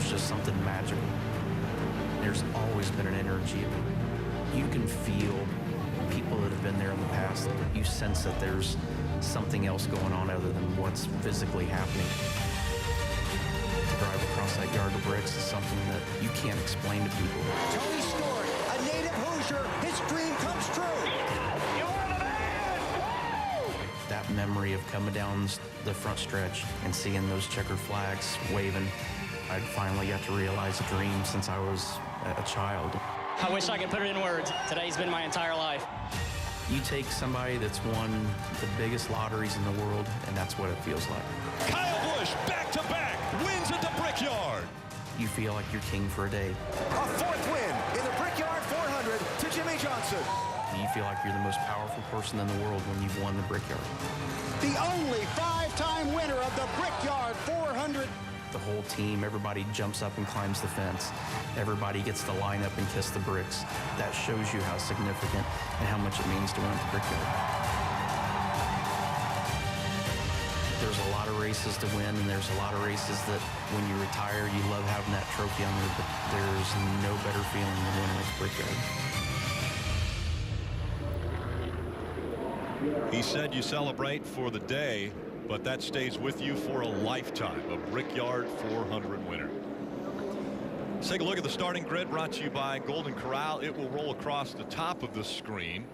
there's just something magical. There's always been an energy. You can feel people that have been there in the past. You sense that there's something else going on other than what's physically happening. To drive across that yard of bricks is something that you can't explain to people. Tony Stewart, a native Hoosier, his dream comes true. You're the man! That memory of coming down the front stretch and seeing those checkered flags waving, I finally got to realize a dream since I was a child. I wish I could put it in words. Today's been my entire life. You take somebody that's won the biggest lotteries in the world, and that's what it feels like. Kyle Busch, back-to-back, wins at the Brickyard. You feel like you're king for a day. A fourth win in the Brickyard 400 to Jimmie Johnson. You feel like you're the most powerful person in the world when you've won the Brickyard. The only five-time winner of the Brickyard 400. The whole team, everybody jumps up and climbs the fence. Everybody gets to line up and kiss the bricks. That shows you how significant and how much it means to win at the Brickyard. There's a lot of races to win, and there's a lot of races that when you retire, you love having that trophy on there, but there's no better feeling than winning at the Brickyard. He said you celebrate for the day, but that stays with you for a lifetime. A Brickyard 400 winner. Let's take a look at the starting grid brought to you by Golden Corral. It will roll across the top of the screen.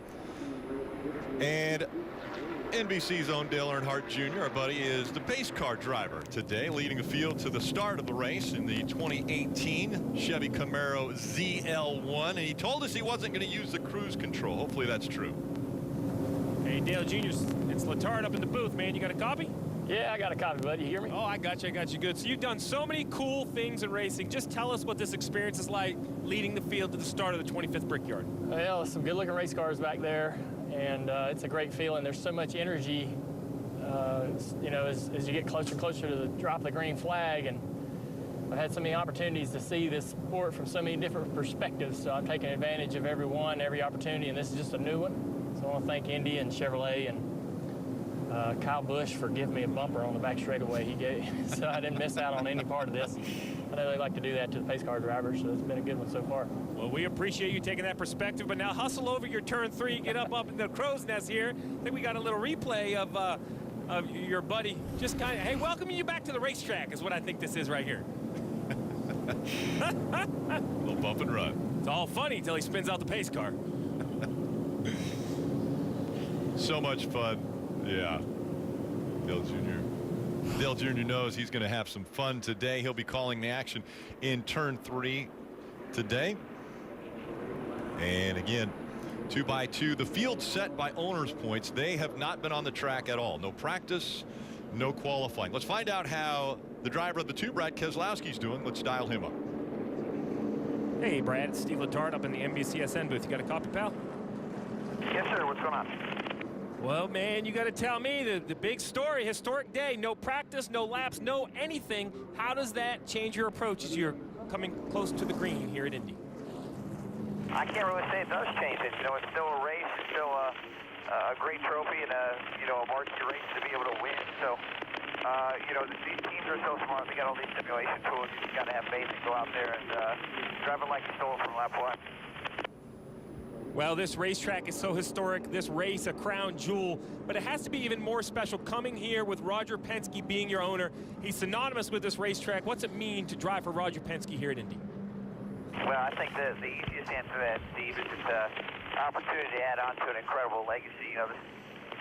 And NBC's own Dale Earnhardt Jr., our buddy, is the pace car driver today, leading the field to the start of the race in the 2018 Chevy Camaro ZL1. And he told us he wasn't going to use the cruise control. Hopefully that's true. Hey, Dale Jr., it's Letard up in the booth, man. You got a copy? Yeah, I got a copy, bud. You hear me? Oh, I got you. Good. So you've done so many cool things in racing. Just tell us what this experience is like leading the field to the start of the 25th Brickyard. Well, some good-looking race cars back there, and it's a great feeling. There's so much energy, you know, as you get closer and closer to the drop of the green flag, and I've had so many opportunities to see this sport from so many different perspectives, so I'm taking advantage of every one, every opportunity, and this is just a new one. So I want to thank Indy and Chevrolet and Kyle Busch for giving me a bumper on the back straightaway he gave, so I didn't miss out on any part of this. I know they like to do that to the pace car drivers, so it's been a good one so far. Well, we appreciate you taking that perspective, but now hustle over your turn 3, get up in the crow's nest here. I think we got a little replay of your buddy just kind of, hey, welcoming you back to the racetrack is what I think this is right here. Little bump and run. It's all funny until he spins out the pace car. So much fun. Yeah. Dale Jr. Dale Jr. knows he's going to have some fun today. He'll be calling the action in turn 3 today. And again, 2x2. The field set by owners' points. They have not been on the track at all. No practice, no qualifying. Let's find out how the driver of the 2, Brad Keselowski's doing. Let's dial him up. Hey, Brad. It's Steve Letard up in the NBCSN booth. You got a copy, pal? Yes, sir. What's going on? Well, man, you got to tell me the big story, historic day, no practice, no laps, no anything. How does that change your approach as you're coming close to the green here at Indy? I can't really say it does change it. You know, it's still a race, it's still a great trophy and a marquee race to be able to win. So, these teams are so smart. They got all these simulation tools. You just got to have faith and go out there and drive it like you stole it from lap 1. Well, this racetrack is so historic, this race a crown jewel, but it has to be even more special coming here with Roger Penske being your owner. He's synonymous with this racetrack. What's it mean to drive for Roger Penske here at Indy? Well, I think the easiest answer to that, Steve, is it's an opportunity to add on to an incredible legacy. You know,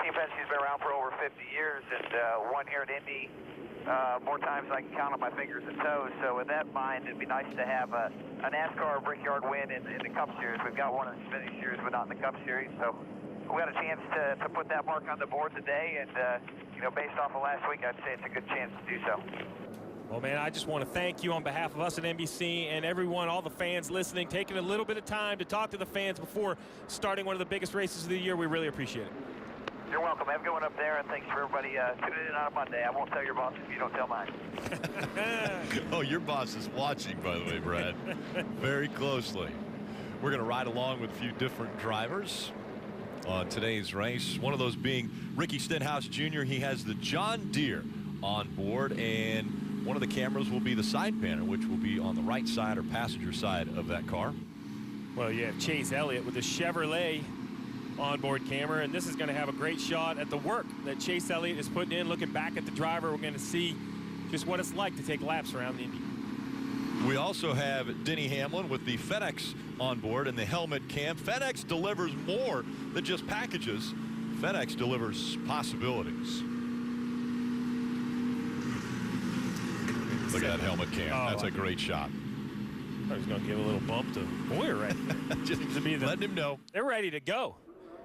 Team Penske's been around for over 50 years and won here at Indy more times than I can count on my fingers and toes. So with that in mind, it'd be nice to have a NASCAR Brickyard win in the Cup Series. We've got one in the Xfinity Series, but not in the Cup Series. So we got a chance to put that mark on the board today. And, based off of last week, I'd say it's a good chance to do so. Well, man, I just want to thank you on behalf of us at NBC and everyone, all the fans listening, taking a little bit of time to talk to the fans before starting one of the biggest races of the year. We really appreciate it. You're welcome. Have a good one up there, and thanks for everybody tuning in on a Monday. I won't tell your boss if you don't tell mine. Oh, your boss is watching, by the way, Brad, very closely. We're going to ride along with a few different drivers on today's race. One of those being Ricky Stenhouse Jr. He has the John Deere on board, and One of the cameras will be the side panel, which will be on the right side or passenger side of that car. Well, you have Chase Elliott with the Chevrolet onboard camera, and this is going to have a great shot at the work that Chase Elliott is putting in. Looking back at the driver, we're going to see just what it's like to take laps around the Indy. We also have Denny Hamlin with the FedEx on board and the helmet cam. FedEx delivers more than just packages. FedEx delivers possibilities. Look at that helmet cam. That's a great shot. I was going to give a little bump to Boyer right there. Just to be letting him know. They're ready to go.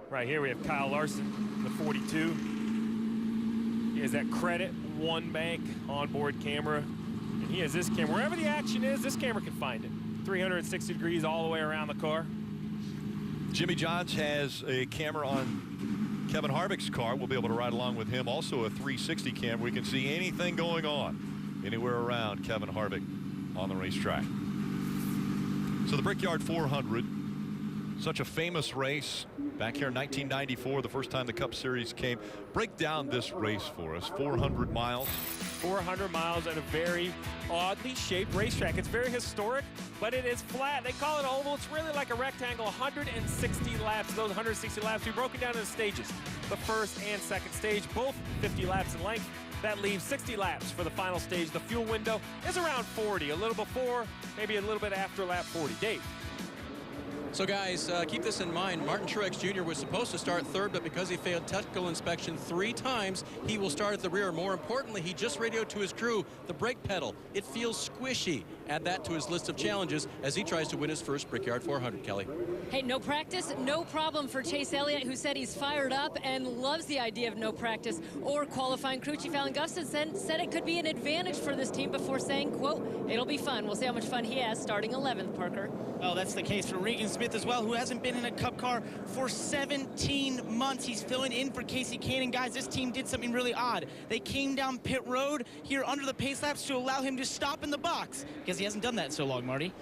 Right here we have Kyle Larson, the 42. He has that Credit One Bank onboard camera. And he has this camera. Wherever the action is, this camera can find it. 360 degrees all the way around the car. Jimmy Johns has a camera on Kevin Harvick's car. We'll be able to ride along with him. Also a 360 camera. We can see anything going on anywhere around Kevin Harvick on the racetrack. So the Brickyard 400, such a famous race back here in 1994, the first time the Cup Series came. Break down this race for us. 400 miles. 400 miles at a very oddly shaped racetrack. It's very historic, but it is flat. They call it oval. It's really like a rectangle. 160 laps. Those 160 laps, we broke it down into stages. The first and second stage, both 50 laps in length. That leaves 60 laps for the final stage. The fuel window is around 40, a little before, maybe a little bit after lap 40. Dave. So guys, keep this in mind. Martin Truex Jr. was supposed to start third, but because he failed technical inspection 3 times, he will start at the rear. More importantly, he just radioed to his crew the brake pedal. It feels squishy. Add that to his list of challenges as he tries to win his first Brickyard 400, Kelly. Hey, no practice, no problem for Chase Elliott, who said he's fired up and loves the idea of no practice or qualifying. Crew Chief Alan Gustafson said it could be an advantage for this team before saying, quote, it'll be fun. We'll see how much fun he has starting 11th, Parker. Oh, that's the case for Regan Smith as well, who hasn't been in a Cup car for 17 months. He's filling in for Casey Cannon. Guys, this team did something really odd. They came down pit road here under the pace laps to allow him to stop in the box because he hasn't done that in so long, Marty.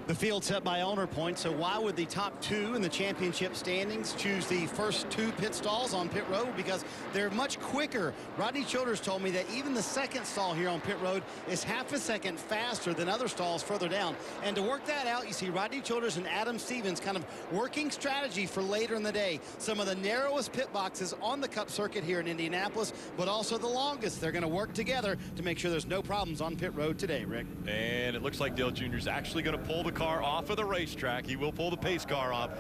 The field set by owner points, so why would the top 2 in the championship standings choose the first 2 pit stalls on pit road? Because they're much quicker. Rodney Childers told me that even the second stall here on pit road is half a second faster than other stalls further down. And to work that out, you see Rodney Childers and Adam Stevens kind of working strategy for later in the day. Some of the narrowest pit boxes on the Cup circuit here in Indianapolis, but also the longest. They're going to work together to make sure there's no problems on pit road today, Rick. And it looks like Dale Jr. is actually going to pull the car off of the racetrack. He will pull the pace car off.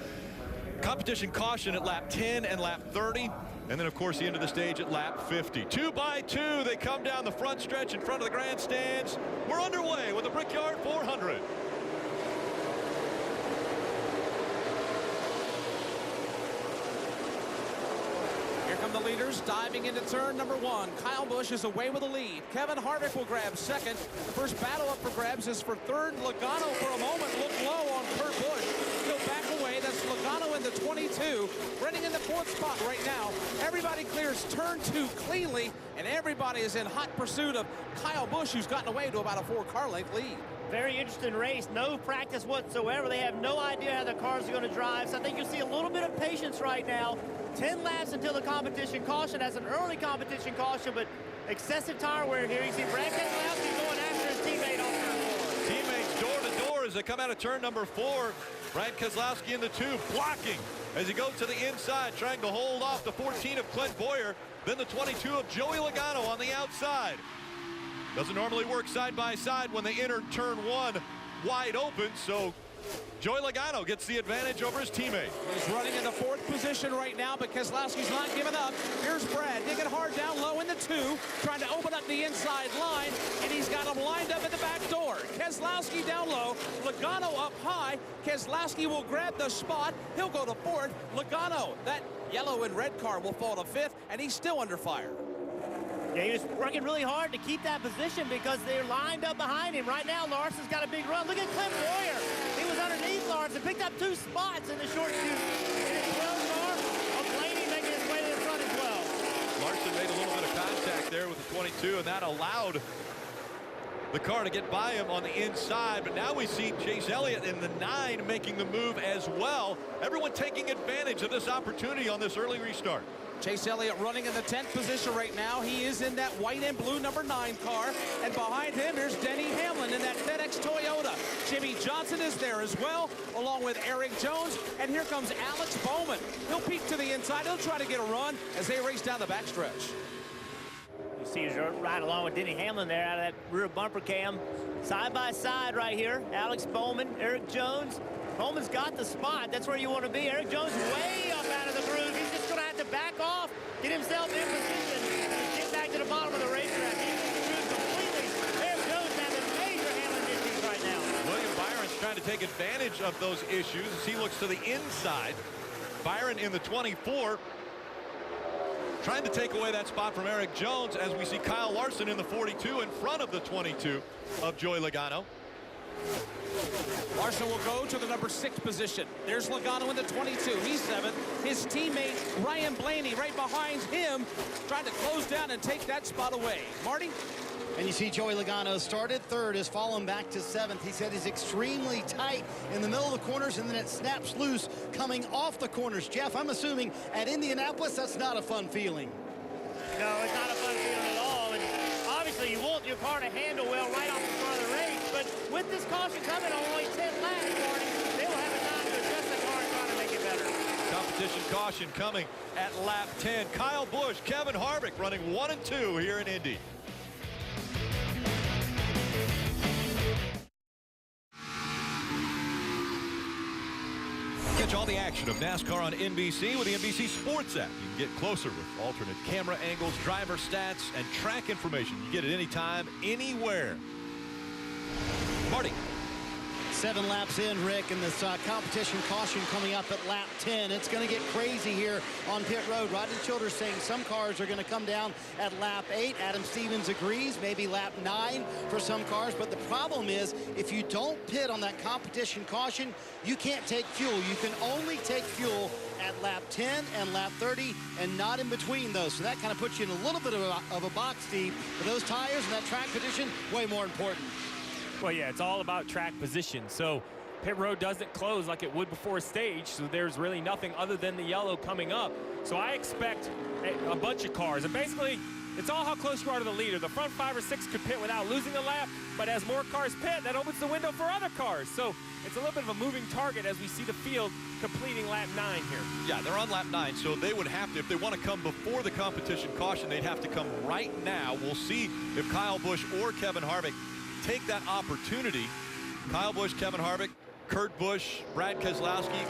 Competition caution at lap 10 and lap 30. And then, of course, the end of the stage at lap 50. 2 by 2, they come down the front stretch in front of the grandstands. We're underway with the Brickyard 400. Here come the leaders diving into turn number 1. Kyle Busch is away with the lead. Kevin Harvick will grab second. The first battle up for grabs is for third. Logano for a moment looked low on Kurt Busch. He'll back away. That's Logano in the 22. Running in the 4th spot right now. Everybody clears turn 2 cleanly, and everybody is in hot pursuit of Kyle Busch, who's gotten away to about a 4-car length lead. Very interesting race. No practice whatsoever. They have no idea how the cars are going to drive. So I think you'll see a little bit of patience right now. 10 laps until the competition caution. That's an early competition caution, but excessive tire wear here. You see Brad Keselowski going after his teammate on turn 4. Teammates door to door as they come out of turn number 4. Brad Keselowski in the 2, blocking as he goes to the inside, trying to hold off the 14 of Clint Boyer. Then the 22 of Joey Logano on the outside. Doesn't normally work side by side when they enter turn 1 wide open, so Joey Logano gets the advantage over his teammate. He's running in the 4th position right now, but Keselowski's not giving up. Here's Brad digging hard down low in the 2, trying to open up the inside line, and he's got him lined up at the back door. Keselowski down low, Logano up high. Keselowski will grab the spot. He'll go to 4th. Logano, that yellow and red car, will fall to 5th, and he's still under fire. Yeah, he was working really hard to keep that position because they're lined up behind him. Right now, Larson's got a big run. Look at Clint Boyer. He was underneath Larson, picked up 2 spots in the short 2. And his 12 car of Blaney making his way to the front as well. Larson made a little bit of contact there with the 22, and that allowed the car to get by him on the inside. But now we see Chase Elliott in the 9 making the move as well. Everyone taking advantage of this opportunity on this early restart. Chase Elliott running in the 10th position right now. He is in that white and blue number 9 car. And behind him, here's Denny Hamlin in that FedEx Toyota. Jimmy Johnson is there as well, along with Eric Jones. And here comes Alex Bowman. He'll peek to the inside. He'll try to get a run as they race down the backstretch. You see he's right along with Denny Hamlin there out of that rear bumper cam. Side by side right here. Alex Bowman, Eric Jones. Bowman's got the spot. That's where you want to be. Eric Jones way up out of the groove. He's just going to have to back off, get himself in position, and get back to the bottom of the racetrack. He's screwed completely. Eric Jones having major handling issues right now. William Byron's trying to take advantage of those issues as he looks to the inside. Byron in the 24. Trying to take away that spot from Eric Jones as we see Kyle Larson in the 42 in front of the 22 of Joey Logano. Larson will go to the number 6 position. There's Logano in the 22. He's 7th. His teammate Ryan Blaney right behind him, trying to close down and take that spot away. Marty? And you see Joey Logano started 3rd, has fallen back to 7th. He said he's extremely tight in the middle of the corners, and then it snaps loose coming off the corners. Jeff, I'm assuming at Indianapolis, that's not a fun feeling. No, it's not a fun feeling at all. And obviously, you want your car to handle well right off the front of the race. But with this caution coming on only 10 laps, Marty, they will have a time to adjust the car and try to make it better. Competition caution coming at lap 10. Kyle Busch, Kevin Harvick running 1 and 2 here in Indy. Catch all the action of NASCAR on NBC with the NBC Sports app. You can get closer with alternate camera angles, driver stats, and track information. You get it anytime, anywhere. Marty. 7 laps in, Rick, and this competition caution coming up at lap 10. It's going to get crazy here on pit road. Rodney Childers saying some cars are going to come down at lap 8. Adam Stevens agrees, maybe lap 9 for some cars. But the problem is, if you don't pit on that competition caution, you can't take fuel. You can only take fuel at lap 10 and lap 30 and not in between those. So that kind of puts you in a little bit of a box, Steve. But those tires and that track position, way more important. Well, yeah, it's all about track position. So pit road doesn't close like it would before stage, so there's really nothing other than the yellow coming up. So I expect a bunch of cars, and basically it's all how close you are to the leader. The front 5 or 6 could pit without losing a lap, but as more cars pit, that opens the window for other cars. So it's a little bit of a moving target as we see the field completing lap 9 here. Yeah, they're on lap 9, so they would have to, if they want to come before the competition caution, they'd have to come right now. We'll see if Kyle Busch or Kevin Harvick take that opportunity. Kyle Busch, Kevin Harvick, Kurt Busch, Brad Keselowski,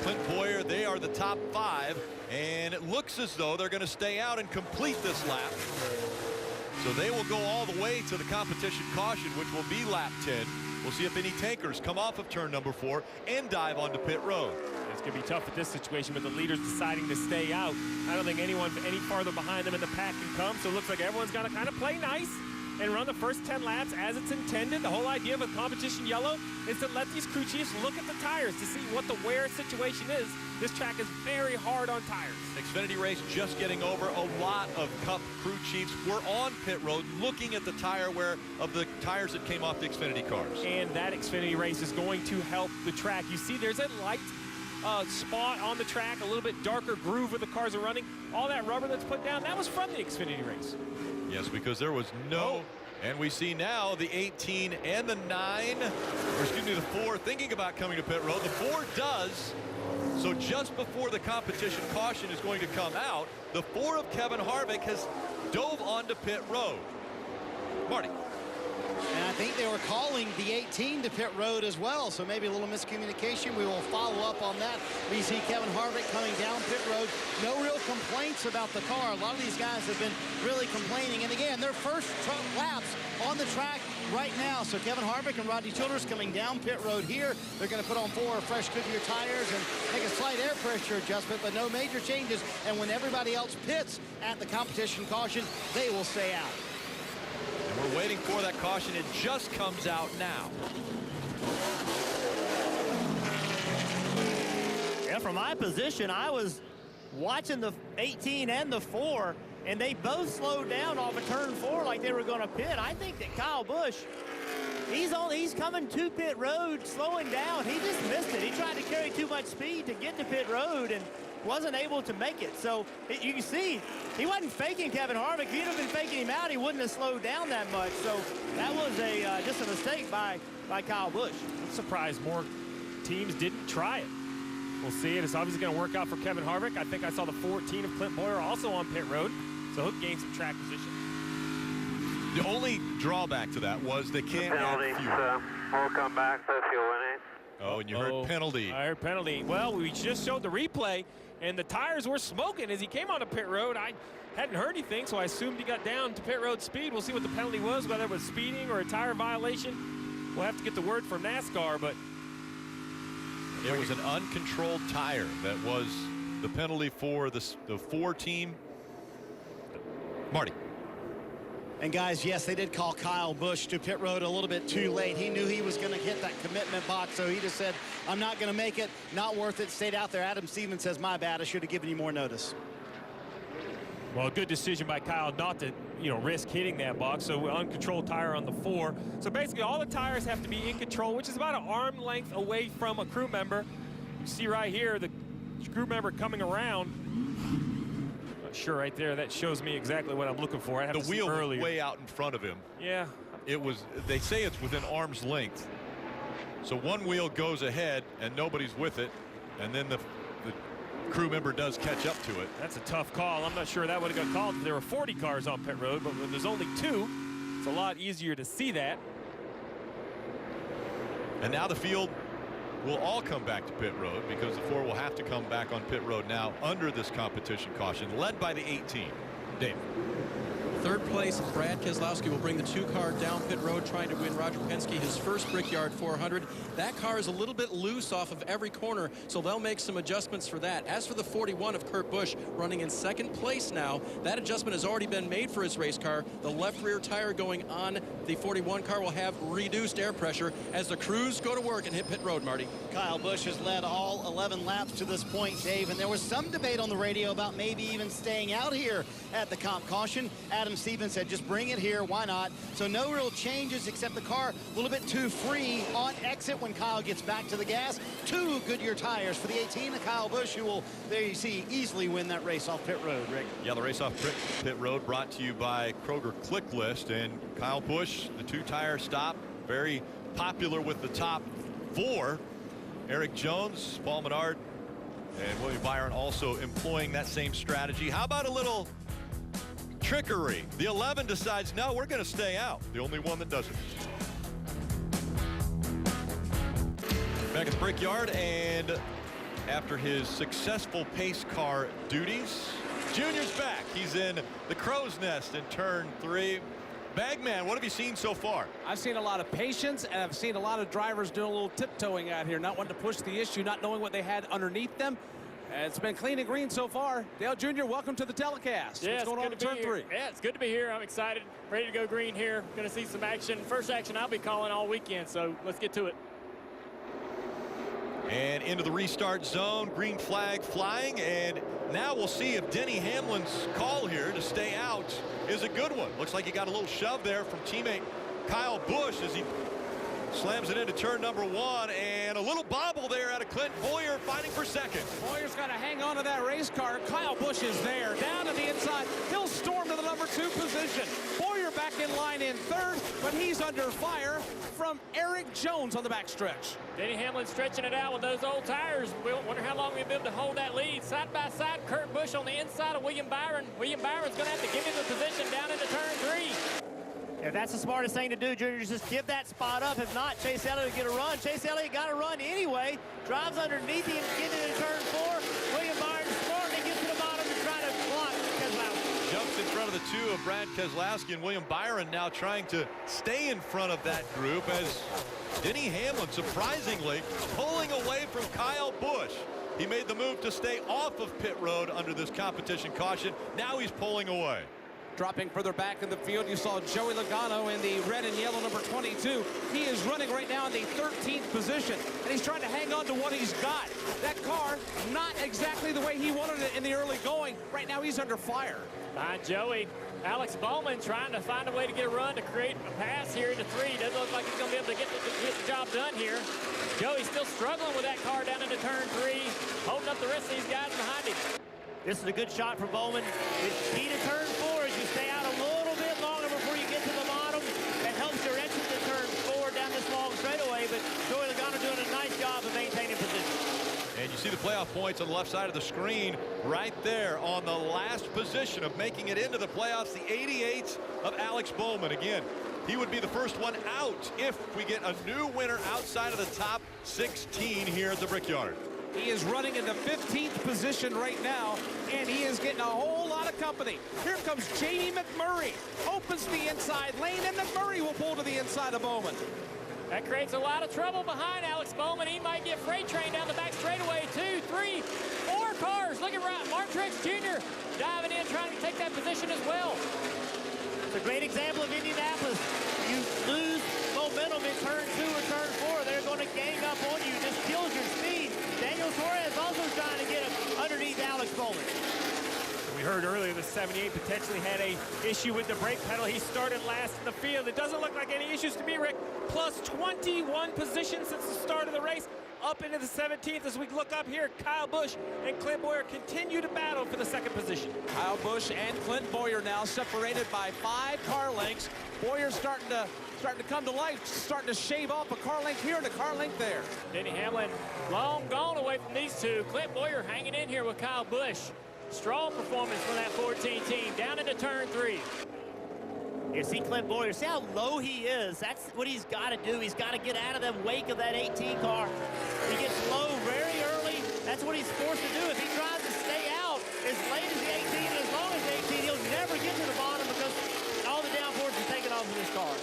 Clint Bowyer, they are the top 5, and it looks as though they're going to stay out and complete this lap. So they will go all the way to the competition caution, which will be lap 10. We'll see if any tankers come off of turn number 4 and dive onto pit road. It's going to be tough at this situation with the leaders deciding to stay out. I don't think anyone any farther behind them in the pack can come, so it looks like everyone's got to kind of play nice and run the first 10 laps as it's intended. The whole idea of a competition yellow is to let these crew chiefs look at the tires to see what the wear situation is. This track is very hard on tires. Xfinity race just getting over. A lot of Cup crew chiefs were on pit road looking at the tire wear of the tires that came off the Xfinity cars. And that Xfinity race is going to help the track. You see there's a light spot on the track, a little bit darker groove where the cars are running. All that rubber that's put down, that was from the Xfinity race. Yes, because there was and we see now the 18 and the 9, or excuse me, the 4 thinking about coming to pit road. The 4 does. So just before the competition caution is going to come out, the 4 of Kevin Harvick has dove onto pit road. Marty. And I think they were calling the 18 to pit road as well, so maybe a little miscommunication. We will follow up on that. We see Kevin Harvick coming down pit road. No real complaints about the car. A lot of these guys have been really complaining. And again, their first laps on the track right now. So Kevin Harvick and Rodney Childers coming down pit road here. They're going to put on 4 fresh Goodyear tires and make a slight air pressure adjustment, but no major changes. And when everybody else pits at the competition caution, they will stay out. And we're waiting for that caution. It just comes out now. Yeah, from my position, I was watching the 18 and the 4, and they both slowed down off of turn 4 like they were going to pit. I think that Kyle Busch, he's coming to pit road, slowing down. He just missed it. He tried to carry too much speed to get to pit road, and wasn't able to make it. So you can see he wasn't faking Kevin Harvick. If he'd have been faking him out, he wouldn't have slowed down that much. So that was just a mistake by Kyle Busch. I'm surprised more teams didn't try it. We'll see. It's obviously going to work out for Kevin Harvick. I think I saw the 14 of Clint Bowyer also on pit road, so he'll gain some track position. The only drawback to that was they can't add fuel. We'll come back, so fuel in it. Oh, and you heard penalty. I heard penalty. Well, we just showed the replay, and the tires were smoking as he came onto pit road. I hadn't heard anything, so I assumed he got down to pit road speed. We'll see what the penalty was, whether it was speeding or a tire violation. We'll have to get the word from NASCAR, but it was an uncontrolled tire that was the penalty for the 4 team. Marty. And guys, yes, they did call Kyle Busch to pit road a little bit too late. He knew he was going to hit that commitment box, so he just said, I'm not going to make it, not worth it, stayed out there. Adam Stevens says, my bad, I should have given you more notice. well, a good decision by Kyle not to, risk hitting that box. So uncontrolled tire on the 4. So basically all the tires have to be in control, which is about an arm length away from a crew member. You see right here, the crew member coming around. Not sure right there. That shows me exactly what I'm looking for. I have the to wheel see was earlier. way out in front of him. Yeah. It was, they say it's within arm's length. So one wheel goes ahead and nobody's with it. And then the crew member does catch up to it. That's a tough call. I'm not sure that would have got called if there were 40 cars on pit road, but when there's only 2, it's a lot easier to see that. And now the field will all come back to pit road because the 4 will have to come back on pit road now under this competition caution, led by the 18. Dave. Third place, Brad Keselowski will bring the 2-car down pit road, trying to win Roger Penske his first Brickyard 400. That car is a little bit loose off of every corner, so they'll make some adjustments for that. As for the 41 of Kurt Busch, running in second place now, that adjustment has already been made for his race car. The left rear tire going on the 41 car will have reduced air pressure as the crews go to work and hit pit road, Marty. Kyle Busch has led all 11 laps to this point, Dave, and there was some debate on the radio about maybe even staying out here at the comp caution. Adam Stevens said, just bring it here, why not? So no real changes except the car a little bit too free on exit when Kyle gets back to the gas. 2 Goodyear tires for the 18 of Kyle Busch, who will, there you see, easily win that race off pit road, Rick. Yeah, the race off pit road brought to you by Kroger Click List, and Kyle Busch, the 2-tire stop, very popular with the top 4. Eric Jones, Paul Menard, and William Byron also employing that same strategy. How about a little trickery? The 11 decides, no, we're going to stay out. The only one that doesn't. Back at the Brickyard, and after his successful pace car duties, Junior's back. He's in the crow's nest in turn 3. Bagman, what have you seen so far? I've seen a lot of patience, and I've seen a lot of drivers doing a little tiptoeing out here, not wanting to push the issue, not knowing what they had underneath them. It's been clean and green so far. Dale Jr., welcome to the telecast. Yeah, what's going on in turn 3? Yeah, it's good to be here. I'm excited, ready to go green here. Going to see some action. First action I'll be calling all weekend, so let's get to it. And into the restart zone, green flag flying, and now we'll see if Denny Hamlin's call here to stay out is a good one. Looks like he got a little shove there from teammate Kyle Busch as he slams it into turn number 1, and a little bobble there out of Clint Bowyer fighting for second. Boyer's got to hang on to that race car. Kyle Busch is there, down to the inside. He'll storm to the number 2 position. Bowyer back in line in 3rd, but he's under fire from Eric Jones on the backstretch. Denny Hamlin stretching it out with those old tires. We'll wonder how long we'll be able to hold that lead. Side by side, Kurt Busch on the inside of William Byron. William Byron's going to have to give him the position down into turn 3. If that's the smartest thing to do, Junior, just give that spot up. If not, Chase Elliott will get a run. Chase Elliott got a run anyway. Drives underneath him, getting into turn 4. William Byron smart and gets to the bottom to try to block Keselowski. Jumps in front of the 2 of Brad Keselowski, and William Byron now trying to stay in front of that group as Denny Hamlin surprisingly pulling away from Kyle Busch. He made the move to stay off of pit road under this competition caution. Now he's pulling away. Dropping further back in the field, you saw Joey Logano in the red and yellow number 22. He is running right now in the 13th position, and he's trying to hang on to what he's got. That car, not exactly the way he wanted it in the early going. Right now, he's under fire. Behind Joey, Alex Bowman trying to find a way to get a run to create a pass here into 3. Doesn't look like he's going to be able to get the job done here. Joey's still struggling with that car down into turn 3, holding up the rest of these guys behind him. This is a good shot for Bowman. The key to turn 4 is you stay out a little bit longer before you get to the bottom. That helps your exit to turn 4 down this long straightaway, but Joey Logano doing a nice job of maintaining position. And you see the playoff points on the left side of the screen right there on the last position of making it into the playoffs, the 88 of Alex Bowman. Again, he would be the first one out if we get a new winner outside of the top 16 here at the Brickyard. He is running in the 15th position right now, and he is getting a whole lot of company. Here comes Jamie McMurray. Opens the inside lane, and McMurray will pull to the inside of Bowman. That creates a lot of trouble behind Alex Bowman. He might get freight train down the back straightaway. 2, 3, 4 cars. Look at Martin Truex Jr. diving in, trying to take that position as well. It's a great example of Indianapolis. You lose momentum in turn 2 or turn 4. They're going to gang up on you. This kills your speed. Daniel Suarez also trying to get underneath Alex Bowman. We heard earlier the 78 potentially had a issue with the brake pedal. He started last in the field. It doesn't look like any issues to me, Rick. Plus 21 positions since the start of the race, up into the 17th. As we look up here, Kyle Busch and Clint Bowyer continue to battle for the second position. Kyle Busch and Clint Bowyer now separated by 5 car lengths. Bowyer's starting to come to life, starting to shave off a car length here and a car length there. Denny Hamlin long gone away from these two. Clint Bowyer hanging in here with Kyle Busch. Strong performance from that 14 team down into turn 3. You see Clint Bowyer, see how low he is. That's what he's got to do. He's got to get out of the wake of that 18 car. He gets low very early. That's what he's forced to do. If he tries to stay out as late as the 18 and as long as the 18, he'll never get to the bottom because all the downforce is taken off of this car.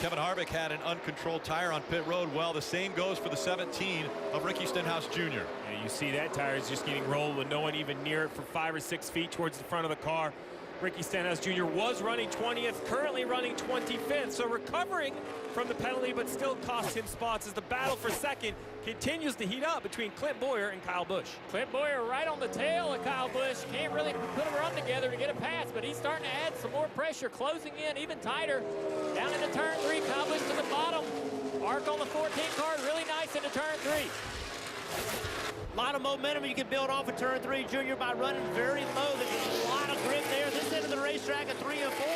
Kevin Harvick had an uncontrolled tire on pit road. Well, the same goes for the 17 of Ricky Stenhouse Jr. Yeah, you see that tire is just getting rolled with no one even near it for 5 or 6 feet towards the front of the car. Ricky Stenhouse Jr. was running 20th, currently running 25th, so recovering from the penalty, but still cost him spots as the battle for second continues to heat up between Clint Bowyer and Kyle Busch. Clint Bowyer right on the tail of Kyle Busch. Can't really put a run together to get a pass, but he's starting to add some more pressure, closing in even tighter. Down into turn 3, Kyle Busch to the bottom. Arc on the 14 car, really nice into turn 3. A lot of momentum you can build off of turn 3, Junior, by running very low. There's a lot of grip there. This end of the racetrack at 3 and 4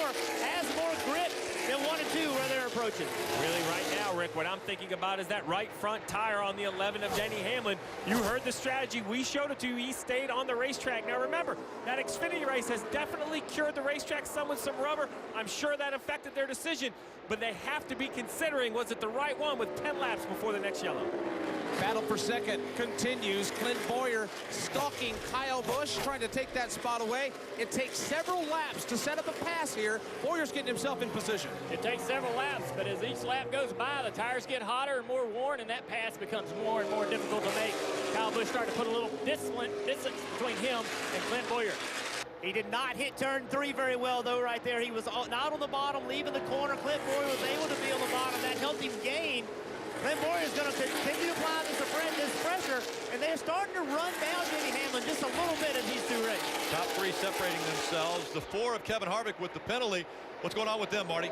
has more grip than 1 and 2 where they're approaching. Really right now, Rick, what I'm thinking about is that right front tire on the 11 of Denny Hamlin. You heard the strategy. We showed it to you. He stayed on the racetrack. Now remember, that Xfinity race has definitely cured the racetrack some with some rubber. I'm sure that affected their decision, but they have to be considering, was it the right one with 10 laps before the next yellow? Battle for second continues. Clint Bowyer stalking Kyle Busch, trying to take that spot away. It takes several laps to set up a pass here. Bowyer's getting himself in position. It takes several laps, but as each lap goes by, the tires get hotter and more worn, and that pass becomes more and more difficult to make. Kyle Busch starting to put a little distance between him and Clint Bowyer. He did not hit turn 3 very well, though, right there. He was not on the bottom, leaving the corner. Clint Bowyer was able to be on the bottom. That helped him gain. Clint Bowyer is going to continue to apply this pressure, and they're starting to run down Denny Hamlin just a little bit as these two race. Top 3 separating themselves. The 4 of Kevin Harvick with the penalty. What's going on with them, Marty?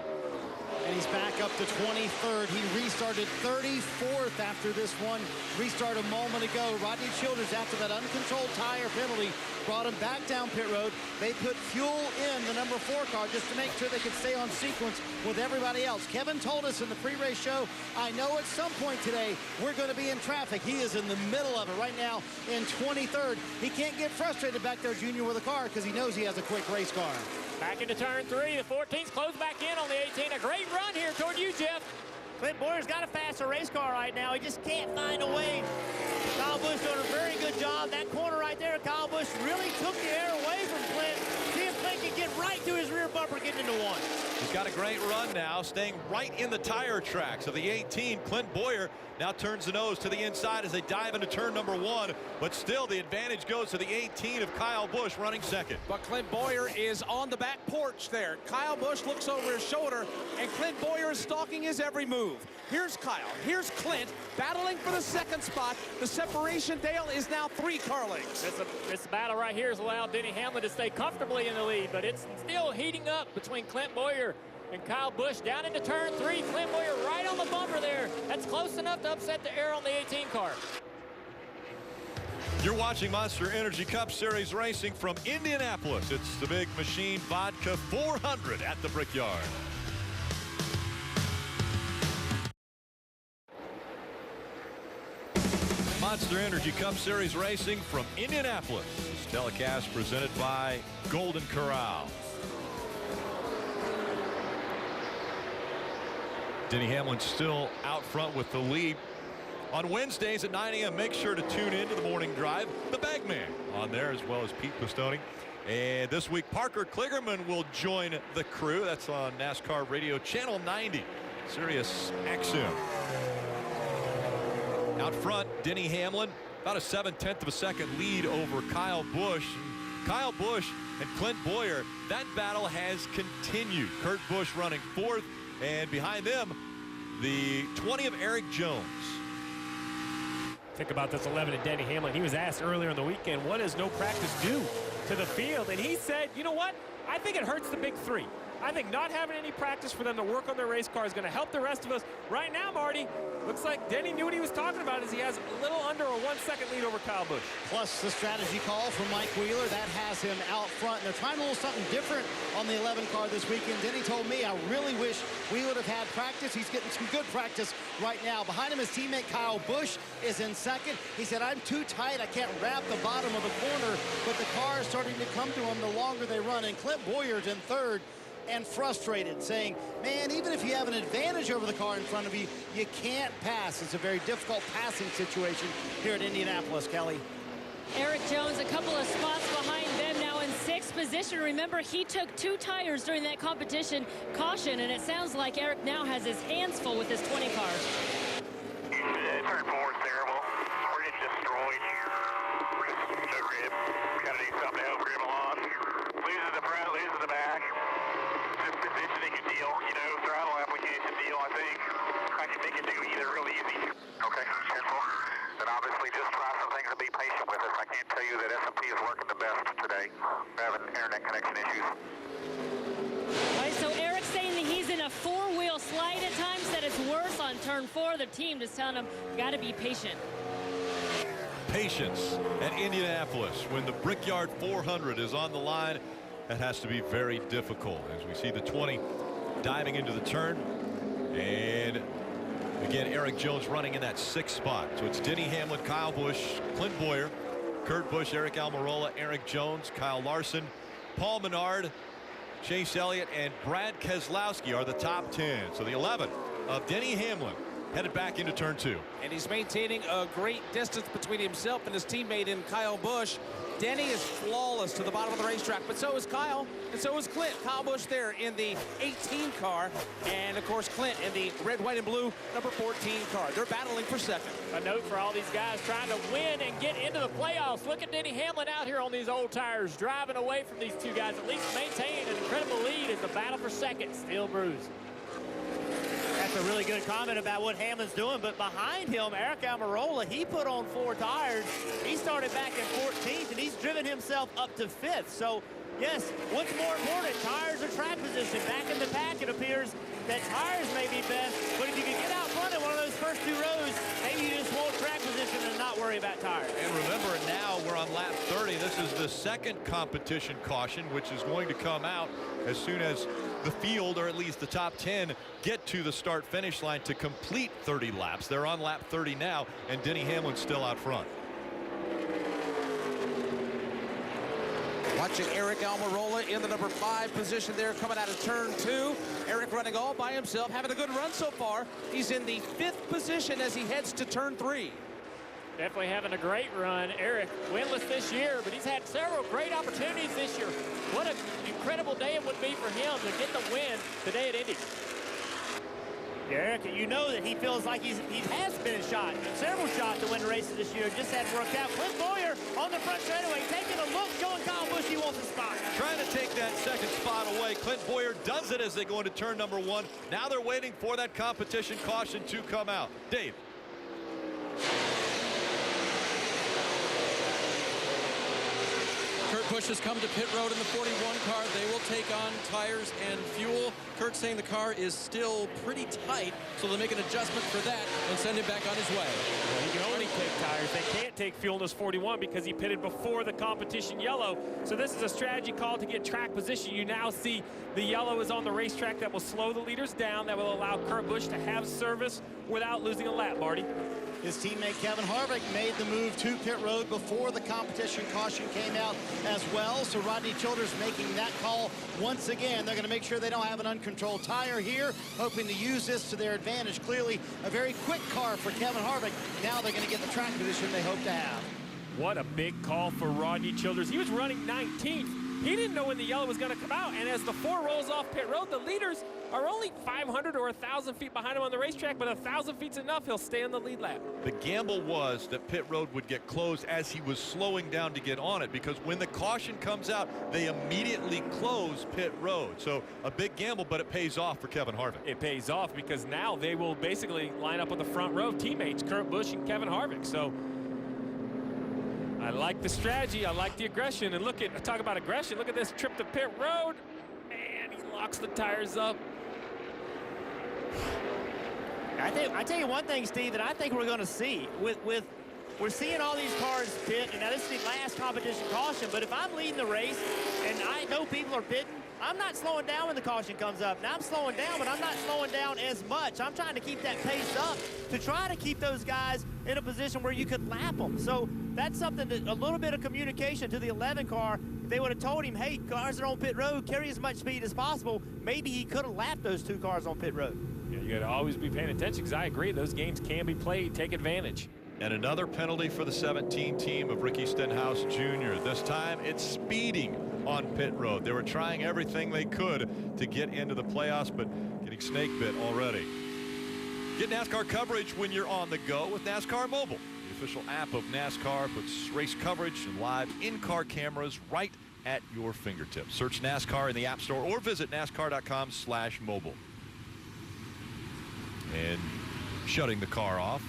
And he's back up to 23rd. He restarted 34th after this one. Restart a moment ago. Rodney Childers, after that uncontrolled tire penalty, brought him back down pit road. They put fuel in the number 4 car just to make sure they could stay on sequence with everybody else. Kevin told us in the pre-race show, I know at some point today we're going to be in traffic. He is in the middle of it right now in 23rd. He can't get frustrated back there, Junior, with a car because he knows he has a quick race car. Back into turn 3. The 14's close back in on the 18. A great run here toward you, Jeff. Clint Bowyer's got a faster race car right now. He just can't find a way. Kyle Busch doing a very good job. That corner right there, Kyle Busch really took the air away from Clint. See if Clint can get right to his rear bumper, getting into 1. He's got a great run now, staying right in the tire tracks of the 18. Clint Bowyer now turns the nose to the inside as they dive into turn number 1. But still, the advantage goes to the 18 of Kyle Busch running second. But Clint Bowyer is on the back porch there. Kyle Busch looks over his shoulder, and Clint Bowyer is stalking his every move. Here's Kyle. Here's Clint battling for the second spot. The separation, Dale, is now 3 car lengths. This battle right here has allowed Denny Hamlin to stay comfortably in the lead, but it's still heating up between Clint Bowyer and Kyle Busch down into turn 3. Clint Bowyer right on the bumper there. enough to upset the air on the 18 car. You're watching Monster Energy Cup Series racing from Indianapolis. It's the Big Machine Vodka 400 at the Brickyard. Monster Energy Cup Series racing from Indianapolis. This telecast presented by Golden Corral. Denny Hamlin still out front with the lead. On Wednesdays at 9 a.m., make sure to tune in to the morning drive. The Bagman on there, as well as Pete Pistone. And this week, Parker Kligerman will join the crew. That's on NASCAR Radio Channel 90, Sirius XM. Out front, Denny Hamlin, about a 7/10 of a second lead over Kyle Busch. Kyle Busch and Clint Bowyer, that battle has continued. Kurt Busch running fourth, and behind them, the 20 of Eric Jones. Think about this 11 of Denny Hamlin. He was asked earlier in the weekend, what does no practice do to the field? And he said, you know what? I think it hurts the big three. I think not having any practice for them to work on their race car is going to help the rest of us. Right now, Marty, looks like Denny knew what he was talking about as he has a little under a 1 second lead over Kyle Busch. Plus the strategy call from Mike Wheeler, that has him out front. And they're trying a little something different on the 11 car this weekend. Denny told me, I really wish we would have had practice. He's getting some good practice right now. Behind him, his teammate Kyle Busch is in second. He said, I'm too tight. I can't wrap the bottom of the corner, but the car is starting to come to him the longer they run. And Clint Bowyer's in third and frustrated, saying, man, even if you have an advantage over the car in front of you, you can't pass. It's a very difficult passing situation here at Indianapolis, Kelly. Eric Jones a couple of spots behind them now in sixth position. Remember, he took 2 tires during that competition caution, and it sounds like Eric now has his hands full with his 20 car. Turn 4 is terrible. We're getting destroyed. No grip. We gotta do something to help grip along. Loses the front, loses the back. Just positioning a deal, you know, throttle application deal, I think. I can make it do either real easy. Okay, careful. Then obviously just try some things and be patient with us. I can't tell you that S&P is working the best today. We're having internet connection issues. All right, so Eric's saying that he's in a 4-wheel slide at times, that it's worse on turn 4. The team just telling him, got to be patient. Patience at Indianapolis when the Brickyard 400 is on the line. That has to be very difficult as we see the 20 diving into the turn. And again, Eric Jones running in that 6th spot. So it's Denny Hamlin, Kyle Busch, Clint Bowyer, Kurt Busch, Eric Almirola, Eric Jones, Kyle Larson, Paul Menard, Chase Elliott, and Brad Keselowski are the top 10. So the 11 of Denny Hamlin headed back into turn 2. And he's maintaining a great distance between himself and his teammate in Kyle Busch. Denny is flawless to the bottom of the racetrack, but so is Kyle, and so is Clint. Kyle Busch there in the 18 car, and of course Clint in the red, white, and blue number 14 car. They're battling for second. A note for all these guys trying to win and get into the playoffs. Look at Denny Hamlin out here on these old tires, driving away from these 2 guys, at least maintaining an incredible lead as the battle for second still bruised. That's a really good comment about what Hamlin's doing, but behind him, Eric Almirola, he put on 4 tires. He started back in 14th, and he's driven himself up to 5th. So, yes, what's more important, tires or track position? Back in the pack, it appears that tires may be best, but if you can get out front in one of those first 2 rows, maybe you just want track position and not worry about tires. And remember, now we're on lap 30. This is the 2nd competition caution, which is going to come out as soon as the field, or at least the top 10, get to the start-finish line to complete 30 laps. They're on lap 30 now, and Denny Hamlin's still out front. Watching Eric Almirola in the number 5 position there, coming out of turn 2. Eric running all by himself, having a good run so far. He's in the 5th position as he heads to turn 3. Definitely having a great run. Eric, winless this year, but he's had several great opportunities this year. What an incredible day it would be for him to get the win today at Indy. Yeah, Eric, you know that he feels like he has been shot, several shots to win races this year. Just hadn't worked out. Clint Bowyer on the front straightaway, taking a look, showing Kyle Busch he wants a spot. Trying to take that 2nd spot away. Clint Bowyer does it as they go into turn number 1. Now they're waiting for that competition caution to come out. Dave. Kurt Busch has come to pit road in the 41 car. They will take on tires and fuel. Kurt saying the car is still pretty tight, so they'll make an adjustment for that and send him back on his way. Well, he can only take tires. They can't take fuel in this 41 because he pitted before the competition yellow. So this is a strategy call to get track position. You now see the yellow is on the racetrack. That will slow the leaders down. That will allow Kurt Busch to have service without losing a lap, Marty. His teammate Kevin Harvick made the move to pit road before the competition caution came out as well. So Rodney Childers making that call once again. They're going to make sure they don't have an uncontrolled tire here, hoping to use this to their advantage. Clearly a very quick car for Kevin Harvick. Now they're going to get the track position they hope to have. What a big call for Rodney Childers. He was running 19th. He didn't know when the yellow was going to come out. And as the 4 rolls off pit road, the leaders are only 500 or 1,000 feet behind him on the racetrack, but 1,000 feet's enough. He'll stay on the lead lap. The gamble was that pit road would get closed as he was slowing down to get on it, because when the caution comes out, they immediately close pit road. So a big gamble, but it pays off for Kevin Harvick. It pays off because now they will basically line up on the front row, teammates Kurt Busch and Kevin Harvick. So I like the strategy. I like the aggression. And look at, talk about aggression. Look at this trip to pit road. Man, he locks the tires up. I tell you one thing, Steve, that I think we're going to see we're seeing all these cars pit, and now this is the last competition caution, but if I'm leading the race and I know people are pitting, I'm not slowing down when the caution comes up. Now I'm slowing down, but I'm not slowing down as much. I'm trying to keep that pace up to try to keep those guys in a position where you could lap them. So that's something that a little bit of communication to the 11 car. If they would have told him, hey, cars are on pit road, carry as much speed as possible, maybe he could have lapped those 2 cars on pit road. Yeah, you got to always be paying attention, because I agree, those games can be played. Take advantage. And another penalty for the 17 team of Ricky Stenhouse Jr. This time it's speeding on pit road. They were trying everything they could to get into the playoffs, but getting snake bit already. Get NASCAR coverage when you're on the go with NASCAR Mobile. The official app of NASCAR puts race coverage and live in-car cameras right at your fingertips. Search NASCAR in the App Store or visit NASCAR.com/mobile. And shutting the car off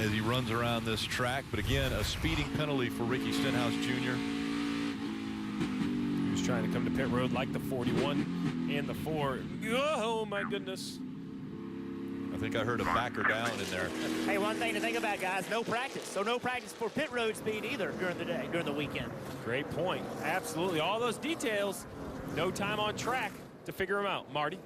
as he runs around this track. But again, a speeding penalty for Ricky Stenhouse Jr. He was trying to come to pit road like the 41 and the 4. Oh, my goodness. I think I heard a backer down in there. Hey, one thing to think about, guys, no practice. So no practice for pit road speed either during the day, during the weekend. Great point. Absolutely. All those details, no time on track to figure them out. Marty?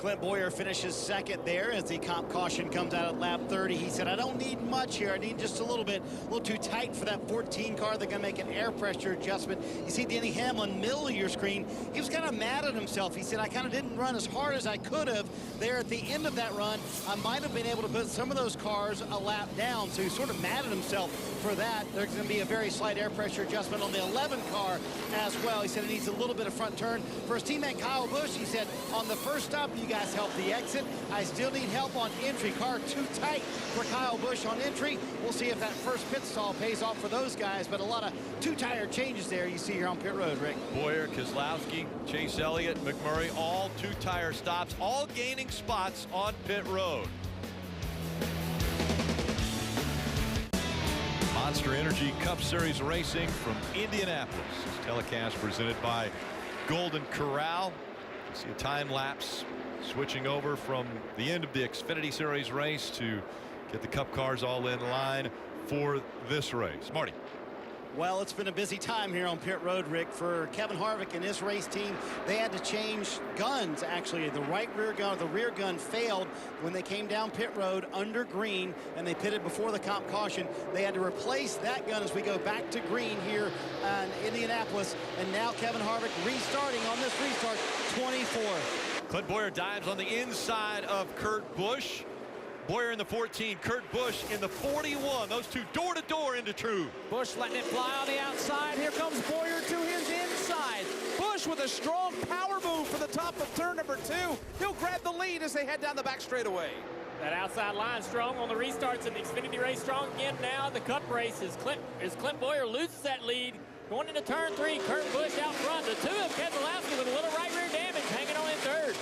Clint Boyer finishes second there as the comp caution comes out at lap 30. He said, I don't need much here. I need just a little bit, a little too tight for that 14 car. They're going to make an air pressure adjustment. You see Denny Hamlin, middle of your screen. He was kind of mad at himself. He said, I kind of didn't run as hard as I could have there at the end of that run. I might have been able to put some of those cars a lap down. So he's sort of mad at himself for that. There's going to be a very slight air pressure adjustment on the 11 car as well. He said it needs a little bit of front turn. For his teammate Kyle Busch, he said, on the first stop, you guys helped the exit. I still need help on entry. Car too tight for Kyle Busch on entry. We'll see if that first pit stall pays off for those guys, but a lot of 2 tire changes there you see here on pit road, Rick. Boyer, Keselowski, Chase Elliott, McMurray, all 2 tire stops, all gaining spots on pit road. Monster Energy Cup Series racing from Indianapolis. This telecast presented by Golden Corral. You see a time lapse switching over from the end of the Xfinity Series race to get the Cup cars all in line for this race. Marty. Well, it's been a busy time here on pit road, Rick, for Kevin Harvick and his race team. They had to change guns, actually. The right rear gun, the rear gun failed when they came down pit road under green, and they pitted before the comp caution. They had to replace that gun as we go back to green here in Indianapolis. And now Kevin Harvick restarting on this restart, 24. Clint Boyer dives on the inside of Kurt Busch. Boyer in the 14, Kurt Busch in the 41. Those 2 door-to-door into true. Busch letting it fly on the outside. Here comes Boyer to his inside. Busch with a strong power move for the top of turn number 2. He'll grab the lead as they head down the back straightaway. That outside line strong on the restarts in the Xfinity race. Strong again now. The Cup race is Clint Boyer loses that lead. Going into turn 3, Kurt Busch out front. The 2 of Keselowski with a little right rear damage hanging on in third.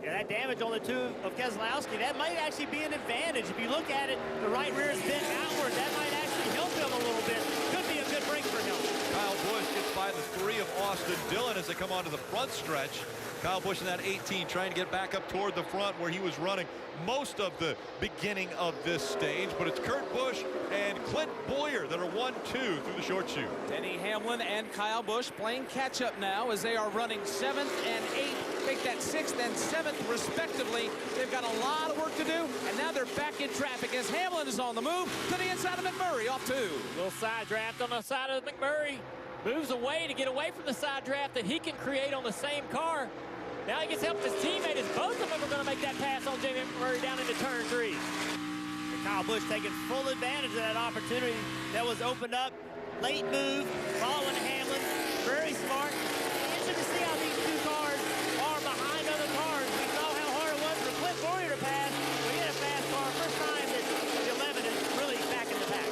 Yeah, that damage on the 2 of Keselowski, that might actually be an advantage. If you look at it, the right rear is bent outward. That might actually help him a little bit. Could be a good break for him. Kyle Busch gets by the 3 of Austin Dillon as they come onto the front stretch. Kyle Busch in that 18 trying to get back up toward the front where he was running most of the beginning of this stage. But it's Kurt Busch and Clint Bowyer that are 1-2 through the short chute. Denny Hamlin and Kyle Busch playing catch-up now as they are running 7th and 8th. Make that 6th and 7th respectively. They've got a lot of work to do, and now they're back in traffic as Hamlin is on the move to the inside of McMurray, off 2. Little side draft on the side of McMurray. Moves away to get away from the side draft that he can create on the same car. Now he gets help from his teammate as both of them are going to make that pass on Jamie McMurray down into turn 3. And Kyle Busch taking full advantage of that opportunity that was opened up. Late move, following Hamlin. Very smart. Interesting to see how these two cars are behind other cars. We saw how hard it was for Clint Bowyer to pass. We hit a fast car. First time that the 11 is really back in the pack.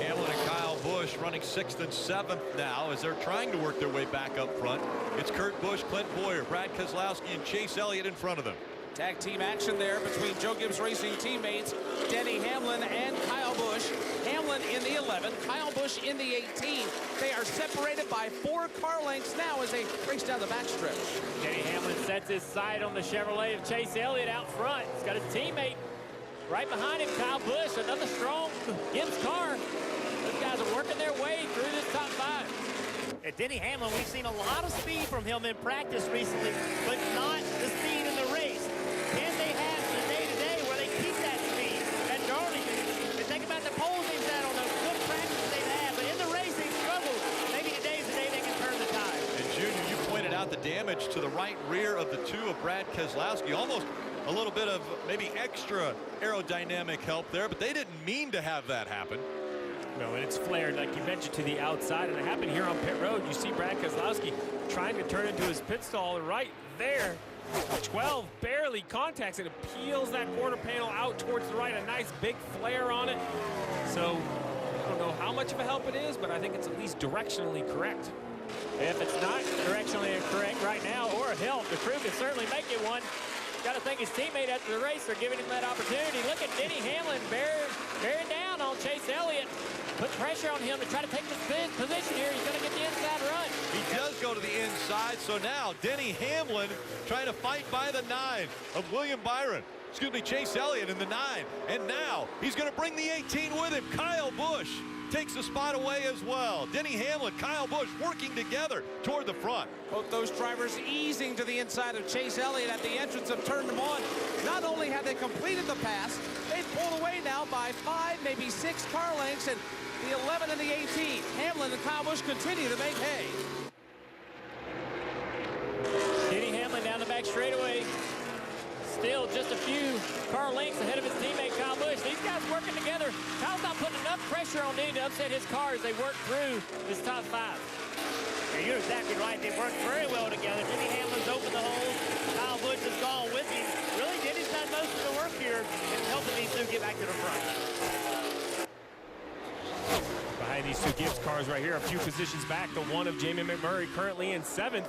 Hamlin and Kyle Busch running 6th and 7th now as they're trying to work their way back up front. It's Kurt Busch, Clint Bowyer, Brad Keselowski, and Chase Elliott in front of them. Tag team action there between Joe Gibbs Racing teammates Denny Hamlin and Kyle Busch. Hamlin in the 11, Kyle Busch in the 18. They are separated by 4 car lengths now as they race down the backstretch. Denny Hamlin sets his sight on the Chevrolet of Chase Elliott out front. He's got his teammate right behind him, Kyle Busch, another strong Gibbs car. Those guys are working their way through this top 5. At Denny Hamlin, we've seen a lot of speed from him in practice recently, but not the speed in the race. Can they have the day-to-day where they keep that speed at Darlington? And think about the poles they've had on the good practice they've had, but in the race they struggled. Maybe today's the day they can turn the tide. And Junior, you pointed out the damage to the right rear of the 2 of Brad Keselowski. Almost a little bit of maybe extra aerodynamic help there, but they didn't mean to have that happen. No, and it's flared, like you mentioned, to the outside. And it happened here on pit road. You see Brad Keselowski trying to turn into his pit stall right there. 12 barely contacts it. It peels that quarter panel out towards the right. A nice big flare on it. So I don't know how much of a help it is, but I think it's at least directionally correct. If it's not directionally correct right now or a help, the crew can certainly make it one. Got to thank his teammate after the race for giving him that opportunity. Look at Denny Hamlin bearing down on Chase Elliott. Put pressure on him to try to take this position here. He's going to get the inside run. He does go to the inside, so now Denny Hamlin trying to fight by the 9 of William Byron. Excuse me, Chase Elliott in the 9. And now he's going to bring the 18 with him. Kyle Busch takes the spot away as well. Denny Hamlin, Kyle Busch working together toward the front. Both those drivers easing to the inside of Chase Elliott at the entrance of turn 1. Not only have they completed the pass, they've pulled away now by 5, maybe 6 car lengths, and the 11 and the 18. Hamlin and Kyle Busch continue to make hay. Denny Hamlin down the back straightaway. Still just a few car lengths ahead of his teammate Kyle Busch. These guys working together. Kyle's not putting enough pressure on Denny to upset his car as they work through this top 5. Yeah, you're exactly right. They worked very well together. Denny Hamlin's opened the holes. Kyle Busch has gone with him. Really, Denny's done most of the work here in helping these two get back to the front. Behind these 2 Gibbs cars right here, a few positions back, the 1 of Jamie McMurray currently in 7th.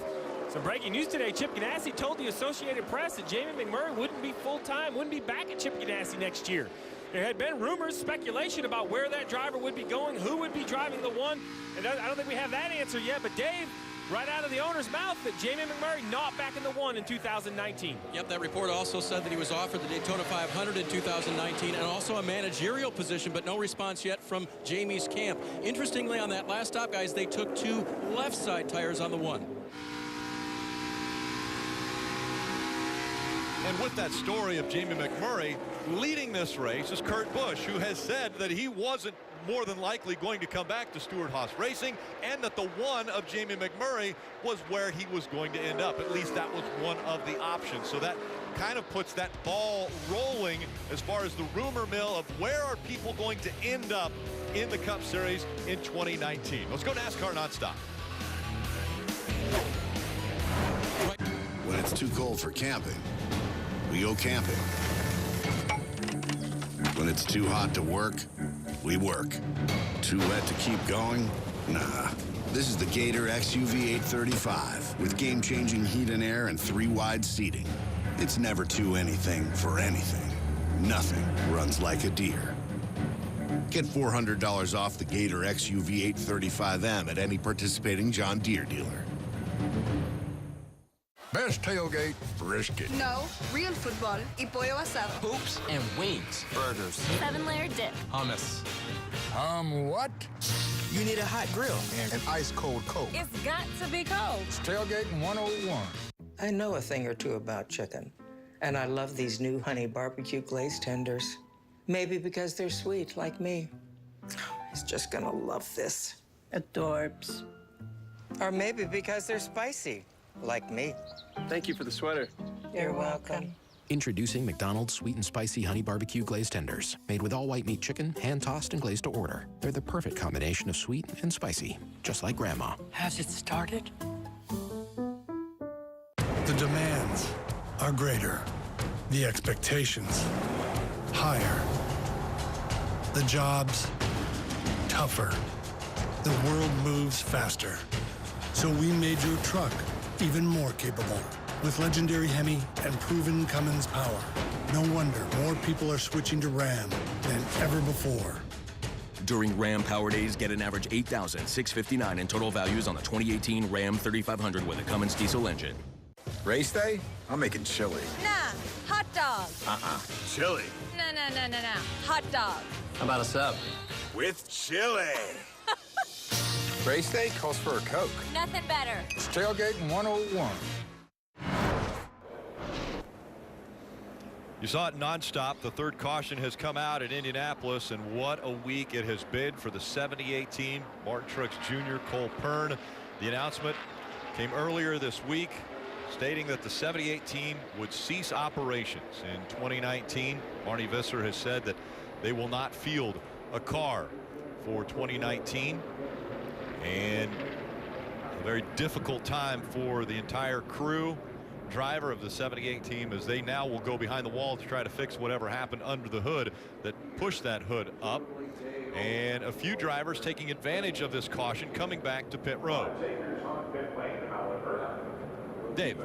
Some breaking news today. Chip Ganassi told the Associated Press that Jamie McMurray wouldn't be full-time, wouldn't be back at Chip Ganassi next year. There had been rumors, speculation about where that driver would be going, who would be driving the 1, and I don't think we have that answer yet, but Dave, right out of the owner's mouth, that Jamie McMurray not back in the 1 in 2019. Yep, that report also said that he was offered the Daytona 500 in 2019 and also a managerial position, but no response yet from Jamie's camp. Interestingly, on that last stop, guys, they took 2 left side tires on the 1. And with that story of Jamie McMurray, leading this race is Kurt Busch, who has said that he wasn't more than likely going to come back to Stewart-Haas Racing, and that the 1 of Jamie McMurray was where he was going to end up. At least that was one of the options. So that kind of puts that ball rolling as far as the rumor mill of where are people going to end up in the Cup Series in 2019. Let's go NASCAR nonstop. When it's too cold for camping, we go camping. When it's too hot to work, we work. Too wet to keep going? Nah. This is the Gator XUV 835 with game-changing heat and air and 3 wide seating. It's never too anything for anything. Nothing runs like a deer. Get $400 off the Gator XUV 835M at any participating John Deere dealer. Best tailgate, brisket. No, real football y pollo asado. Hoops and wings. Burgers. 7-layer dip. Hummus. What? You need a hot grill. And an ice-cold Coke. It's got to be cold. It's Tailgating 101. I know a thing or two about chicken, and I love these new honey barbecue glazed tenders. Maybe because they're sweet, like me. He's just gonna love this. Adorbs. Or maybe because they're spicy, like me. Thank you for the sweater. You're welcome. Introducing McDonald's Sweet and Spicy Honey Barbecue Glazed Tenders. Made with all white meat chicken, hand-tossed and glazed to order. They're the perfect combination of sweet and spicy, just like Grandma. Has it started? The demands are greater. The expectations higher. The jobs tougher. The world moves faster. So we made your truck even more capable. With legendary Hemi and proven Cummins power. No wonder more people are switching to Ram than ever before. During Ram Power Days, get an average $8,659 in total values on the 2018 Ram 3500 with a Cummins diesel engine. Race day? I'm making chili. Nah, hot dog. Chili. No. Hot dog. How about a sub? With chili. Race day calls for a Coke. Nothing better. It's Tailgating 101. You saw it nonstop. The third caution has come out at Indianapolis, and what a week it has been for the 78 team. Martin Truex Jr., Cole Pearn. The announcement came earlier this week stating that the 78 team would cease operations in 2019. Barney Visser has said that they will not field a car for 2019, and a very difficult time for the entire crew, driver of the 78 team, as they now will go behind the wall to try to fix whatever happened under the hood that pushed that hood up. And a few drivers taking advantage of this caution coming back to pit road. Dave.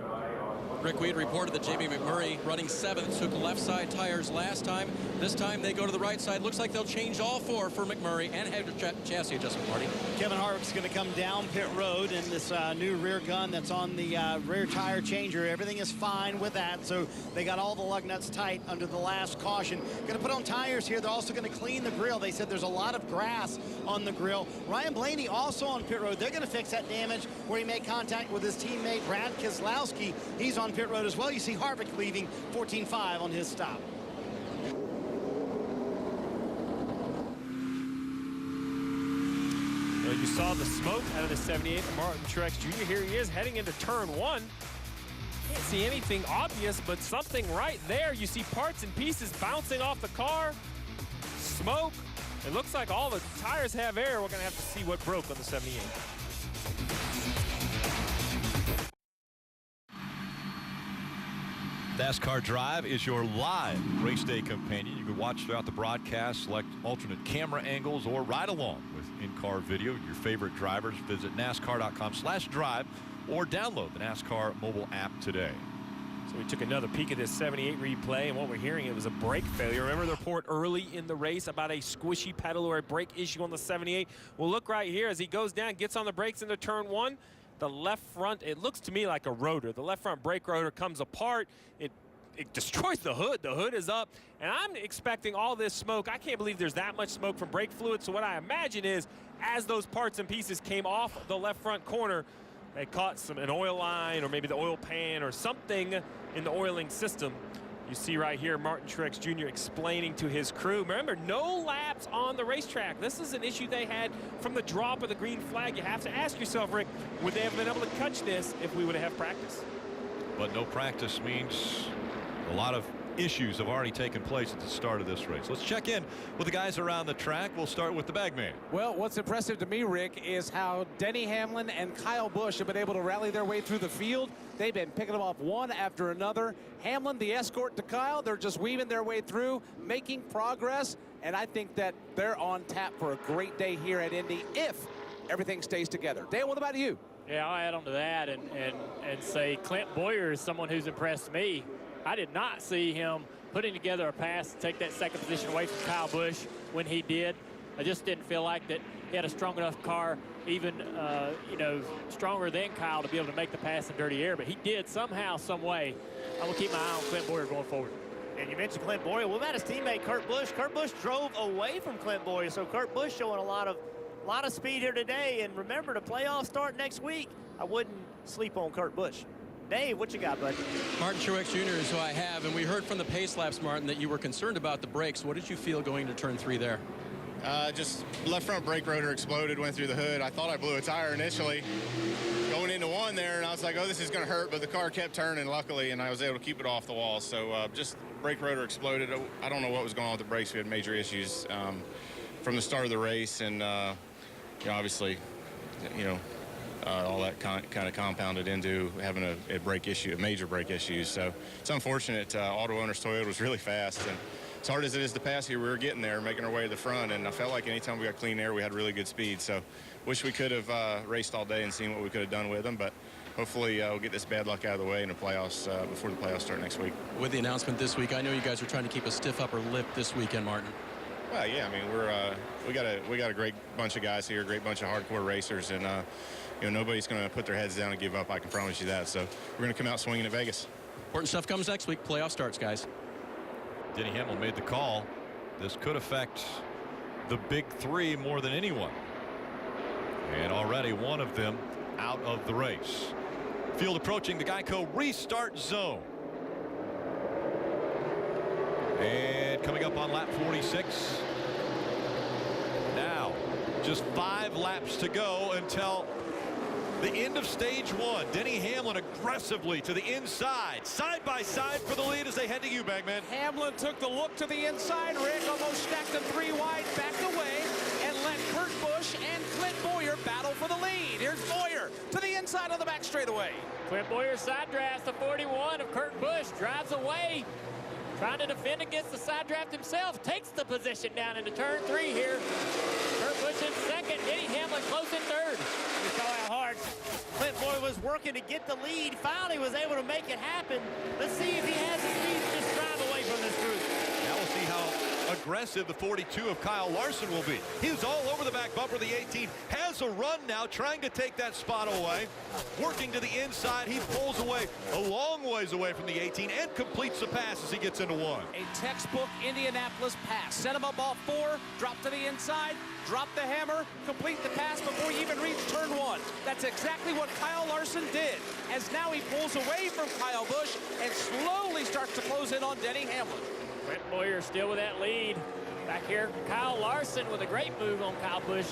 Rick Weed reported that Jamie McMurray, running 7th, took left side tires last time. This time they go to the right side. Looks like they'll change all 4 for McMurray and have your chassis adjustment, Marty. Kevin Harvick's going to come down pit road in this new rear gun that's on the rear tire changer. Everything is fine with that, so they got all the lug nuts tight under the last caution. Going to put on tires here. They're also going to clean the grill. They said there's a lot of grass on the grill. Ryan Blaney also on pit road. They're going to fix that damage where he made contact with his teammate Brad Keselowski. He's on pit road as well. You see Harvick leaving 14.5 on his stop. Well, you saw the smoke out of the 78 from Martin Truex Jr. Here he is heading into turn 1. Can't see anything obvious, but something right there. You see parts and pieces bouncing off the car. Smoke. It looks like all the tires have air. We're going to have to see what broke on the 78. NASCAR Drive is your live race day companion. You can watch throughout the broadcast, select alternate camera angles, or ride along with in-car video. Your favorite drivers. Visit NASCAR.com/drive or download the NASCAR mobile app today. So we took another peek at this 78 replay, and what we're hearing, it was a brake failure. Remember the report early in the race about a squishy pedal or a brake issue on the 78? Well, look right here as he goes down, gets on the brakes into turn 1. The left front, it looks to me like a rotor. The left front brake rotor comes apart. It destroys the hood. The hood is up, and I'm expecting all this smoke. I can't believe there's that much smoke from brake fluid. So what I imagine is, as those parts and pieces came off the left front corner, they caught an oil line or maybe the oil pan or something in the oiling system. You see right here Martin Truex Jr. explaining to his crew. Remember, no laps on the racetrack. This is an issue they had from the drop of the green flag. You have to ask yourself, Rick, would they have been able to catch this if we would have had practice? But no practice means a lot of issues have already taken place at the start of this race. Let's check in with the guys around the track. We'll start with the bagman. Well, what's impressive to me, Rick, is how Denny Hamlin and Kyle Busch have been able to rally their way through the field. They've been picking them off one after another. Hamlin, the escort to Kyle, they're just weaving their way through, making progress, and I think that they're on tap for a great day here at Indy if everything stays together. Dale, what about you? Yeah, I'll add on to that and say Clint Boyer is someone who's impressed me. I did not see him putting together a pass to take that second position away from Kyle Busch when he did. I just didn't feel like that he had a strong enough car, even, you know, stronger than Kyle to be able to make the pass in dirty air. But he did somehow, some way. I'm going to keep my eye on Clint Bowyer going forward. And you mentioned Clint Bowyer. What about his teammate Kurt Busch? Kurt Busch drove away from Clint Bowyer, so Kurt Busch showing a lot of speed here today. And remember, the playoffs start next week. I wouldn't sleep on Kurt Busch. Dave, what you got, bud? Martin Truex Jr. is who I have, and we heard from the pace laps, Martin, that you were concerned about the brakes. What did you feel going to turn 3 there? Just left front brake rotor exploded, went through the hood. I thought I blew a tire initially going into 1 there, and I was like, oh, this is going to hurt, but the car kept turning, luckily, and I was able to keep it off the wall. So just brake rotor exploded. I don't know what was going on with the brakes. We had major issues from the start of the race, and you know, obviously, you know, all that kind of compounded into having a brake issue, a major brake issue. So it's unfortunate. Auto Owners Toyota was really fast, and as hard as it is to pass here, we were getting there, making our way to the front, and I felt like anytime we got clean air, we had really good speed. So wish we could have raced all day and seen what we could have done with them, but hopefully we'll get this bad luck out of the way in the playoffs before the playoffs start next week. With the announcement this week, I know you guys are trying to keep a stiff upper lip this weekend, Martin. Well, yeah, I mean, we got a great bunch of guys here, a great bunch of hardcore racers, and you know, nobody's going to put their heads down and give up. I can promise you that. So we're going to come out swinging at Vegas. Important stuff comes next week. Playoff starts, guys. Denny Hamlin made the call. This could affect the big 3 more than anyone. And already one of them out of the race. Field approaching the Geico restart zone. And coming up on lap 46. Now, just 5 laps to go until the end of stage 1. Denny Hamlin aggressively to the inside, side by side for the lead as they head to you, Bagman. Hamlin took the look to the inside. Rick almost stacked them 3 wide, backed away, and let Kurt Busch and Clint Bowyer battle for the lead. Here's Bowyer to the inside of the back straightaway. Clint Bowyer side drafts the 41 of Kurt Busch, drives away, trying to defend against the side draft himself, takes the position down into turn 3 here. Kurt Busch in second, Denny Hamlin close in third. You saw how hard Clint Bowyer was working to get the lead. Finally was able to make it happen. Let's see if he has the speed to just drive away from this group. Now we'll see how aggressive the 42 of Kyle Larson will be. He's all over the back bumper. The 18 has a run now, trying to take that spot away. Working to the inside, he pulls away a long ways away from the 18 and completes the pass as he gets into 1. A textbook Indianapolis pass. Set him up off 4, drop to the inside, drop the hammer, complete the pass before you even reach turn 1. That's exactly what Kyle Larson did, as now he pulls away from Kyle Busch and slowly starts to close in on Denny Hamlin. Clint Bowyer still with that lead. Back here, Kyle Larson with a great move on Kyle Busch,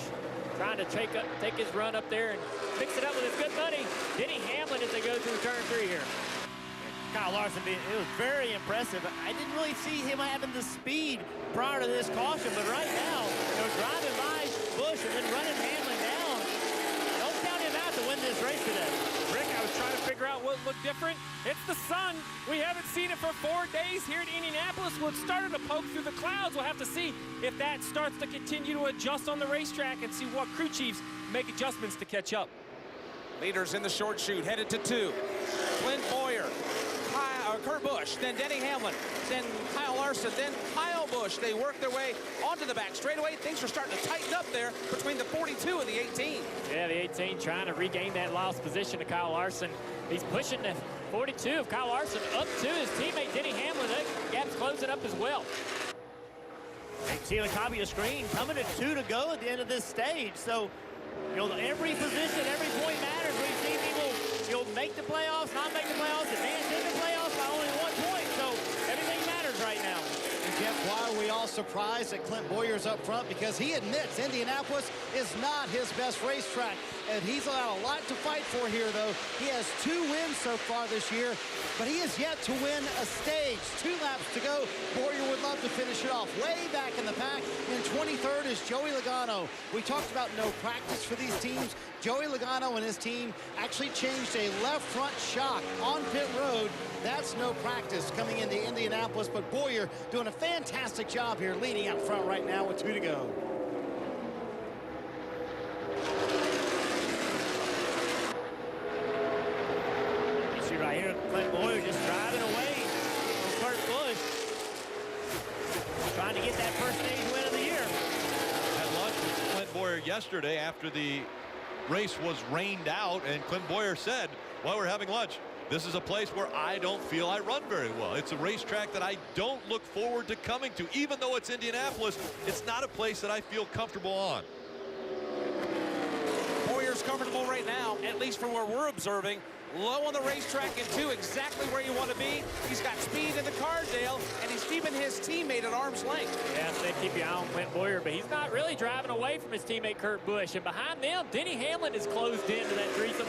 trying to take his run up there and mix it up with his good buddy, Denny Hamlin, as they go through turn 3 here. Kyle Larson, it was very impressive. I didn't really see him having the speed prior to this caution, but right now, you know, driving by Busch and then running Hamlin down, don't count him out to win this race today. Rick, I was trying to figure out what looked different. It's the sun. We haven't seen it for 4 days here in Indianapolis. Well, it started to poke through the clouds. We'll have to see if that starts to continue to adjust on the racetrack and see what crew chiefs make adjustments to catch up. Leaders in the short chute, headed to 2. Clint Bowyer, Kurt Busch, then Denny Hamlin, then Kyle Larson, then Kyle Busch. They work their way onto the back straightaway. Things are starting to tighten up there between the 42 and the 18. Yeah, the 18 trying to regain that lost position to Kyle Larson. He's pushing the 42 of Kyle Larson up to his teammate Denny Hamlin. That gap's closing up as well. See on a copy of the screen, coming to 2 to go at the end of this stage. So, you know, every position, every point matters. We've seen people, you know, make the playoffs, not make the playoffs, advance in the playoffs by only 1 point. So everything matters right now. And Jeff, why are we all surprised that Clint Bowyer's up front? Because he admits Indianapolis is not his best racetrack. And he's got a lot to fight for here, though. He has 2 wins so far this year, but he has yet to win a stage. 2 laps to go. Bowyer would love to finish it off. Way back in the pack in 23rd is Joey Logano. We talked about no practice for these teams. Joey Logano and his team actually changed a left front shock on pit road. That's no practice coming into Indianapolis, but Bowyer doing a fantastic job here, leading out front right now with 2 to go. Right here, Clint Bowyer just driving away from Kurt Busch. Trying to get that first stage win of the year. That yesterday after the race was rained out, and Clint Bowyer said, while we're having lunch, this is a place where I don't feel I run very well. It's a racetrack that I don't look forward to coming to. Even though it's Indianapolis, it's not a place that I feel comfortable on. Bowyer's comfortable right now, at least from where we're observing. Low on the racetrack in 2, exactly where you want to be. He's got speed in the Cardale, and he's keeping his teammate at arm's length. Yeah, so they keep your eye on Clint Bowyer, but he's not really driving away from his teammate Kurt Busch. And behind them, Denny Hamlin is closed into that threesome.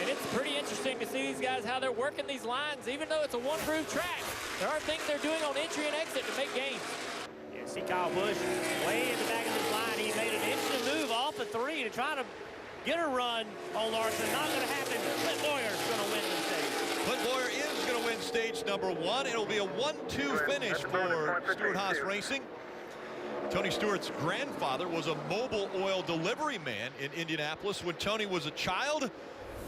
And it's pretty interesting to see these guys, how they're working these lines. Even though it's a one-groove track, there are things they're doing on entry and exit to make gains. Yeah, see Kyle Busch way in the back of this line. He made an instant move off the 3 to try to get a run on Larson. Not going to happen. Clint Bowyer's going to win the stage. Clint Bowyer is going to win stage number 1. It'll be a 1-2 finish for Stewart-Haas Racing. Tony Stewart's grandfather was a mobile oil delivery man in Indianapolis when Tony was a child.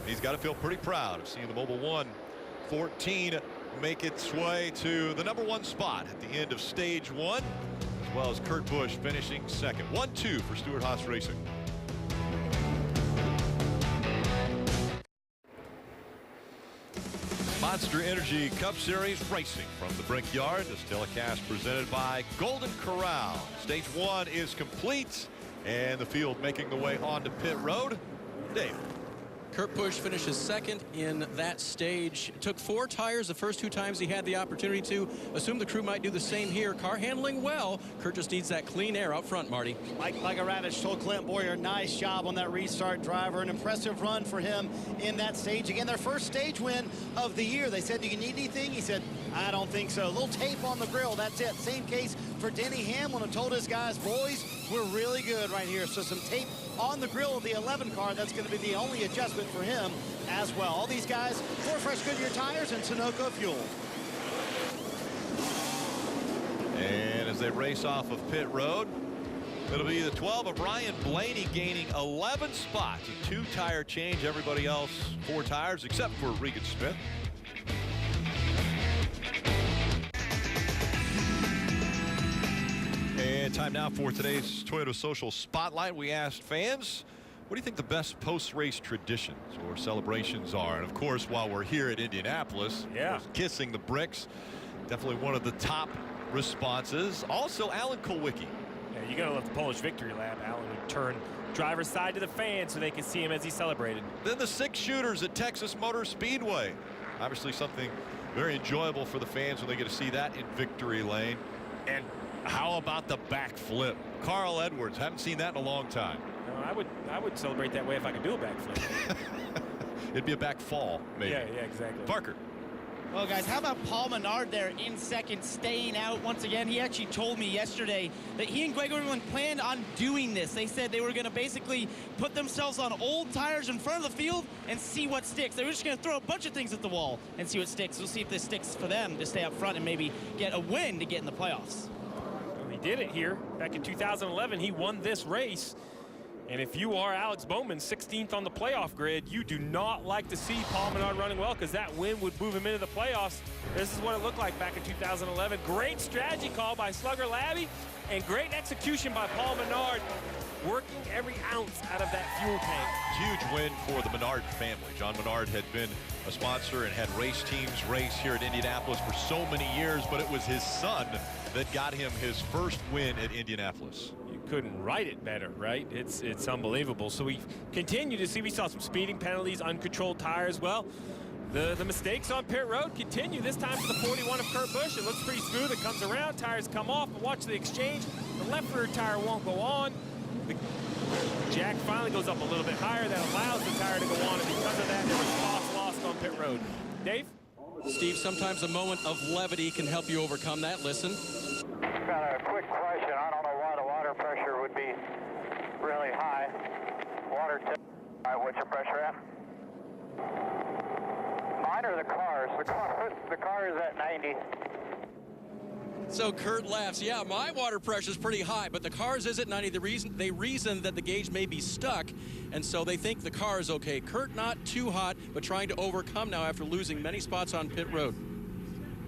He's got to feel pretty proud of seeing the Mobil 114 make its way to the number 1 spot at the end of stage 1, as well as Kurt Busch finishing second. 1-2 for Stewart-Haas Racing. Monster Energy Cup Series racing from the Brickyard. This telecast presented by Golden Corral. Stage 1 is complete, and the field making the way onto pit road. Dave. Kurt Busch finishes second in that stage. Took 4 tires the first 2 times he had the opportunity to. Assume the crew might do the same here. Car handling well. Kurt just needs that clean air out front, Marty. Like Ravitch told Clint Bowyer, nice job on that restart, driver. An impressive run for him in that stage. Again, their first stage win of the year. They said, do you need anything? He said, I don't think so. A little tape on the grill, that's it. Same case for Denny Hamlin, who told his guys, boys, we're really good right here. So some tape on the grill of the 11 car. That's going to be the only adjustment for him as well. All these guys, 4 fresh Goodyear tires and Sunoco fuel. And as they race off of pit road, it'll be the 12 of Ryan Blaney gaining 11 spots. A 2-tire change. Everybody else 4 tires except for Regan Smith. And time now for today's Toyota Social Spotlight. We asked fans, what do you think the best post-race traditions or celebrations are? And of course, while we're here at Indianapolis, kissing the bricks, definitely one of the top responses. Also, Alan Kulwicki. Yeah, you gotta love the Polish victory lap. Alan would turn driver's side to the fans so they could see him as he celebrated. Then the 6 shooters at Texas Motor Speedway. Obviously something very enjoyable for the fans when they get to see that in victory lane. And how about the backflip? Carl Edwards, haven't seen that in a long time. No, I would celebrate that way if I could do a backflip. It'd be a back fall, maybe. Yeah, exactly. Parker. Well, guys, how about Paul Menard there in second, staying out once again? He actually told me yesterday that he and Greg Irwin planned on doing this. They said they were going to basically put themselves on old tires in front of the field and see what sticks. They were just going to throw a bunch of things at the wall and see what sticks. We'll see if this sticks for them to stay up front and maybe get a win to get in the playoffs. Well, he did it here. Back in 2011, he won this race. And if you are Alex Bowman, 16th on the playoff grid, you do not like to see Paul Menard running well because that win would move him into the playoffs. This is what it looked like back in 2011. Great strategy call by Slugger Labbe and great execution by Paul Menard, working every ounce out of that fuel tank. Huge win for the Menard family. John Menard had been a sponsor and had race teams race here at Indianapolis for so many years, but it was his son that got him his first win at Indianapolis. Couldn't write it better, right? It's unbelievable. So we continue to see, we saw some speeding penalties, uncontrolled tires. Well, the mistakes on pit road continue. This time for the 41 of Kurt Busch. It looks pretty smooth. It comes around, tires come off, but watch the exchange. The left rear tire won't go on. The jack finally goes up a little bit higher. That allows the tire to go on, and because of that, there was cost lost on pit road. Dave? Steve, sometimes a moment of levity can help you overcome that. Listen. Got a quick question. I don't know why the water pressure would be really high. Water tip. All right, what's your pressure at? Mine or the car's? The car is at 90. So Kurt laughs. Yeah, my water pressure is pretty high, but the car's is at 90. They reason that the gauge may be stuck, and so they think the car is okay. Kurt not too hot, but trying to overcome now after losing many spots on pit road.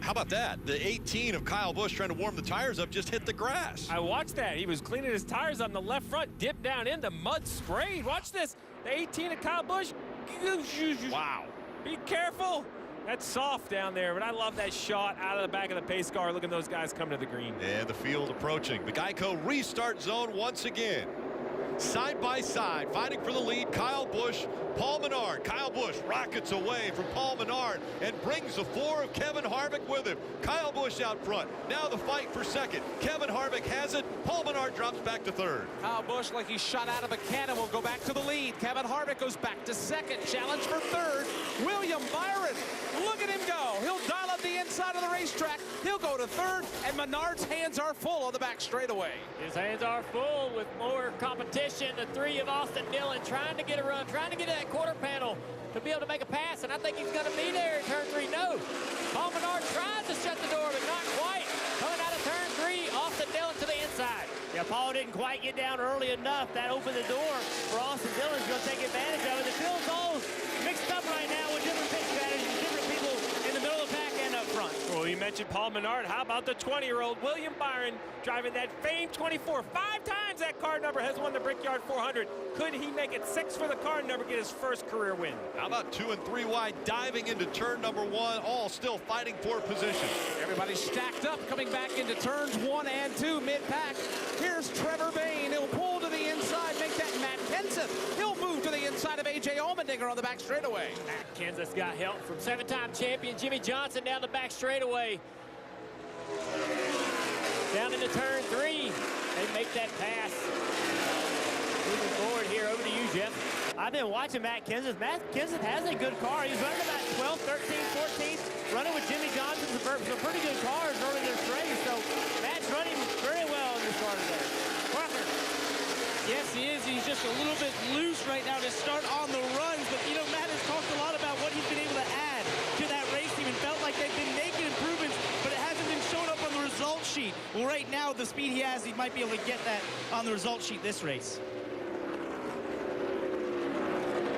How about that? The 18 of Kyle Busch trying to warm the tires up just hit the grass. I watched that. He was cleaning his tires on the left front, dipped down into mud, sprayed. Watch this. The 18 of Kyle Busch. Wow. Be careful. That's soft down there, but I love that shot out of the back of the pace car. Look at those guys come to the green. And the field approaching. The Geico restart zone once again. Side by side, fighting for the lead, Kyle Busch, Paul Menard. Kyle Busch rockets away from Paul Menard and brings the 4 of Kevin Harvick with him. Kyle Busch out front. Now the fight for second. Kevin Harvick has it. Paul Menard drops back to third. Kyle Busch, like he's shot out of a cannon, will go back to the lead. Kevin Harvick goes back to second. Challenge for third. William Byron, look at him go. He'll dial up the inside of the racetrack. He'll go to third, and Menard's hands are full on the back straightaway. His hands are full with more competition. The 3 of Austin Dillon trying to get a run, trying to get that quarter panel to be able to make a pass, and I think he's going to be there in turn 3. No. Paul Menard tries to shut the door, but not quite. Coming out of turn 3, Austin Dillon to the inside. Yeah, Paul didn't quite get down early enough. That opened the door for Austin Dillon's going to take advantage of it. The field's all mixed up right now with different pit strategies, different people in the middle of the pack and up front. Well, you mentioned Paul Menard. How about the 20-year-old William Byron driving that famed 24? 5 times that car number has won the Brickyard 400. Could he make it 6 for the car number, get his first career win? How about 2 and 3 wide, diving into turn number 1, all still fighting for position. Everybody stacked up, coming back into turns 1 and 2 mid-pack. Here's Trevor Bayne. He'll pull to the inside, make that Matt Kenseth. He'll move to the inside of A.J. Allmendinger on the back straightaway. Matt Kenseth got help from 7-time champion Jimmy Johnson down the back straightaway. Down into turn 3. They make that pass. Moving forward here, over to you, Jeff. I've been watching Matt Kenseth. Matt Kenseth has a good car. He's running about 12, 13, 14, running with Jimmy Johnson, some pretty good cars early in this race. So Matt's running very well in this car today. Parker. Yes, he is. He's just a little bit loose right now to start on the runs. But, you know, Matt has talked a lot about what he's been able to add to that race team and felt like they've been making improvements, but it hasn't been shown up on the result sheet. Well, right now, the speed he has, he might be able to get that on the result sheet this race.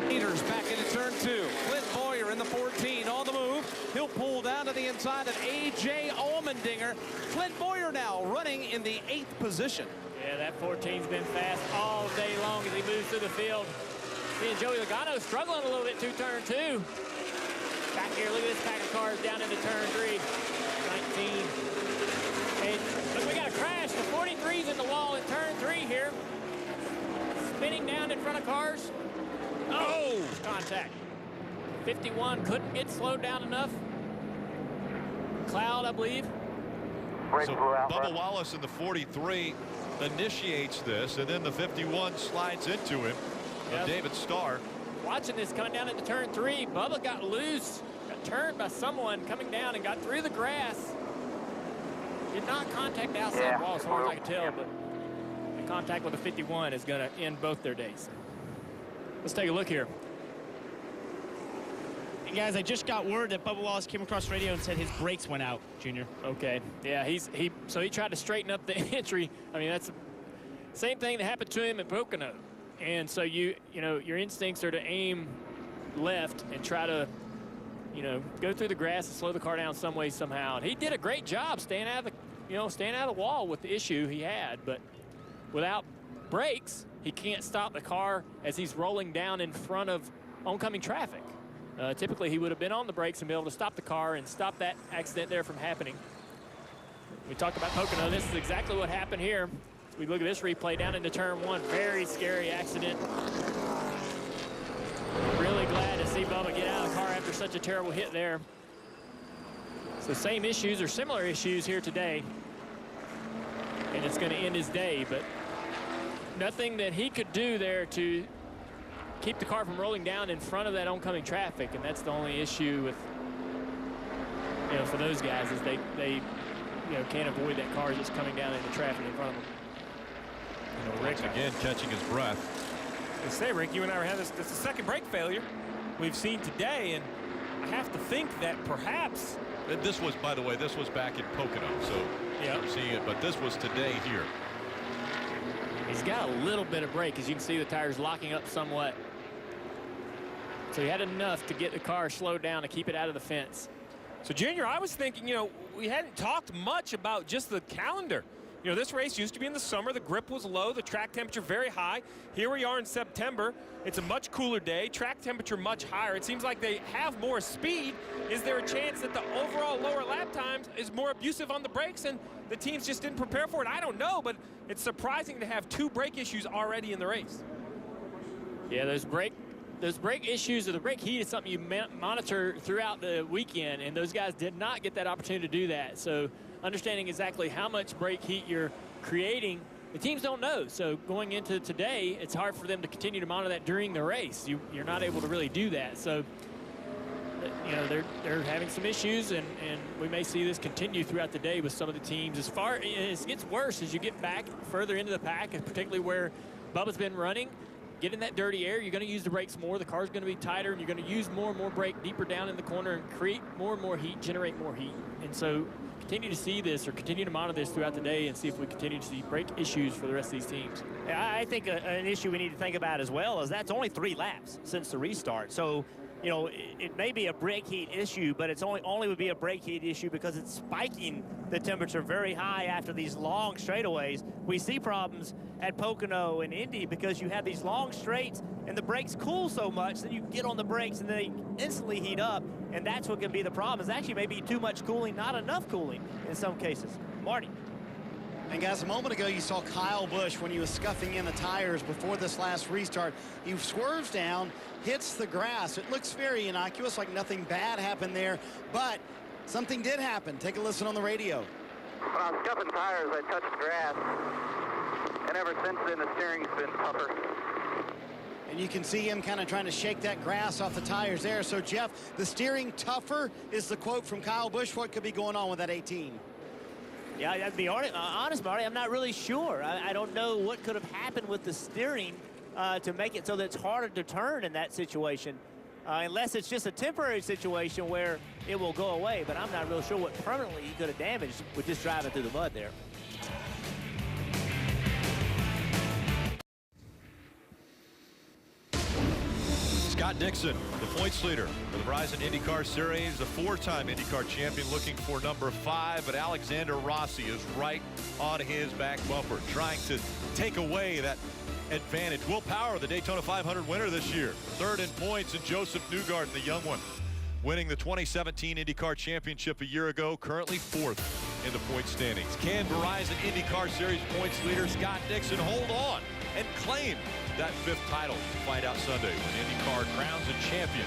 Leaders back into turn 2. Clint Boyer in the 14 on the move. He'll pull down to the inside of A.J. Allmendinger. Clint Boyer now running in the 8th position. Yeah, that 14's been fast all day long as he moves through the field. Seeing Joey Logano struggling a little bit through turn 2. Back here, look at this pack of cars down into turn 3. 19. And look, we got a crash. The 43's in the wall in turn 3 here. Spinning down in front of cars. Oh, contact. 51 couldn't get slowed down enough. Cloud, I believe. So Bubba Wallace in the 43 initiates this, and then the 51 slides into him. Yep. David Starr. Watching this coming down into turn 3, Bubba got loose, got turned by someone coming down and got through the grass. Did not contact the outside wall as far as I can tell, but the contact with the 51 is going to end both their days. Let's take a look here. And guys, I just got word that Bubba Wallace came across radio and said his brakes went out, Junior. Okay, yeah, so he tried to straighten up the entry. I mean, that's the same thing that happened to him at Pocono. And so you know, your instincts are to aim left and try to, you know, go through the grass and slow the car down some way, somehow. And he did a great job staying out of the wall with the issue he had, but without brakes, he can't stop the car as he's rolling down in front of oncoming traffic. Typically, he would have been on the brakes and be able to stop the car and stop that accident there from happening. We talked about Pocono. This is exactly what happened here. As we look at this replay down into turn 1, very scary accident. Really glad to see Bubba get out of the car after such a terrible hit there. So same issues or similar issues here today. And it's going to end his day, but nothing that he could do there to keep the car from rolling down in front of that oncoming traffic, and that's the only issue with, you know, for those guys is they you know, can't avoid that car just coming down into traffic in front of them. You know, Rick again catching his breath. I say, Rick, you and I were having this the second brake failure we've seen today, and I have to think that perhaps this was, by the way, this was back in Pocono, so you're seeing it, but this was today here. He's got a little bit of brake, as you can see the tires locking up somewhat. So he had enough to get the car slowed down to keep it out of the fence. So, Junior, I was thinking, you know, we hadn't talked much about just the calendar. You know, this race used to be in the summer. The grip was low, the track temperature very high. Here we are in September. It's a much cooler day, track temperature much higher. It seems like they have more speed. Is there a chance that the overall lower lap times is more abusive on the brakes and the teams just didn't prepare for it? I don't know, but it's surprising to have 2 brake issues already in the race. Yeah, those brake issues or the brake heat is something you monitor throughout the weekend, and those guys did not get that opportunity to do that. So understanding exactly how much brake heat you're creating, the teams don't know. So going into today, it's hard for them to continue to monitor that during the race. You're not able to really do that. So, you know, they're having some issues, and we may see this continue throughout the day with some of the teams. As far as it gets worse as you get back further into the pack, and particularly where Bubba's been running, get in that dirty air, you're going to use the brakes more. The car's going to be tighter, and you're going to use more and more brake deeper down in the corner and create more and more heat, generate more heat. And so continue to see this or continue to monitor this throughout the day and see if we continue to see brake issues for the rest of these teams. I think an issue we need to think about as well is that's only 3 laps since the restart. So, you know, it may be a brake heat issue, but it's only would be a brake heat issue because it's spiking the temperature very high after these long straightaways. We see problems at Pocono and Indy because you have these long straights and the brakes cool so much that you get on the brakes and they instantly heat up, and that's what can be the problem. Is actually maybe too much cooling, not enough cooling in some cases. Marty. And guys, a moment ago you saw Kyle Busch when he was scuffing in the tires before this last restart. He swerves down, hits the grass. It looks very innocuous, like nothing bad happened there, but something did happen. Take a listen on the radio. When I was scuffing tires, I touched grass, and ever since then the steering's been tougher. And you can see him kind of trying to shake that grass off the tires there. So, Jeff, the steering tougher is the quote from Kyle Busch. What could be going on with that 18? Yeah, I'd be honest, Marty, I'm not really sure. I don't know what could have happened with the steering to make it so that it's harder to turn in that situation. Unless it's just a temporary situation where it will go away. But I'm not real sure what permanently he could have damaged with just driving through the mud there. Scott Dixon, the points leader for the Verizon IndyCar Series, the 4-time IndyCar champion, looking for number 5, but Alexander Rossi is right on his back bumper, trying to take away that advantage. Will Power, the Daytona 500 winner this year, 3rd in points, and Joseph Newgarden, the young one, winning the 2017 IndyCar Championship a year ago, currently 4th in the point standings. Can Verizon IndyCar Series points leader Scott Dixon hold on and claim that 5th title? Find out Sunday when IndyCar crowns a champion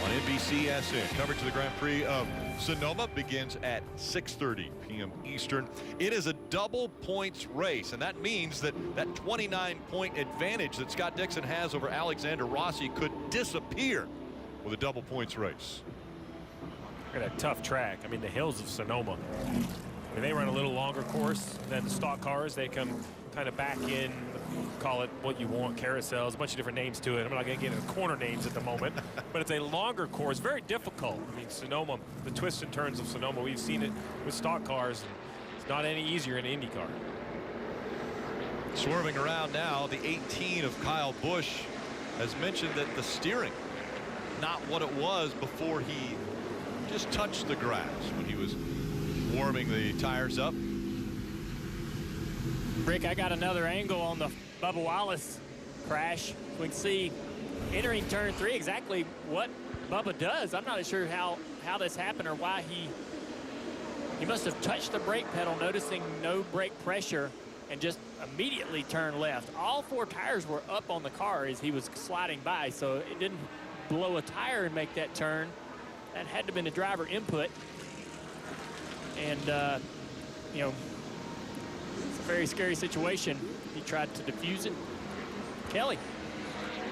on NBCSN. Coverage of the Grand Prix of Sonoma begins at 6:30 p.m. Eastern. It is a double points race, and that means that 29-point advantage that Scott Dixon has over Alexander Rossi could disappear with a double points race. Look at that tough track. I mean, the hills of Sonoma. I mean, they run a little longer course than the stock cars. They come kind of back in, call it what you want, carousels, a bunch of different names to it. I'm not going to get into corner names at the moment, but it's a longer course, very difficult. I mean, Sonoma, the twists and turns of Sonoma, we've seen it with stock cars. It's not any easier in IndyCar. Swerving around now, the 18 of Kyle Busch has mentioned that the steering, not what it was before he just touched the grass when he was warming the tires up. Rick, I got another angle on the Bubba Wallace crash. We can see entering turn 3 exactly what Bubba does. I'm not sure how this happened or why he must have touched the brake pedal, noticing no brake pressure, and just immediately turned left. All 4 tires were up on the car as he was sliding by, so it didn't blow a tire and make that turn. That had to have been the driver input. And, you know, it's a very scary situation. He tried to defuse it. Kelly.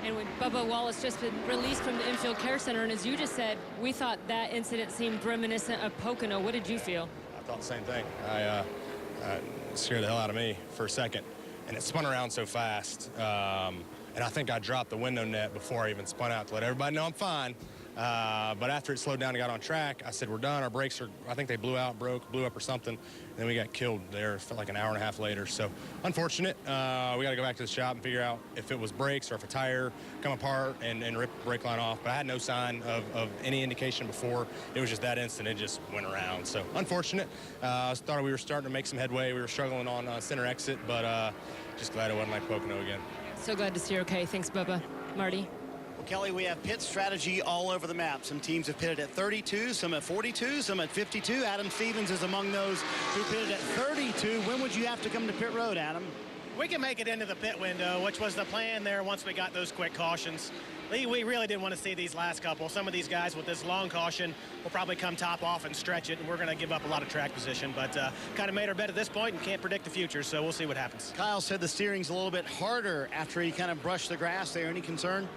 And when Bubba Wallace just been released from the infield care center, and as you just said, we thought that incident seemed reminiscent of Pocono. What did you feel? I thought the same thing. It scared the hell out of me for a second, and it spun around so fast. And I think I dropped the window net before I even spun out to let everybody know I'm fine. But after it slowed down and got on track, I said, we're done. Our brakes are, I think they blew out, blew up or something. And then we got killed there for like an hour and a half later. So unfortunate. We got to go back to the shop and figure out if it was brakes or if a tire come apart and rip the brake line off. But I had no sign of any indication before. It was just that instant. It just went around. So unfortunate. I thought we were starting to make some headway. We were struggling on center exit, but just glad it wasn't like Pocono again. So glad to see you're okay. Thanks, Bubba. Marty? Well, Kelly, we have pit strategy all over the map. Some teams have pitted at 32, some at 42, some at 52. Adam Stevens is among those who pitted at 32. When would you have to come to pit road, Adam? We can make it into the pit window, which was the plan there once we got those quick cautions. We really didn't want to see these last couple. Some of these guys with this long caution will probably come top off and stretch it, and we're going to give up a lot of track position. But kind of made our bet at this point and can't predict the future, so we'll see what happens. Kyle said the steering's a little bit harder after he kind of brushed the grass there. Any concern?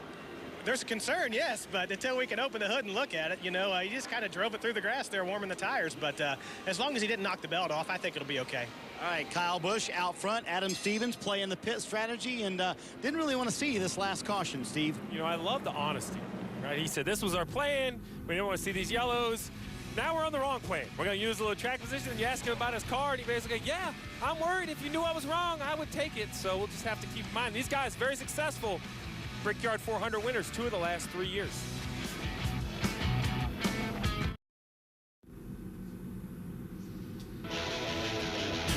There's a concern, yes, but until we can open the hood and look at it, you know, he just kind of drove it through the grass there, warming the tires. But as long as he didn't knock the belt off, I think it'll be okay. All right, Kyle Busch out front, Adam Stevens playing the pit strategy, and didn't really want to see this last caution, Steve. You know, I love the honesty, right? He said this was our plan. We didn't want to see these yellows. Now we're on the wrong plan. We're going to use a little track position, and you ask him about his car, and he basically, yeah, I'm worried. If you knew I was wrong, I would take it. So we'll just have to keep in mind. These guys, very successful. Brickyard 400 winners 2 of the last 3 years.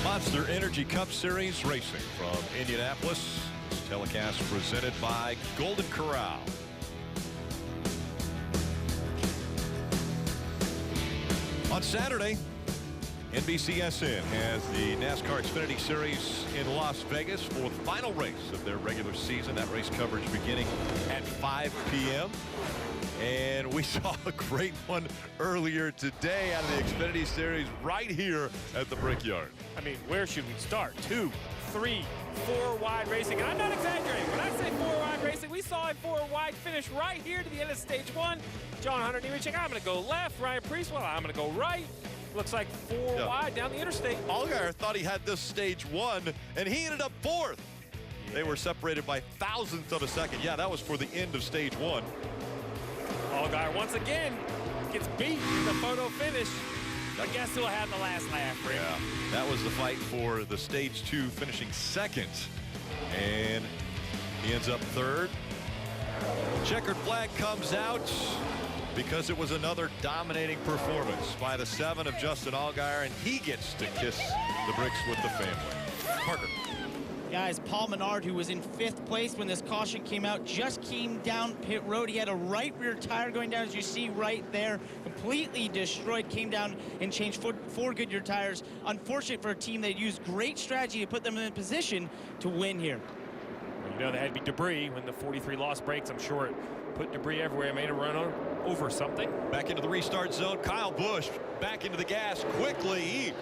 Monster Energy Cup Series racing from Indianapolis. This telecast presented by Golden Corral. On Saturday, NBCSN has the NASCAR Xfinity Series in Las Vegas for the final race of their regular season. That race coverage beginning at 5 p.m. And we saw a great one earlier today out of the Xfinity Series right here at the Brickyard. I mean, where should we start? 2, 3, 4 wide racing. And I'm not exaggerating. When I say 4 wide racing, we saw a 4 wide finish right here to the end of stage 1. John Hunter Nemechek, I'm going to go left. Ryan Priestwell, I'm going to go right. Looks like 4 wide down the interstate. Allgaier thought he had this stage 1, and he ended up 4th. Yeah. They were separated by thousandths of a second. Yeah, that was for the end of stage 1. Allgaier once again gets beat in the photo finish. I guess he'll have the last laugh for him. Yeah, that was the fight for the stage 2, finishing 2nd. And he ends up 3rd. Checkered flag comes out because it was another dominating performance by the 7 of Justin Allgaier, and he gets to kiss the bricks with the family. Parker. Guys, Paul Menard, who was in 5th place when this caution came out, just came down pit road. He had a right rear tire going down, as you see right there, completely destroyed, came down and changed 4 Goodyear tires. Unfortunate for a team that used great strategy to put them in a position to win here. You know, there had to be debris when the 43 lost brakes. I'm sure it put debris everywhere, made a run over something. Back into the restart zone. Kyle Busch back into the gas quickly. He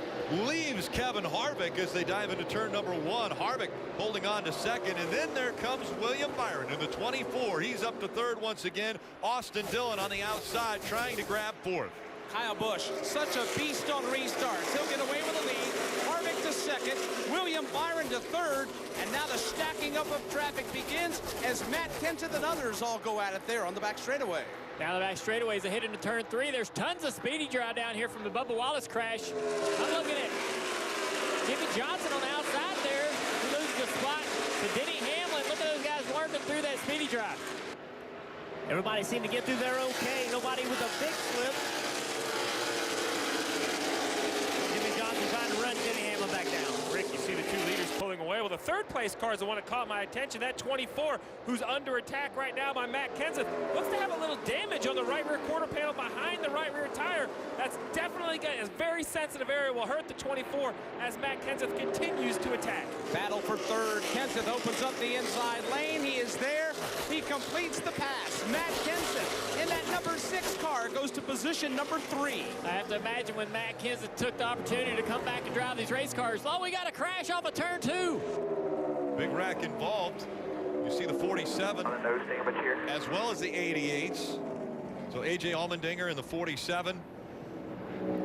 leaves Kevin Harvick as they dive into turn number 1. Harvick holding on to 2nd, and then there comes William Byron in the 24. He's up to 3rd once again. Austin Dillon on the outside trying to grab 4th. Kyle Busch, such a beast on restarts. He'll get away with the lead. Harvick to 2nd, William Byron to 3rd, and now the stacking up of traffic begins as Matt Kenseth and others all go at it there on the back straightaway. Down the back straightaway is a hit into turn 3. There's tons of speedy draw down here from the Bubba Wallace crash. I'm looking at Jimmy Johnson on the outside there. He loses the spot to Denny Hamlin. Look at those guys working through that speedy drive. Everybody seemed to get through there okay. Nobody with a big slip. Jimmy Johnson trying to run Denny Hamlin back down. Rick, you see the 2 leaders pulling away. Well, the 3rd place car is the one that caught my attention. That 24, who's under attack right now by Matt Kenseth, looks to have a little damage on the right rear quarter panel behind the right rear tire. That's definitely a very sensitive area. Will hurt the 24 as Matt Kenseth continues to attack. Battle for 3rd. Kenseth opens up the inside lane. He is there. He completes the pass. Matt Kenseth in that number 6 car goes to position number 3. I have to imagine when Matt Kenseth took the opportunity to come back and drive these race cars. Oh, we got a crash off of turn 2. Big wreck involved. You see the 47 as well as the 88s. So A.J. Allmendinger in the 47.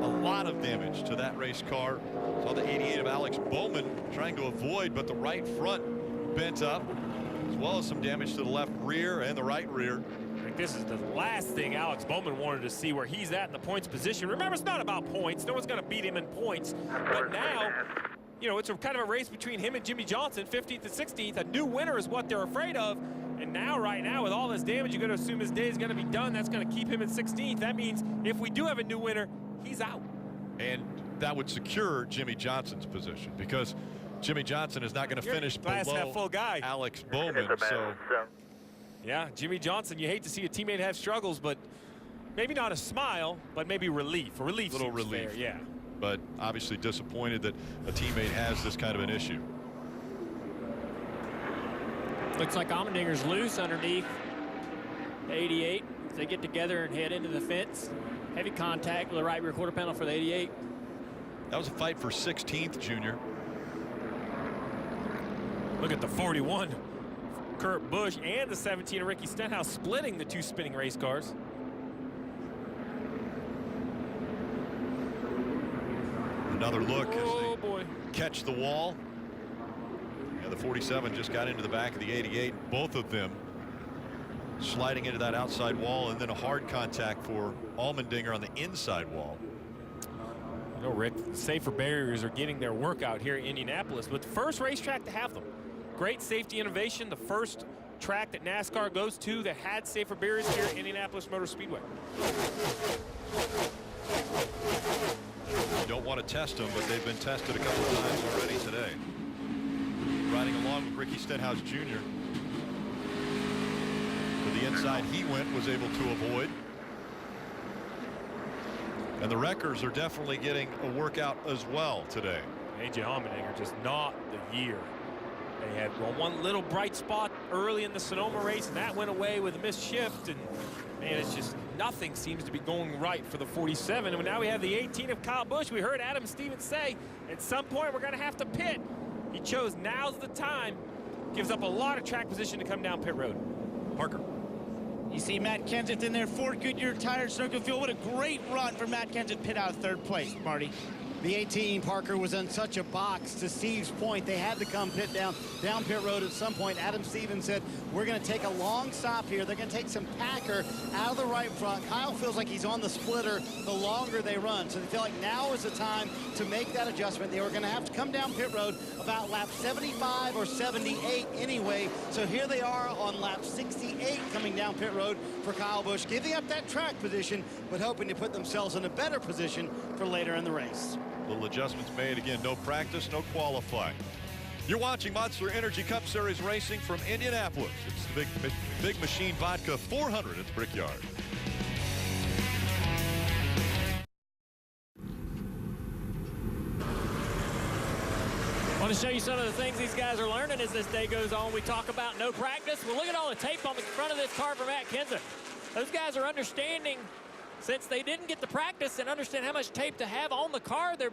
A lot of damage to that race car. Saw the 88 of Alex Bowman trying to avoid, but the right front bent up, as well as some damage to the left rear and the right rear. Rick, this is the last thing Alex Bowman wanted to see, where he's at in the points position. Remember, it's not about points. No one's going to beat him in points. But now, you know, it's a kind of a race between him and Jimmie Johnson, 15th and 16th. A new winner is what they're afraid of. And now, right now, with all this damage, you're going to assume his day is going to be done. That's going to keep him in 16th. That means if we do have a new winner, he's out. And that would secure Jimmie Johnson's position, because Jimmie Johnson is not going to finish glass half full guy. Alex Bowman. So, yeah, Jimmie Johnson, you hate to see a teammate have struggles, but maybe not a smile, but maybe relief. A relief. Little relief. Fair, yeah. But obviously disappointed that a teammate has this kind of an issue. Looks like Allmendinger's loose underneath the 88. As they get together and head into the fence. Heavy contact with the right rear quarter panel for the 88. That was a fight for 16th, Junior. Look at the 41. Kurt Busch and the 17 of Ricky Stenhouse splitting the two spinning race cars. Another look as Oh they boy. catch the wall. Yeah, the 47 just got into the back of the 88. Both of them sliding into that outside wall, and then a hard contact for Allmendinger on the inside wall. You know, Rick, safer barriers are getting their workout here in Indianapolis, but the first racetrack to have them. Great safety innovation. The first track that NASCAR goes to that had safer barriers here at Indianapolis Motor Speedway. You don't want to test them, but they've been tested a couple of times already today. Riding along with Ricky Stenhouse Jr. To the inside he went, was able to avoid. And the wreckers are definitely getting a workout as well today. AJ Allmendinger just not the year. They had one little bright spot early in the Sonoma race, and that went away with a missed shift. And man, it's just nothing seems to be going right for the 47. And now we have the 18 of Kyle Busch. We heard Adam Stevens say at some point we're going to have to pit. He chose now's the time. Gives up a lot of track position to come down pit road. Parker. You see Matt Kenseth in there, Ford Goodyear tire circle fuel. What a great run for Matt Kenseth, pit out of third place, Marty. The 18, Parker, was in such a box. To Steve's point, they had to come down pit road at some point. Adam Stevens said, we're going to take a long stop here. They're going to take some Packer out of the right front. Kyle feels like he's on the splitter the longer they run. So they feel like now is the time to make that adjustment. They were going to have to come down pit road about lap 75 or 78 anyway. So here they are on lap 68 coming down pit road for Kyle Busch, giving up that track position, but hoping to put themselves in a better position for later in the race. Little adjustments made. Again, no practice, no qualifying. You're watching Monster Energy Cup Series racing from Indianapolis. It's the Big Machine Vodka 400 at the Brickyard. I want to show you some of the things these guys are learning as this day goes on. We talk about no practice. Well, look at all the tape on the front of this car for Matt Kenseth. Those guys are understanding, since they didn't get to practice and understand how much tape to have on the car, they're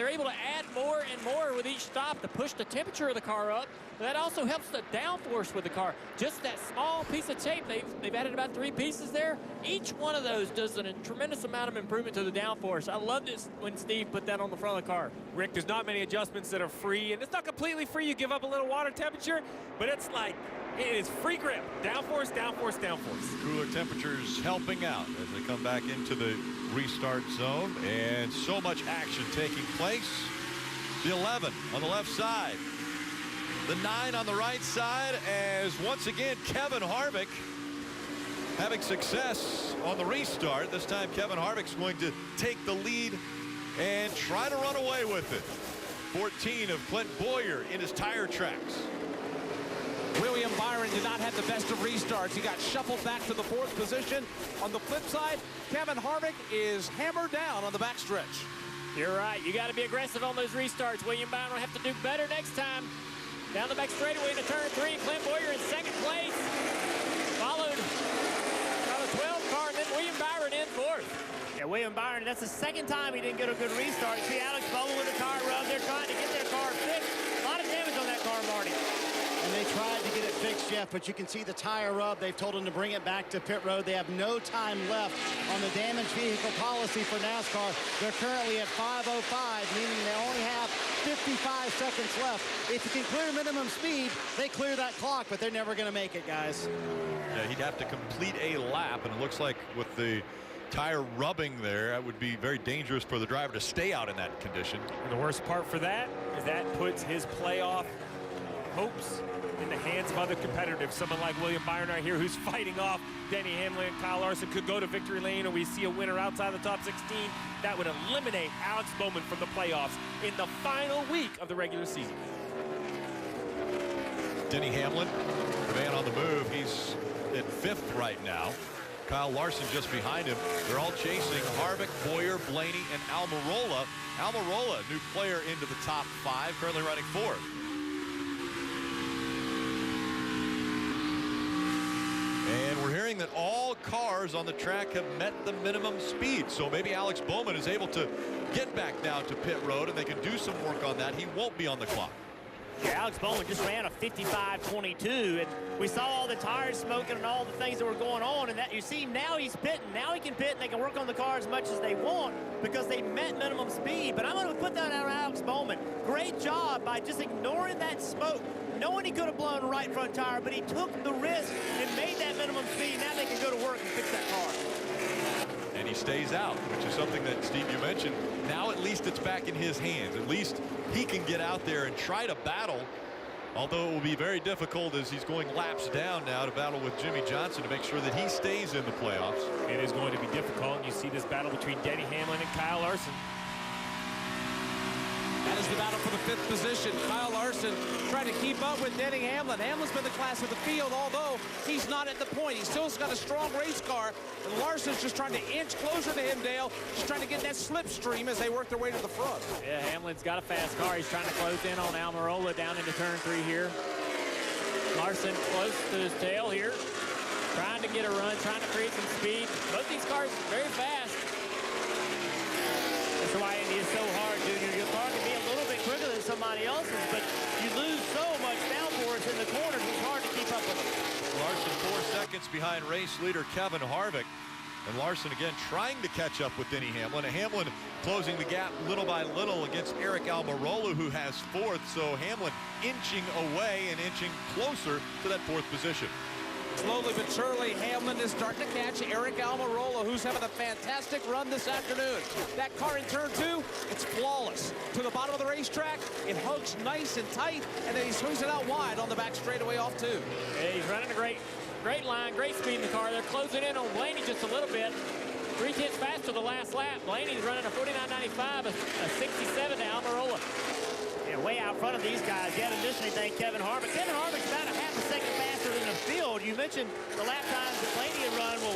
able to add more and more with each stop to push the temperature of the car up. That also helps the downforce with the car. Just that small piece of tape, they've added about 3 pieces there. Each one of those does a tremendous amount of improvement to the downforce. I loved it when Steve put that on the front of the car. Rick, there's not many adjustments that are free, and it's not completely free. You give up a little water temperature, but it's like, it is free grip. Downforce, downforce, downforce. Cooler temperatures helping out as they come back into the restart zone, and so much action taking place. The 11 on the left side, the 9 on the right side, as once again Kevin Harvick having success on the restart. This time Kevin Harvick's going to take the lead and try to run away with it. 14 of Clint Bowyer in his tire tracks. William Byron did not have the best of restarts. He got shuffled back to the 4th position. On the flip side, Kevin Harvick is hammered down on the backstretch. You're right. You got to be aggressive on those restarts. William Byron will have to do better next time. Down the back straightaway into turn 3. Clint Bowyer in 2nd place. Followed by the 12 car, and then William Byron in 4th. Yeah, William Byron, that's the 2nd time he didn't get a good restart. See Alex Bowman with the car rub. They're trying to get their car fixed. A lot of damage on that car, Marty. And they tried to get it fixed, Jeff, but you can see the tire rub. They've told them to bring it back to pit road. They have no time left on the damaged vehicle policy for NASCAR. They're currently at 5:05, meaning they only have 55 seconds left. If you can clear minimum speed, they clear that clock, but they're never going to make it, guys. Yeah, he'd have to complete a lap, and it looks like with the tire rubbing there, that would be very dangerous for the driver to stay out in that condition. And the worst part for that is that puts his playoff hopes in the hands of other competitors. Someone like William Byron right here who's fighting off Denny Hamlin and Kyle Larson could go to victory lane, and we see a winner outside the top 16. That would eliminate Alex Bowman from the playoffs in the final week of the regular season. Denny Hamlin, the man on the move, he's in 5th right now. Kyle Larson just behind him. They're all chasing Harvick, Bowyer, Blaney, and Almirola. Almirola, new player into the top 5, currently running 4th. And we're hearing that all cars on the track have met the minimum speed. So maybe Alex Bowman is able to get back now to pit road, and they can do some work on that. He won't be on the clock. Yeah, Alex Bowman just ran a 55.22, and we saw all the tires smoking and all the things that were going on, and that you see now he's pitting. Now he can pit, and they can work on the car as much as they want because they met minimum speed. But I'm going to put that on Alex Bowman. Great job by just ignoring that smoke, knowing he could have blown the right front tire, but he took the risk and made that minimum speed. Now they can go to work and fix that car. And he stays out, which is something that, Steve, you mentioned. Now at least it's back in his hands. At least he can get out there and try to battle, although it will be very difficult as he's going laps down now to battle with Jimmy Johnson to make sure that he stays in the playoffs. It is going to be difficult, and you see this battle between Denny Hamlin and Kyle Larson. That is the battle for the 5th position. Kyle Larson trying to keep up with Denny Hamlin. Hamlin's been the class of the field, although he's not at the point. He's still got a strong race car, and Larson's just trying to inch closer to him, Dale, just trying to get that slipstream as they work their way to the front. Yeah, Hamlin's got a fast car. He's trying to close in on Almirola down into turn 3 here. Larson close to his tail here, trying to get a run, trying to create some speed. Both these cars very fast. That's why Indy is so hard, Junior. Your car can be a little bit quicker than somebody else's, but you lose so much downforce in the corners, it's hard to keep up with them. Larson 4 seconds behind race leader Kevin Harvick. And Larson again trying to catch up with Denny Hamlin. And Hamlin closing the gap little by little against Eric Almirola, who has 4th. So Hamlin inching away and inching closer to that 4th position. Slowly but surely, Hamlin is starting to catch Eric Almirola, who's having a fantastic run this afternoon. That car in turn 2, it's flawless. To the bottom of the racetrack, it hugs nice and tight, and then he swings it out wide on the back straightaway off 2. Yeah, he's running a great line, great speed in the car. They're closing in on Blaney just a little bit. 3/10 faster the last lap. Blaney's running a 49.95, a 67 to Almirola. Yeah, way out front of these guys. You haven't missed anything, Kevin Harvick. Kevin Harvick's about a half a second faster than the field. You mentioned the lap times that Blaney had run. Well,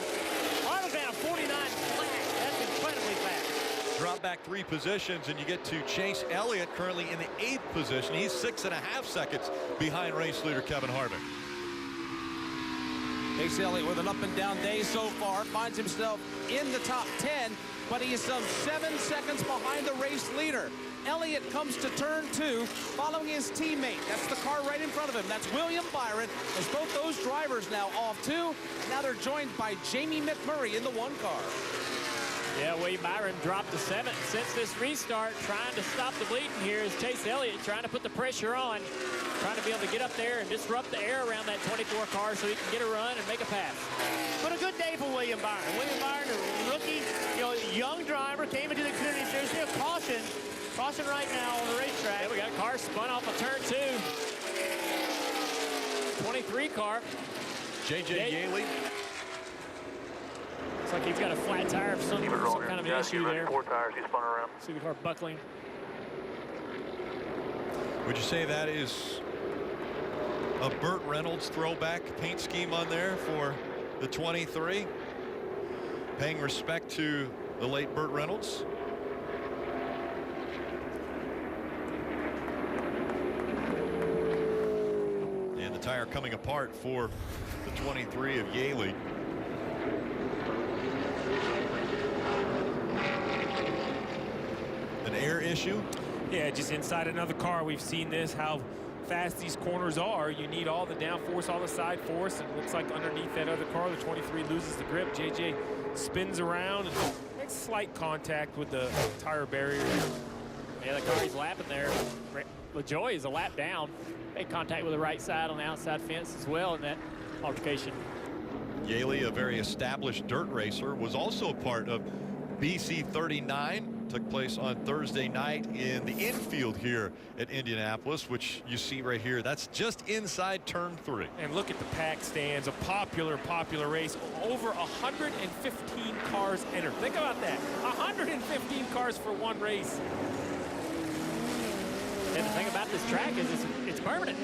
Harvick ran a 49 flat. That's incredibly fast. Drop back 3 positions, and you get to Chase Elliott, currently in the 8th position. He's 6.5 seconds behind race leader Kevin Harvick. Chase Elliott with an up and down day so far, finds himself in the top 10, but he is some 7 seconds behind the race leader. Elliott comes to turn 2, following his teammate. That's the car right in front of him. That's William Byron. As both those drivers now off 2. Now they're joined by Jamie McMurray in the 1 car. Yeah, William Byron dropped to 7th since this restart, trying to stop the bleeding here is Chase Elliott trying to put the pressure on, trying to be able to get up there and disrupt the air around that 24 car so he can get a run and make a pass. But a good day for William Byron. William Byron, a rookie, young driver, came into the Xfinity Series. There's caution right now on the racetrack. Yeah, we got a car spun off of turn 2. 23 car. J.J. Yaley. Looks like he's got a flat tire of some kind of an issue there. 4 tires, he spun around. See the car buckling. Would you say that is a Burt Reynolds throwback paint scheme on there for the 23? Paying respect to the late Burt Reynolds? And the tire coming apart for the 23 of Yaley. An air issue? Yeah, just inside another car. We've seen this, how fast these corners are. You need all the downforce, all the side force. And it looks like underneath that other car, the 23 loses the grip. JJ spins around and makes slight contact with the tire barrier. Yeah, the car he's lapping there. LaJoie is a lap down. Made contact with the right side on the outside fence as well in that altercation. Yaley, a very established dirt racer, was also a part of BC 39. Took place on Thursday night in the infield here at Indianapolis, which you see right here. That's just inside turn 3. And look at the pack stands. A popular race. Over 115 cars entered. Think about that. 115 cars for one race. And the thing about this track is it's permanent.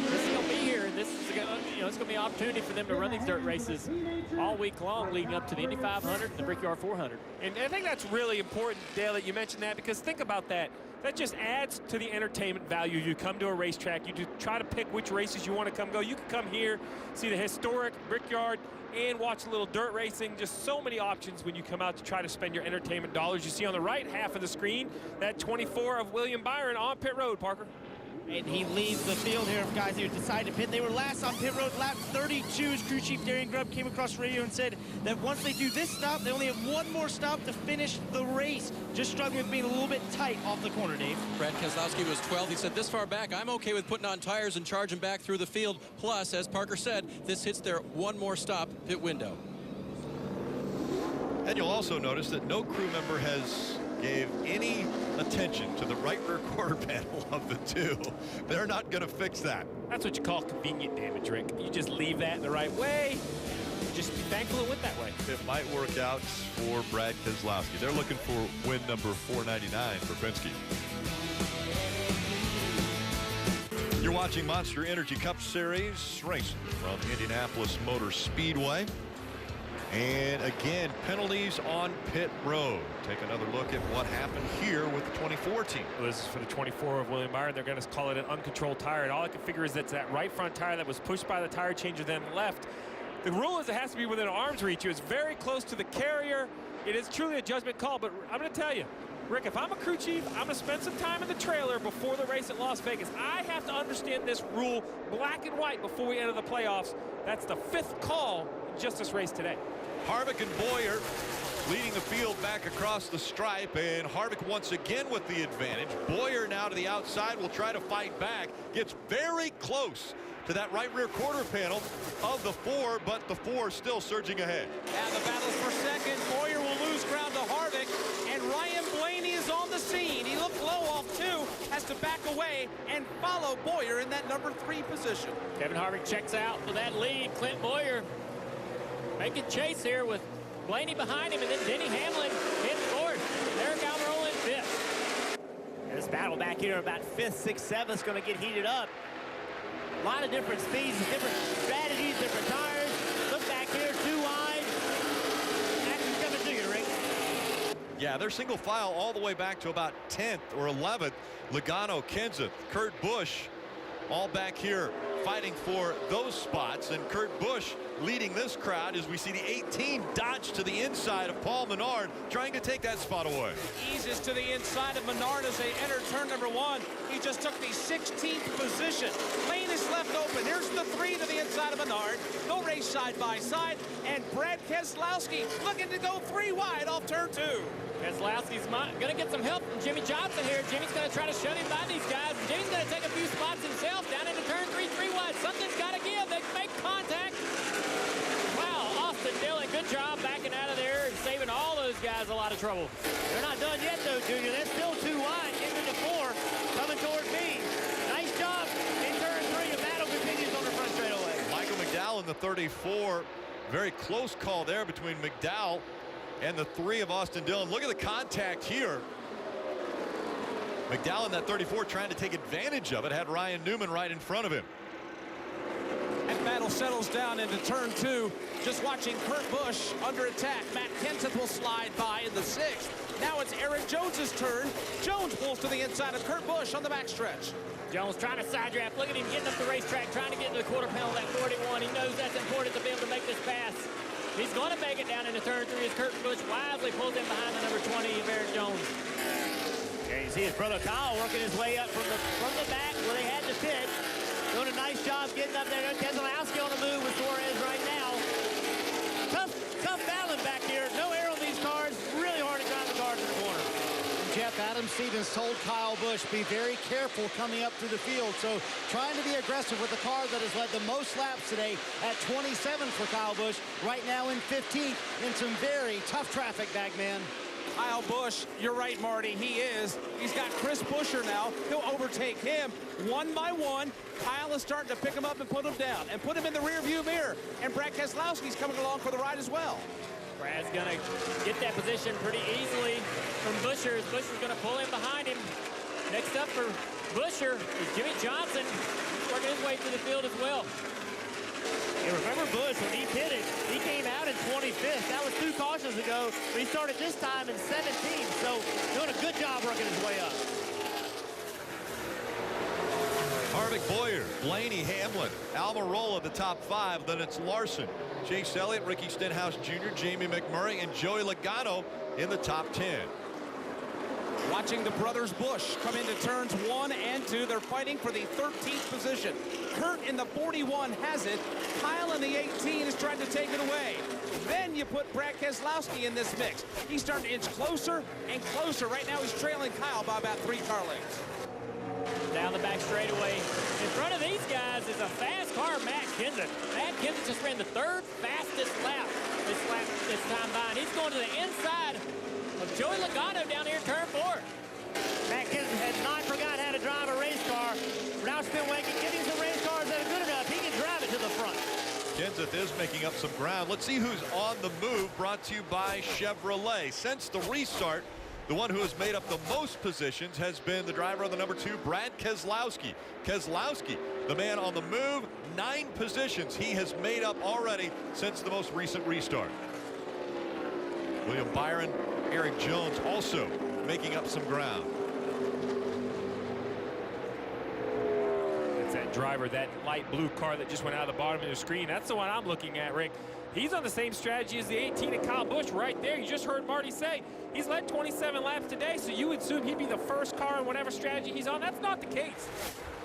This is going to be here. This is it's going to be an opportunity for them to run these dirt races all week long, leading up to the Indy 500 and the Brickyard 400. And I think that's really important, Dale, that you mentioned that, because think about that. That just adds to the entertainment value. You come to a racetrack, you try to pick which races you want to come go. You can come here, see the historic Brickyard, and watch a little dirt racing. Just so many options when you come out to try to spend your entertainment dollars. You see on the right half of the screen that 24 of William Byron on pit road, Parker. And he leads the field here of guys who decided to pit. They were last on pit road, lap 32. His crew chief Darian Grubb came across radio and said that once they do this stop, they only have one more stop to finish the race. Just struggling with being a little bit tight off the corner, Dave. Brad Keselowski was 12th. He said, this far back, I'm okay with putting on tires and charging back through the field. Plus, as Parker said, this hits their one more stop pit window. And you'll also notice that no crew member has gave any attention to the right rear quarter panel of the two. They're not going to fix that. That's what you call convenient damage, Rick. You just leave that the right way. Just be thankful it went that way. It might work out for Brad Keselowski. They're looking for win number 499 for Penske. You're watching Monster Energy Cup Series racing from Indianapolis Motor Speedway. And again, penalties on pit road. Take another look at what happened here with the 24 team. Well, this is for the 24 of William Byron. They're going to call it an uncontrolled tire. And all I can figure is that's that right front tire that was pushed by the tire changer then left. The rule is it has to be within arm's reach. It was very close to the carrier. It is truly a judgment call, but I'm going to tell you, Rick, if I'm a crew chief, I'm going to spend some time in the trailer before the race at Las Vegas. I have to understand this rule black and white before we enter the playoffs. That's the 5th call in just this race today. Harvick and Bowyer leading the field back across the stripe, and Harvick once again with the advantage. Bowyer now to the outside will try to fight back. Gets very close to that right rear quarter panel of the 4, but the 4 still surging ahead. And the battles for second. Bowyer will lose ground to Harvick, and Ryan Blaney is on the scene. He looked low off 2, has to back away and follow Bowyer in that number 3 position. Kevin Harvick checks out for that lead. Clint Bowyer making chase here with Blaney behind him, and then Denny Hamlin in 4th. Eric Almirola in 5th. This battle back here about 5th, 6th, 7th is going to get heated up. A lot of different speeds, different strategies, different tires. Look back here, 2 wide. Action's coming to you, Rick. Yeah, they're single file all the way back to about 10th or 11th. Logano, Kenseth, Kurt Busch, all back here fighting for those spots. And Kurt Busch leading this crowd as we see the 18 dodge to the inside of Paul Menard, trying to take that spot away. Eases to the inside of Menard as they enter turn number 1. He just took the 16th position. Lane is left open. Here's the 3 to the inside of Menard. They'll race side by side. And Brad Keselowski looking to go 3 wide off turn 2. Keselowski's going to get some help from Jimmy Johnson here. Jimmy's going to try to shove him by these guys. Jimmy's going to take a few spots himself down into turn 3, 3 wide. Something's got to give. They make contact. Wow, Austin Dillon, good job backing out of there and saving all those guys a lot of trouble. They're not done yet, though, Junior. That's still 2 wide, getting into 4, coming toward me. Nice job in turn 3. The battle continues on the front straightaway. Michael McDowell in the 34. Very close call there between McDowell and the 3 of Austin Dillon. Look at the contact here. McDowell in that 34 trying to take advantage of it. Had Ryan Newman right in front of him. And battle settles down into turn 2. Just watching Kurt Busch under attack. Matt Kenseth will slide by in the 6th. Now it's Aaron Jones's turn. Jones pulls to the inside of Kurt Busch on the backstretch. Jones trying to side draft. Look at him getting up the racetrack, trying to get into the quarter panel of that 41. He knows that's important to be able to make this pass. He's going to make it down into turn 3 as Kurt Busch wisely pulls in behind the number 20 of Aaron Jones. There you see his brother Kyle working his way up from the back where they had to pit. Doing a nice job getting up there. Keselowski on the move with Suarez right now. Tough battling back here. No air on these cars. Really hard to drive the cars in the corner. Jeff Adams Stevens told Kyle Busch, be very careful coming up through the field. So trying to be aggressive with the car that has led the most laps today at 27 for Kyle Busch. Right now in 15th in some very tough traffic, Bagman. Kyle Busch, you're right, Marty, he is. He's got Chris Buescher now. He'll overtake him one by one. Kyle is starting to pick him up and put him down and put him in the rear view mirror. And Brad Keselowski's coming along for the ride as well. Brad's going to get that position pretty easily from Buescher. Buescher's going to pull in behind him. Next up for Buescher is Jimmy Johnson. He's working his way through the field as well. And remember Busch, when he pitted, he came out in 25th. That was 2 cautions ago, but he started this time in 17th. So doing a good job working his way up. Harvick, Bowyer, Blaney, Hamlin, Almirola, the top 5. Then it's Larson, Chase Elliott, Ricky Stenhouse Jr., Jamie McMurray, and Joey Logano in the top 10. Watching the brothers Busch come into turns 1 and 2. They're fighting for the 13th position. Kurt in the 41 has it. Kyle in the 18 is trying to take it away. Then you put Brad Keselowski in this mix. He's starting to inch closer and closer. Right now he's trailing Kyle by about 3 car lengths. Down the back straightaway. In front of these guys is a fast car, Matt Kenseth. Matt Kenseth just ran the 3rd fastest lap this time by, and he's going to the inside of Joey Logano down here in turn 4. Matt Kenseth has not forgot how to drive a race car. Roush Fenwick can give him some race cars that are good enough. He can drive it to the front. Kenseth is making up some ground. Let's see who's on the move, brought to you by Chevrolet. Since the restart, the one who has made up the most positions has been the driver on the number 2, Brad Keselowski. Keselowski, the man on the move, 9 positions he has made up already since the most recent restart. William Byron, Eric Jones also making up some ground. That's that driver, that light blue car that just went out of the bottom of the screen. That's the one I'm looking at, Rick. He's on the same strategy as the 18 and Kyle Busch right there. You just heard Marty say he's led 27 laps today, so you would assume he'd be the first car in whatever strategy he's on. That's not the case.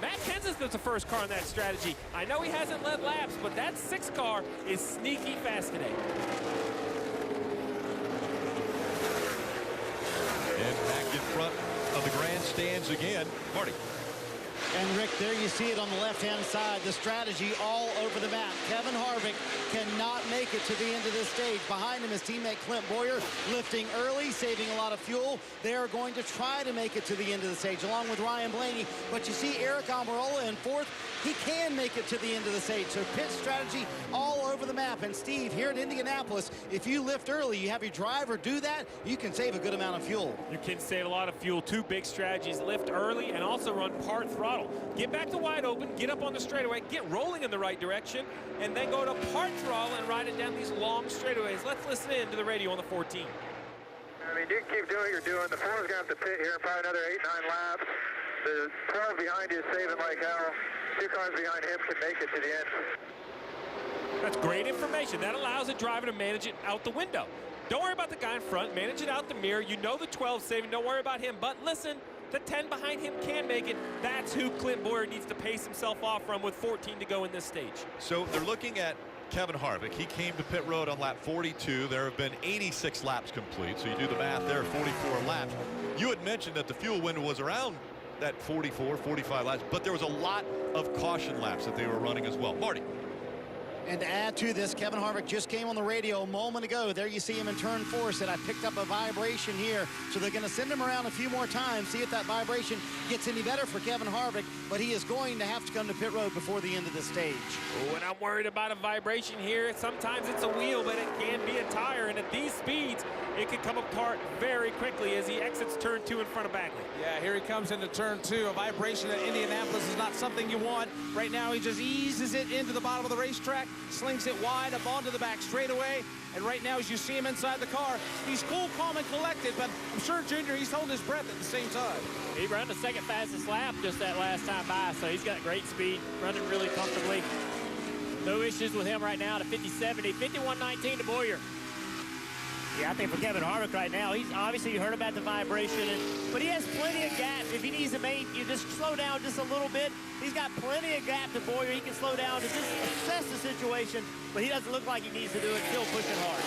Matt Kenseth is the first car in that strategy. I know he hasn't led laps, but that 6 car is sneaky fast today. And back in front of the grandstands again, Marty. And Rick, there you see it on the left-hand side, the strategy all over the map. Kevin Harvick cannot make it to the end of this stage. Behind him is teammate Clint Bowyer, lifting early, saving a lot of fuel. They are going to try to make it to the end of the stage, along with Ryan Blaney. But you see Eric Almirola in 4th. He can make it to the end of the stage. So pit strategy all over the map. And Steve, here at Indianapolis, if you lift early, you have your driver do that, you can save a good amount of fuel. You can save a lot of fuel. 2 big strategies: lift early and also run part throttle. Get back to wide open, get up on the straightaway, get rolling in the right direction, and then go to part throttle and ride it down these long straightaways. Let's listen in to the radio on the 14. I mean, you can keep doing what you're doing. The 4's going to have to pit here in probably another 8-9 laps. The 12 behind you is saving like hell. 2 cars behind him can make it to the end. That's great information. That allows the driver to manage it out the window. Don't worry about the guy in front. Manage it out the mirror. You know the 12's saving. Don't worry about him. But listen, the 10 behind him can make it. That's who Clint Bowyer needs to pace himself off from with 14 to go in this stage. So they're looking at Kevin Harvick. He came to pit road on lap 42. There have been 86 laps complete. So you do the math there, 44 laps. You had mentioned that the fuel window was around that 44, 45 laps, but there was a lot of caution laps that they were running as well. Marty. And to add to this, Kevin Harvick just came on the radio a moment ago. There you see him in turn 4, said, I picked up a vibration here. So they're going to send him around a few more times, see if that vibration gets any better for Kevin Harvick. But he is going to have to come to pit road before the end of the stage. Oh, and I'm worried about a vibration here. Sometimes it's a wheel, but it can be a tire. And at these speeds, it can come apart very quickly as he exits turn 2 in front of Bagley. Yeah, here he comes into turn 2. A vibration at Indianapolis is not something you want. Right now, he just eases it into the bottom of the racetrack, slings it wide up onto the back straightaway. And right now, as you see him inside the car, he's cool, calm, and collected. But I'm sure, Junior, he's holding his breath at the same time. He ran the 2nd fastest lap just that last time by, so he's got great speed, running really comfortably. No issues with him right now to 50-70, 51-19 to Bowyer. Yeah, I think for Kevin Harvick right now, he's obviously, you heard about the vibration, but he has plenty of gap. If he needs to make, you just slow down just a little bit. He's got plenty of gap to Bowyer. He can slow down to just assess the situation, but he doesn't look like he needs to do it. Still pushing hard.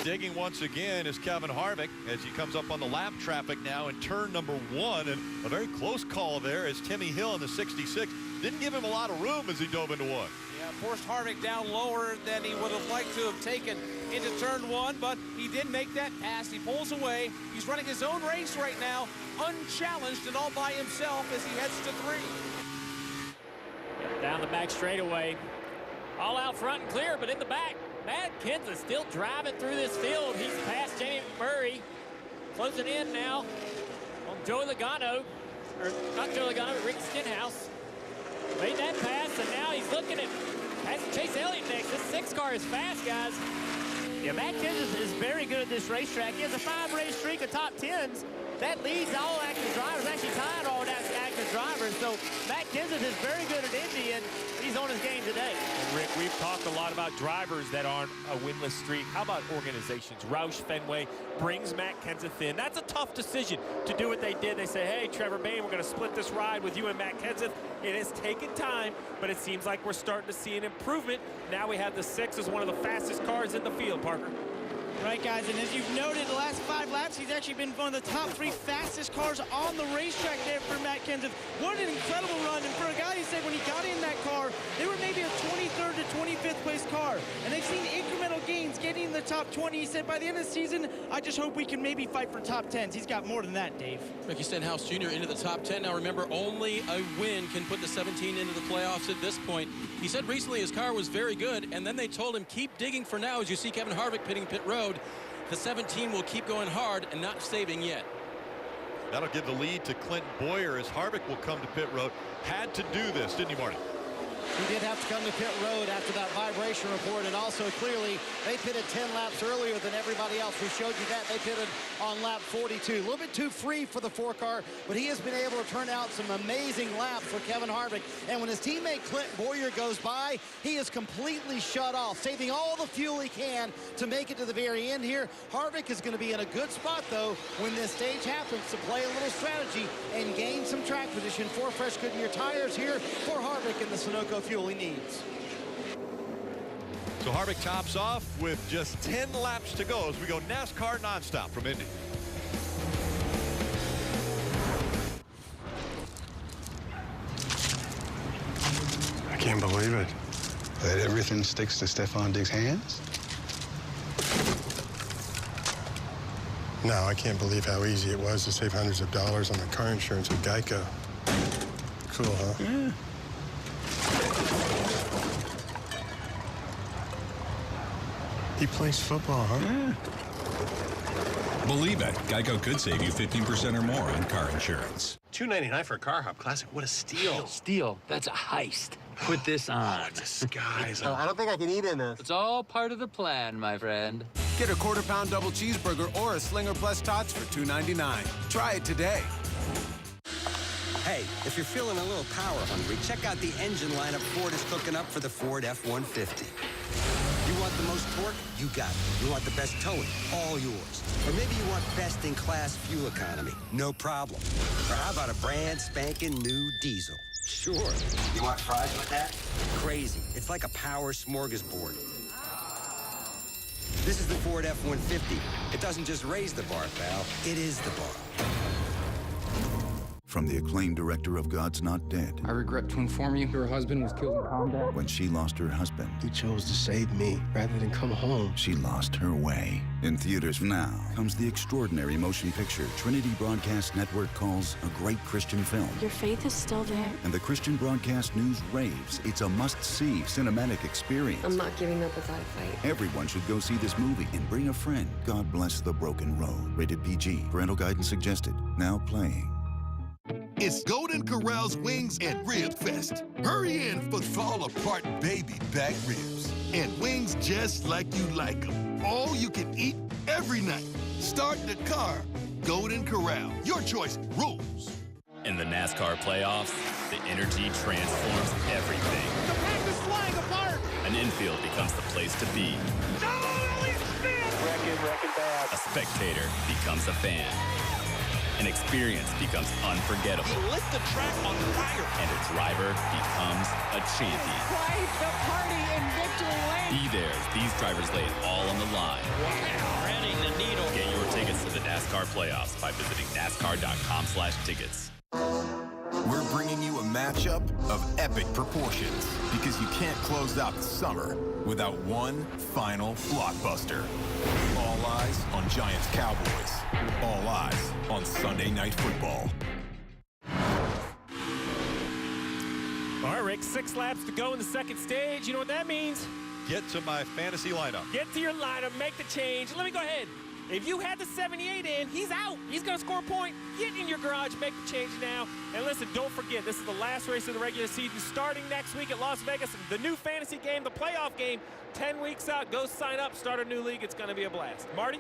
digging once again is Kevin Harvick as he comes up on the lap traffic now in turn number 1. And a very close call there as Timmy Hill in the 66 didn't give him a lot of room as he dove into 1. Yeah, forced Harvick down lower than he would have liked to have taken into turn 1, but he did make that pass. He pulls away. He's running his own race right now, unchallenged and all by himself as he heads to 3. Down the back straightaway. All out front and clear, but in the back, Matt Kenseth still driving through this field. He's past Jamie McMurray. Closing in now on Joey Logano. Or not Joey Logano, but Ricky Stenhouse. Made that pass, and now he's looking at Chase Elliott next. This 6 car is fast, guys. Yeah, Matt Kenseth is very good at this racetrack. He has a 5-race streak of top 10s. That leads all active drivers, actually tied all active drivers. So Matt Kenseth is very good at Indy, and he's on his game today. And Rick, we've talked a lot about drivers that aren't a winless streak. How about organizations? Roush Fenway brings Matt Kenseth in. That's a tough decision to do what they did. They say, hey, Trevor Bayne, we're going to split this ride with you and Matt Kenseth. It has taken time, but it seems like we're starting to see an improvement. Now we have the 6 as one of the fastest cars in the field, Parker. Right, guys, and as you've noted, the last 5 laps, he's actually been one of the top 3 fastest cars on the racetrack there for Matt Kenseth. What an incredible run, and for a guy who said when he got in that car, they were maybe a 23rd to 25th place car, and they've seen incremental gains getting in the top 20. He said, by the end of the season, I just hope we can maybe fight for top 10s. He's got more than that, Dave. Ricky Stenhouse Jr. into the top 10. Now, remember, only a win can put the 17 into the playoffs at this point. He said recently his car was very good, and then they told him, keep digging for now, as you see Kevin Harvick pitting pit road. The 17 will keep going hard and not saving yet. That'll give the lead to Clinton Boyer as Harvick will come to pit road. Had to do this, didn't he, Marty? He did have to come to pit road after that vibration report, and also clearly they pitted 10 laps earlier than everybody else. We showed you that. They pitted on lap 42. A little bit too free for the 4 car, but he has been able to turn out some amazing laps for Kevin Harvick. And when his teammate Clinton Boyer goes by, he is completely shut off, saving all the fuel he can to make it to the very end here. Harvick is going to be in a good spot, though, when this stage happens, to play a little strategy and gain some track position. 4 fresh Goodyear tires here for Harvick and the Sunoco fuel he needs. So Harvick tops off with just 10 laps to go as we go NASCAR nonstop from Indy. I can't believe it. That everything sticks to Stefan Diggs' hands? No, I can't believe how easy it was to save hundreds of dollars on the car insurance with Geico. Cool, huh? Yeah. He plays football, huh? Yeah. Believe it, Geico could save you 15% or more on car insurance. $2.99 for a Car Hop Classic. What a steal. Steal. That's a heist. Put this on. Oh, disguise. I don't think I can eat in this. It's all part of the plan, my friend. Get a quarter-pound double cheeseburger or a Slinger Plus Tots for $2.99. Try it today. Hey, if you're feeling a little power hungry, check out the engine lineup Ford is cooking up for the Ford F-150. You want the most torque? You got it. You want the best towing? All yours. Or maybe you want best-in-class fuel economy? No problem. Or how about a brand spanking new diesel? Sure. You want fries with that? Crazy. It's like a power smorgasbord. This is the Ford F-150. It doesn't just raise the bar, pal. It is the bar. From the acclaimed director of God's Not Dead. I regret to inform you, your husband was killed in combat. When she lost her husband. He chose to save me rather than come home. She lost her way. In theaters now comes the extraordinary motion picture Trinity Broadcast Network calls a great Christian film. Your faith is still there. And the Christian Broadcast News raves it's a must-see cinematic experience. I'm not giving up without a fight. Everyone should go see this movie and bring a friend. God bless the broken road. Rated PG. Parental guidance suggested. Now playing. It's Golden Corral's Wings and Rib Fest. Hurry in for fall-apart baby back ribs. And wings just like you like them. All you can eat every night. Start the car. Golden Corral. Your choice rules. In the NASCAR playoffs, the energy transforms everything. The pack is flying apart. An infield becomes the place to be. Wrecking bad. A spectator becomes a fan. An experience becomes unforgettable. He lit the track on fire. And a driver becomes becomes a champion. Quite the party in victory lane. Be there as these drivers lay it all on the line. Wow, threading the needle. Get your tickets to the NASCAR playoffs by visiting NASCAR.com/tickets. We're bringing you a matchup of epic proportions because you can't close out the summer without one final blockbuster. All eyes on Giants Cowboys. All eyes on Sunday Night Football. All right, Rick, 6 laps to go in the second stage. You know what that means? Get to my fantasy lineup. Get to your lineup, make the change. Let me go ahead. If you had the 78 in, he's out. He's going to score a point. Get in your garage, make the change now. And listen, don't forget, this is the last race of the regular season starting next week at Las Vegas. The new fantasy game, the playoff game, 10 weeks out. Go sign up, start a new league. It's going to be a blast. Marty?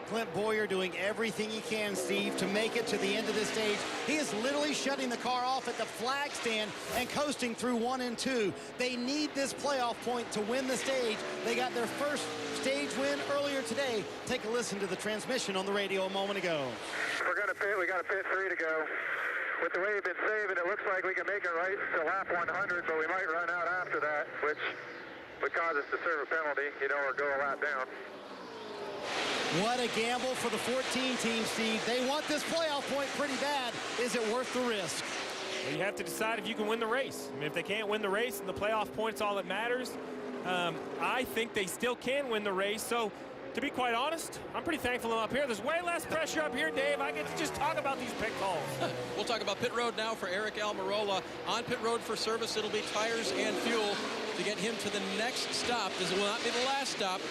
Clint Bowyer doing everything he can, Steve, to make it to the end of this stage. He is literally shutting the car off at the flag stand and coasting through 1 and 2. They need this playoff point to win the stage. They got their first stage win earlier today. Take a listen to the transmission on the radio a moment ago. We're going to pit. We got a pit 3 to go. With the way we've been saving, it looks like we can make it right to lap 100, but we might run out after that, which would cause us to serve a penalty, or go a lap down. What a gamble for the 14 team, Steve. They want this playoff point pretty bad. Is it worth the risk? Well, you have to decide if you can win the race. I mean, if they can't win the race and the playoff point's all that matters, I think they still can win the race. So, to be quite honest, I'm pretty thankful I'm up here. There's way less pressure up here, Dave. I get to just talk about these pit calls. We'll talk about pit road now for Aric Almirola. On pit road for service, it'll be tires and fuel to get him to the next stop. This will not be the last stop.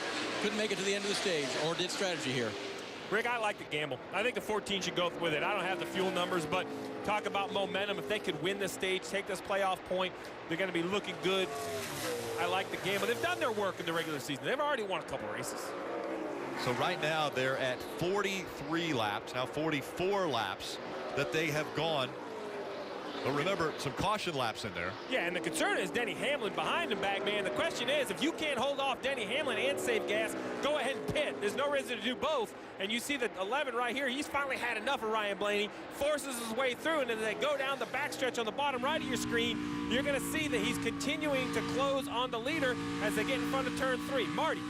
Couldn't make it to the end of the stage, or did strategy here. Rick, I like the gamble. I think the 14 should go with it. I don't have the fuel numbers, but talk about momentum. If they could win this stage, take this playoff point, they're going to be looking good. I like the gamble. They've done their work in the regular season. They've already won a couple races. So right now they're at 43 laps, now 44 laps that they have gone. But remember, some caution laps in there. Yeah, and the concern is Denny Hamlin behind him, Bagman. The question is, if you can't hold off Denny Hamlin and save gas, go ahead and pit. There's no reason to do both. And you see the 11 right here. He's finally had enough of Ryan Blaney, forces his way through, and as they go down the backstretch on the bottom right of your screen, you're going to see that he's continuing to close on the leader as they get in front of turn 3. Marty.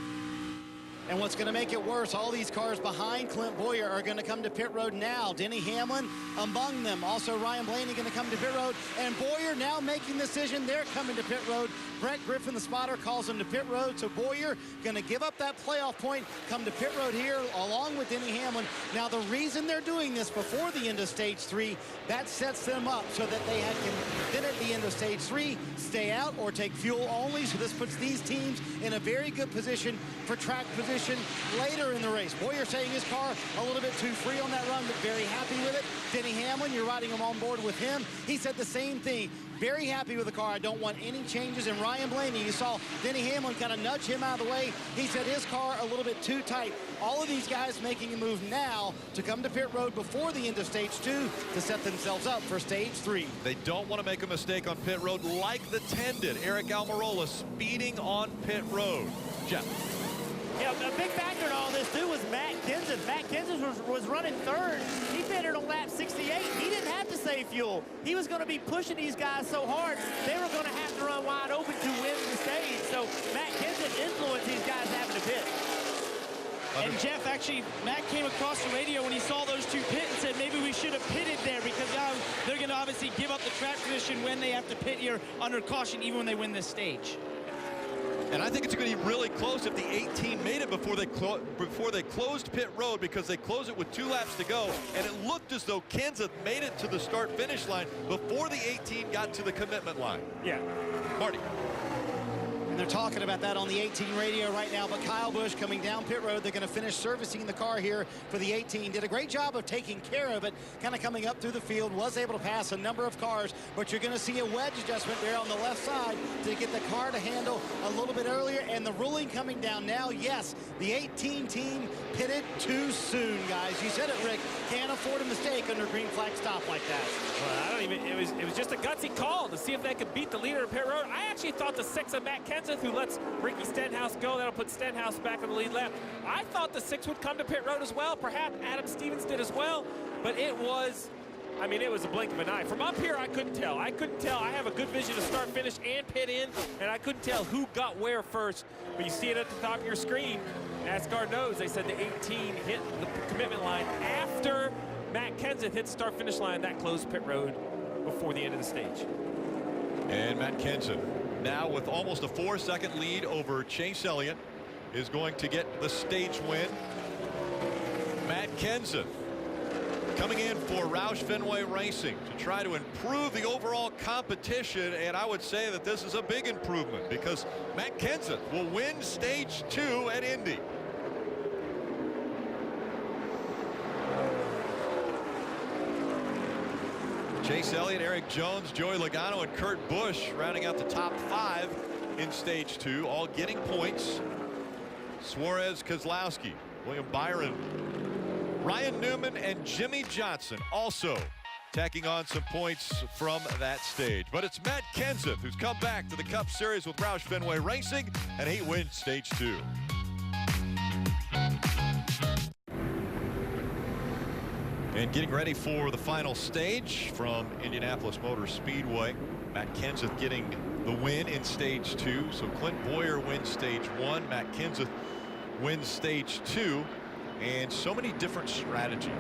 And what's going to make it worse, all these cars behind Clint Bowyer are going to come to pit road now. Denny Hamlin among them. Also Ryan Blaney going to come to pit road. And Bowyer now making the decision. They're coming to pit road. Brett Griffin, the spotter, calls him to pit road. So Bowyer going to give up that playoff point, come to pit road here along with Denny Hamlin. Now the reason they're doing this before the end of stage 3, that sets them up so that they can then at the end of stage 3 stay out or take fuel only. So this puts these teams in a very good position for track position later in the race. Bowyer saying his car a little bit too free on that run, but very happy with it. Denny Hamlin, you're riding him on board with him. He said the same thing. Very happy with the car. I don't want any changes. And Ryan Blaney, you saw Denny Hamlin kind of nudge him out of the way. He said his car a little bit too tight. All of these guys making a move now to come to pit road before the end of stage 2 to set themselves up for stage 3. They don't want to make a mistake on pit road like the 10 did. Aric Almirola speeding on pit road. Jeff. Yeah, a big factor in all this, too, was Matt Kenseth. Matt Kenseth was running third. He pitted on lap 68. He didn't have to save fuel. He was going to be pushing these guys so hard, they were going to have to run wide open to win the stage. So Matt Kenseth influenced these guys having to pit. And Jeff, actually, Matt came across the radio when he saw those two pit and said maybe we should have pitted there because now they're going to obviously give up the track position when they have to pit here under caution, even when they win this stage. And I think it's going to be really close if the 18 made it before they closed pit road, because they closed it with 2 laps to go, and it looked as though Kenseth made it to the start-finish line before the 18 got to the commitment line. Yeah. Marty. And they're talking about that on the 18 radio right now, but Kyle Busch coming down pit road. They're going to finish servicing the car here for the 18. Did a great job of taking care of it, kind of coming up through the field, was able to pass a number of cars, but you're going to see a wedge adjustment there on the left side to get the car to handle a little bit earlier. And the ruling coming down now, yes, the 18 team pitted too soon, guys. You said it, Rick. Can't afford a mistake under green flag stop like that. Well, I don't even, it was just a gutsy call to see if they could beat the leader of pit road. I actually thought the 6 of Matt Kenseth, who lets Ricky Stenhouse go, that'll put Stenhouse back on the lead lap. I thought the 6 would come to pit road as well. Perhaps Adam Stevens did as well, but it was I mean, it was a blink of an eye. From up here, I couldn't tell. I have a good vision of start, finish, and pit in, and I couldn't tell who got where first. But you see it at the top of your screen. NASCAR knows. They said the 18 hit the commitment line after Matt Kenseth hit the start-finish line. That closed pit road before the end of the stage. And Matt Kenseth, now with almost a 4-second lead over Chase Elliott, is going to get the stage win. Matt Kenseth coming in for Roush Fenway Racing to try to improve the overall competition, and I would say that this is a big improvement because Matt Kenseth will win stage 2 at Indy. Chase Elliott, Eric Jones, Joey Logano, and Kurt Busch rounding out the top 5 in stage 2, all getting points. Suarez, Keselowski, William Byron, Ryan Newman, and Jimmy Johnson also tacking on some points from that stage. But it's Matt Kenseth who's come back to the Cup Series with Roush Fenway Racing, and he wins stage 2. And getting ready for the final stage from Indianapolis Motor Speedway. Matt Kenseth getting the win in stage 2. So Clint Bowyer wins stage 1. Matt Kenseth wins stage 2. And so many different strategies.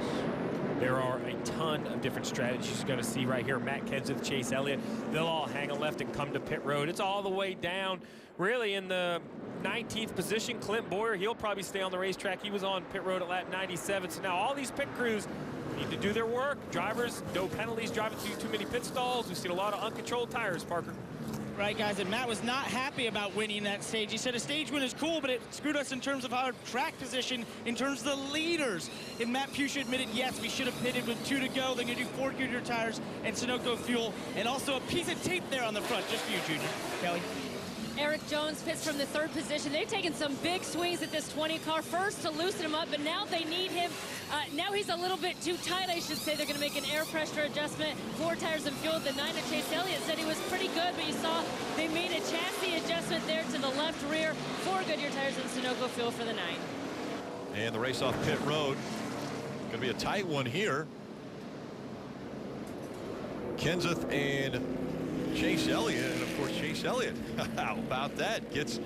There are a ton of different strategies you're going to see right here. Matt Kenseth, Chase Elliott, they'll all hang a left and come to pit road. It's all the way down, really, in the 19th position. Clint Bowyer, he'll probably stay on the racetrack. He was on pit road at lap 97. So now all these pit crews need to do their work. Drivers, no penalties driving through too many pit stalls. We've seen a lot of uncontrolled tires, Parker. Right, guys, and Matt was not happy about winning that stage. He said a stage win is cool, but it screwed us in terms of our track position, in terms of the leaders. And Matt Pusha admitted, yes, we should have pitted with 2 to go. They're going to do 4 Goodyear tires and Sunoco fuel, and also a piece of tape there on the front, just for you, Junior. Kelly. Eric Jones pits from the 3rd position. They've taken some big swings at this 20 car first to loosen him up, but now they need him. Now he's a little bit too tight, I should say. They're going to make an air pressure adjustment. 4 tires and fuel. The 9 of Chase Elliott said he was pretty good, but you saw they made a chassis adjustment there to the left rear. 4 Goodyear tires and Sunoco fuel for the 9. And the race off pit road. Going to be a tight one here. Kenseth and Chase Elliott, and of course Chase Elliott, how about that, gets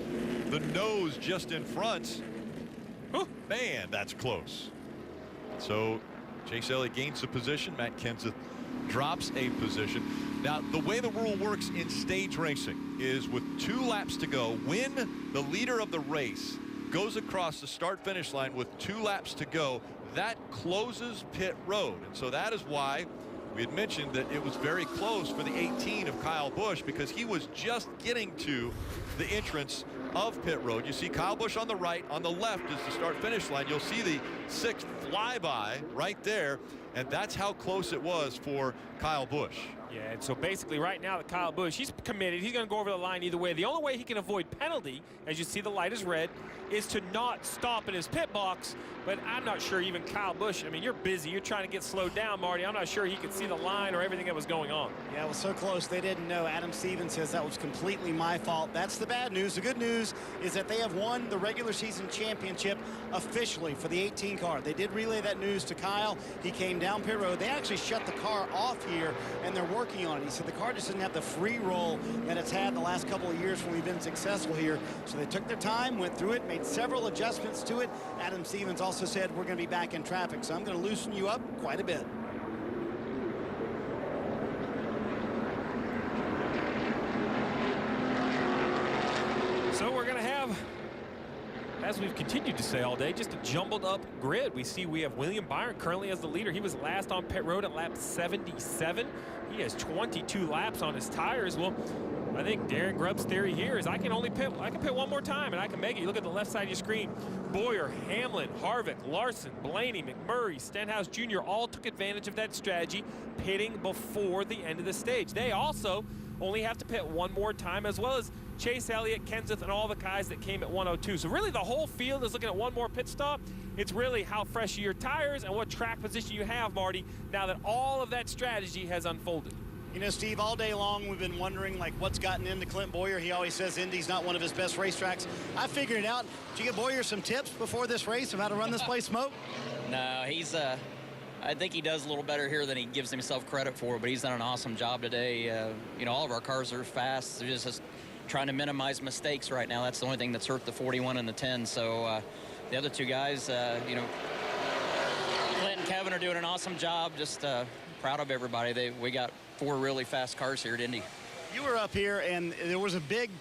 the nose just in front. Oh, man, that's close. So Chase Elliott gains a position. Matt Kenseth drops a position. Now, the way the rule works in stage racing is with 2 laps to go, when the leader of the race goes across the start-finish line with 2 laps to go, that closes pit road. And so that is why we had mentioned that it was very close for the 18 of Kyle Busch, because he was just getting to the entrance of pit road. You see Kyle Busch on the right, on the left is the start-finish line. You'll see the 6th flyby right there, and that's how close it was for Kyle Busch. Yeah, and so basically right now that Kyle Busch, he's committed. He's going to go over the line either way. The only way he can avoid penalty, as you see the light is red, is to not stop in his pit box. But I'm not sure even Kyle Busch, I mean, you're busy. You're trying to get slowed down, Marty. I'm not sure he could see the line or everything that was going on. Yeah, it was so close they didn't know. Adam Stevens says that was completely my fault. That's the bad news. The good news is that they have won the regular season championship officially for the 18 car. They did relay that news to Kyle. He came down pit road. They actually shut the car off here, and they're working on it. He said the car just didn't have the free roll that it's had the last couple of years when we've been successful here. So they took their time, went through it, made several adjustments to it. Adam Stevens also said we're going to be back in traffic, so I'm going to loosen you up quite a bit. So we're going to have, as we've continued to say all day, just a jumbled up grid. We have William Byron currently as the leader. He was last on pit road at lap 77. He has 22 laps on his tires. Well, I think Darren Grubb's theory here is I can pit one more time and I can make it. You look at the left side of your screen. Bowyer, Hamlin, Harvick, Larson, Blaney, McMurray, Stenhouse Jr. all took advantage of that strategy, pitting before the end of the stage. They also only have to pit one more time, as well as Chase Elliott, Kenseth, and all the guys that came at 102. So really the whole field is looking at one more pit stop. It's really how fresh are your tires and what track position you have, Marty, now that all of that strategy has unfolded. You know, Steve, all day long we've been wondering, like, what's gotten into Clint Bowyer. He always says Indy's not one of his best racetracks. I figured it out. Did you give Bowyer some tips before this race of how to run this place, Smoke? No, he's I think he does a little better here than he gives himself credit for, but he's done an awesome job today. You know, all of our cars are fast. They're just trying to minimize mistakes right now. That's the only thing that's hurt the 41 and the 10. So the other two guys, you know, Clint and Kevin are doing an awesome job. Just proud of everybody. We got 4 really fast cars here at Indy. You were up here, and there was a big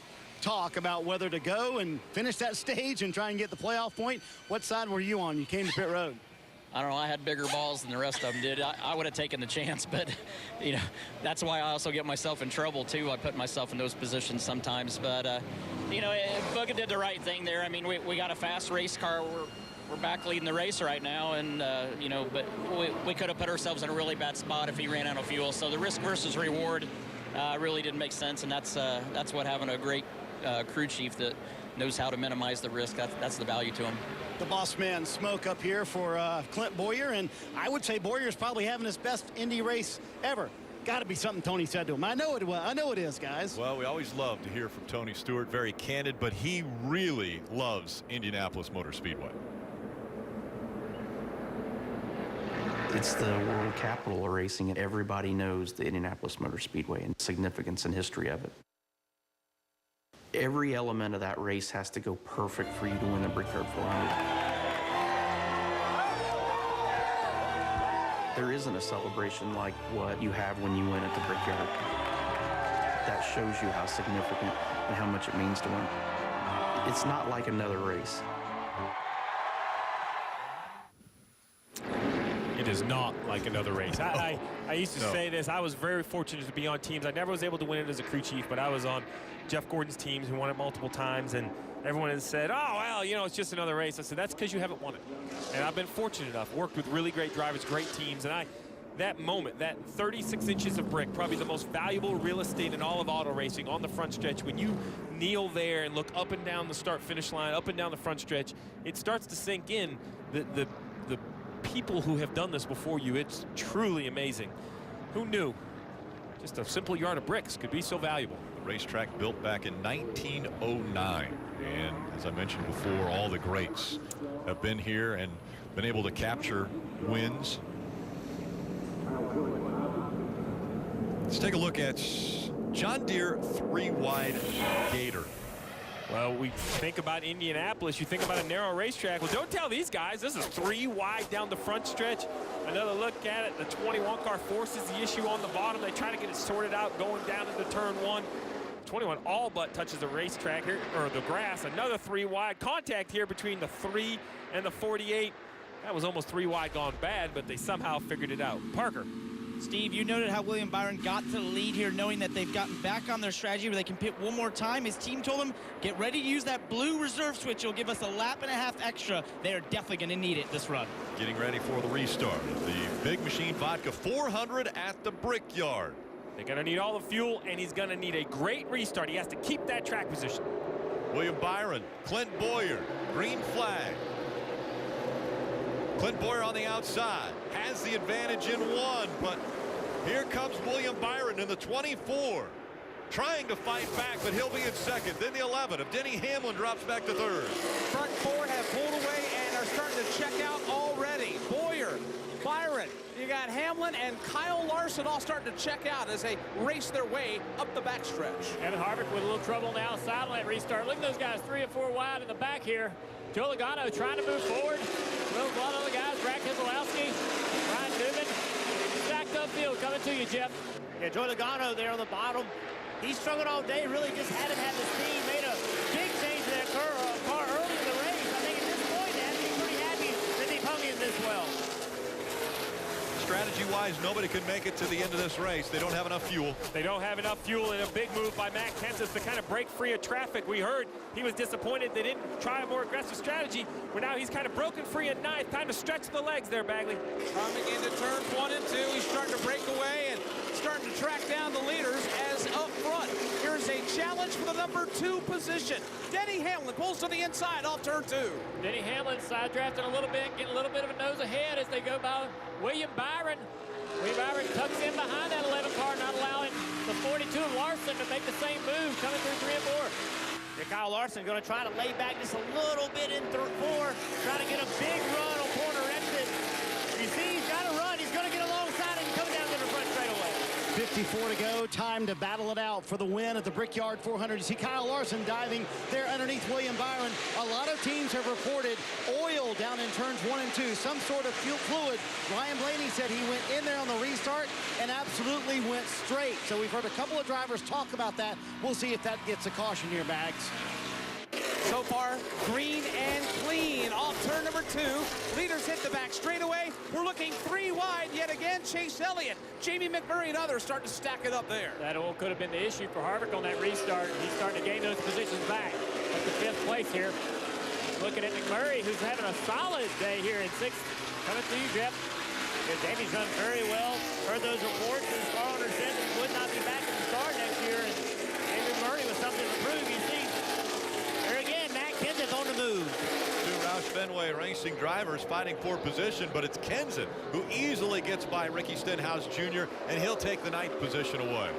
talk about whether to go and finish that stage and try and get the playoff point. What side were you on? You came to pit road. I don't know. I had bigger balls than the rest of them did. I would have taken the chance, but, you know, that's why I also get myself in trouble, too. I put myself in those positions sometimes. But, you know, Bugha did the right thing there. I mean, we got a fast race car. We're back leading the race right now, and, you know, but we could have put ourselves in a really bad spot if he ran out of fuel. So the risk versus reward really didn't make sense, and that's what having a great crew chief that knows how to minimize the risk, that's the value to him. The boss man smoke up here for Clint Bowyer, and I would say Bowyer's probably having his best Indy race ever. Got to be something Tony said to him. I know it was. I know it is, guys. Well, we always love to hear from Tony Stewart. Very candid, but he really loves Indianapolis Motor Speedway. It's the world capital of racing, and everybody knows the Indianapolis Motor Speedway and significance and history of it. Every element of that race has to go perfect for you to win the Brickyard 400. There isn't a celebration like what you have when you win at the Brickyard. That shows you how significant and how much it means to win. It's not like another race. It is not like another race. I used to say this. I was very fortunate to be on teams. I never was able to win it as a crew chief, but I was on Jeff Gordon's teams who won it multiple times, and everyone has said, oh, well, you know, it's just another race. I said, that's because you haven't won it. And I've been fortunate enough, worked with really great drivers, great teams, and that moment, that 36 inches of brick, probably the most valuable real estate in all of auto racing on the front stretch, when you kneel there and look up and down the start-finish line, up and down the front stretch, it starts to sink in the people who have done this before you. It's truly amazing. Who knew just a simple yard of bricks could be so valuable? The racetrack built back in 1909, and as I mentioned before, all the greats have been here and been able to capture wins. Let's take a look at John Deere 3-wide Gator. Well, we think about Indianapolis, you think about a narrow racetrack. Well, don't tell these guys, this is 3 wide down the front stretch. Another look at it, the 21 car forces the issue on the bottom. They try to get it sorted out going down into turn 1. 21 all but touches the racetrack here, or the grass. Another 3 wide. Contact here between the 3 and the 48. That was almost 3 wide gone bad, but they somehow figured it out. Parker. Steve, you noted how William Byron got to the lead here, knowing that they've gotten back on their strategy where they can pit one more time. His team told him, get ready to use that blue reserve switch. It'll give us a lap and a half extra. They are definitely going to need it this run. Getting ready for the restart. The Big Machine Vodka 400 at the Brickyard. They're going to need all the fuel, and he's going to need a great restart. He has to keep that track position. William Byron, Clint Bowyer, green flag. Clint Bowyer on the outside, has the advantage in 1, but here comes William Byron in the 24, trying to fight back, but he'll be in second. Then the 11 of Denny Hamlin drops back to third. Front 4 have pulled away and are starting to check out already. Bowyer, Byron, you got Hamlin and Kyle Larson all starting to check out as they race their way up the backstretch. Kevin Harvick with a little trouble now, side lane restart. Look at those guys, 3 and 4 wide in the back here. Joe Logano trying to move forward. A lot of other guys, Brad Keselowski, Ryan Newman. Stacked up field coming to you, Jeff. Yeah, Joe Logano there on the bottom. He struggled all day, really just hadn't had the speed. Made a big change to that car early in the race. I think at this point, they have to be pretty happy that they've hung in this well. Strategy-wise, nobody can make it to the end of this race. They don't have enough fuel. They don't have enough fuel, and a big move by Matt Kenseth to kind of break free of traffic. We heard he was disappointed they didn't try a more aggressive strategy, but now he's kind of broken free at 9th. Time to stretch the legs there, Bagley. Coming into turns 1 and 2, he's starting to break away and starting to track down the leaders as up front. Here's a challenge for the number 2 position. Denny Hamlin pulls to the inside off turn 2. Denny Hamlin side drafting a little bit, getting a little bit of a nose ahead as they go by William Byron. William Byron tucks in behind that 11 car, not allowing the 42 of Larson to make the same move, coming through 3 and 4. Yeah, Kyle Larson going to try to lay back just a little bit in 4, try to get a big run on corner exit. You see, he's got to run. 1:54 to go. Time to battle it out for the win at the Brickyard 400. You see Kyle Larson diving there underneath William Byron. A lot of teams have reported oil down in turns 1 and 2, some sort of fuel fluid. Ryan Blaney said he went in there on the restart and absolutely went straight. So we've heard a couple of drivers talk about that. We'll see if that gets a caution here, Bags. So far, green and clean off turn number 2. Leaders hit the back straightaway. We're looking 3 wide yet again. Chase Elliott, Jamie McMurray, and others start to stack it up there. That all could have been the issue for Harvick on that restart. He's starting to gain those positions back up to 5th place here. Looking at McMurray, who's having a solid day here in 6th. Coming to you, Jeff. Jamie's done very well. Heard those reports. His car owner said that he would not be back in the car next year. And Jamie McMurray was something to prove. You see, there again, Matt Kenseth on the move. 2 Roush Fenway Racing drivers fighting for position, but it's Kenseth who easily gets by Ricky Stenhouse Jr., and he'll take the 9th position away.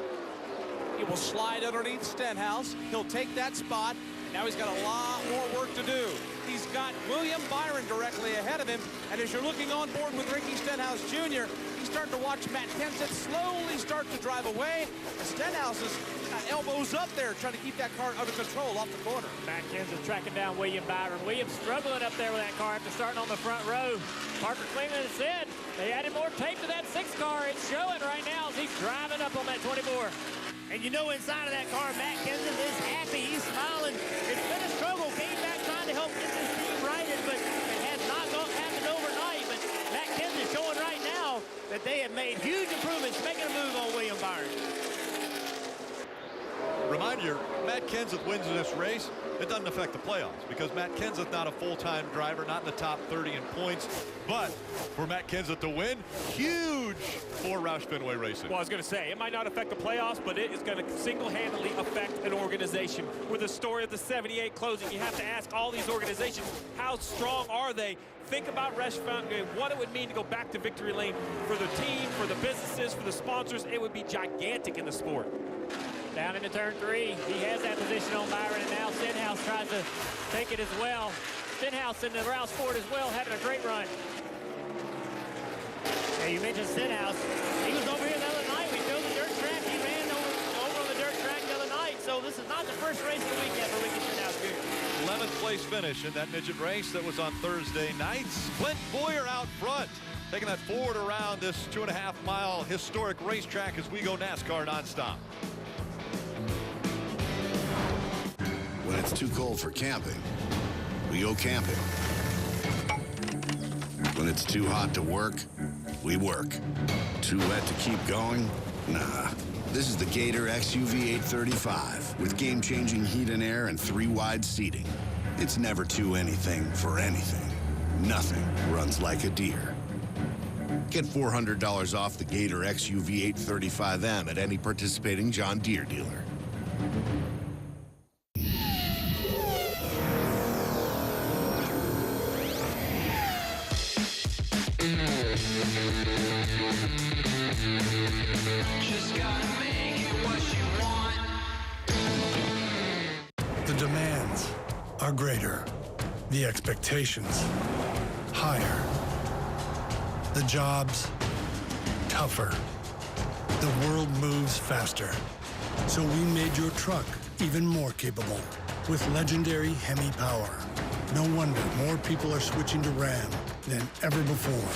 He will slide underneath Stenhouse. He'll take that spot. Now he's got a lot more work to do. He's got William Byron directly ahead of him. And as you're looking on board with Ricky Stenhouse Jr., he's starting to watch Matt Kenseth slowly start to drive away. And Stenhouse is elbows up there trying to keep that car under control off the corner. Matt Kenseth tracking down William Byron. William's struggling up there with that car after starting on the front row. Parker Klingman has said they added more tape to that 6 car. It's showing right now as he's driving up on that 24. And you know inside of that car, Matt Kenseth is happy. He's smiling. It's been a struggle. Came back trying to help get this team righted, but it has not happened overnight. But Matt Kenseth showing right now that they have made huge improvements, making a move on William Byron. Remind you, Matt Kenseth wins this race. It doesn't affect the playoffs because Matt Kenseth not a full-time driver, not in the top 30 in points. But for Matt Kenseth to win, huge for Roush Fenway Racing. Well, I was going to say, it might not affect the playoffs, but it is going to single-handedly affect an organization. With the story of the 78 closing, you have to ask all these organizations, how strong are they? Think about Roush Fenway, what it would mean to go back to victory lane for the team, for the businesses, for the sponsors. It would be gigantic in the sport. Down into turn 3. He has that position on Byron, and now Stenhouse tries to take it as well. Stenhouse in the Rouse Ford as well, having a great run. Yeah, you mentioned Stenhouse. He was over here the other night. We showed the dirt track. He ran over on the dirt track the other night. So this is not the first race of the weekend for Ricky Stenhouse Jr. 11th place finish in that midget race that was on Thursday night. Clint Bowyer out front, taking that forward around this 2.5-mile historic racetrack as we go NASCAR nonstop. When it's too cold for camping, we go camping. When it's too hot to work, we work. Too wet to keep going? Nah. This is the Gator XUV 835 with game-changing heat and air and 3 wide seating. It's never too anything for anything. Nothing runs like a deer. Get $400 off the Gator XUV 835M at any participating John Deere dealer. Just gotta make it what you want. The demands are greater. The expectations higher. The jobs tougher. The world moves faster. So we made your truck even more capable with legendary Hemi power. No wonder more people are switching to Ram than ever before.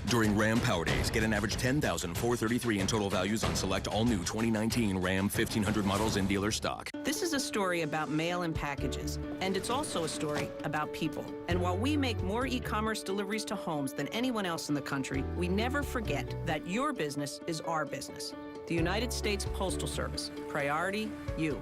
During Ram Power Days, get an average $10,433 in total values on select all-new 2019 Ram 1500 models in dealer stock. This is a story about mail and packages, and it's also a story about people. And while we make more e-commerce deliveries to homes than anyone else in the country, we never forget that your business is our business. The United States Postal Service. Priority, you.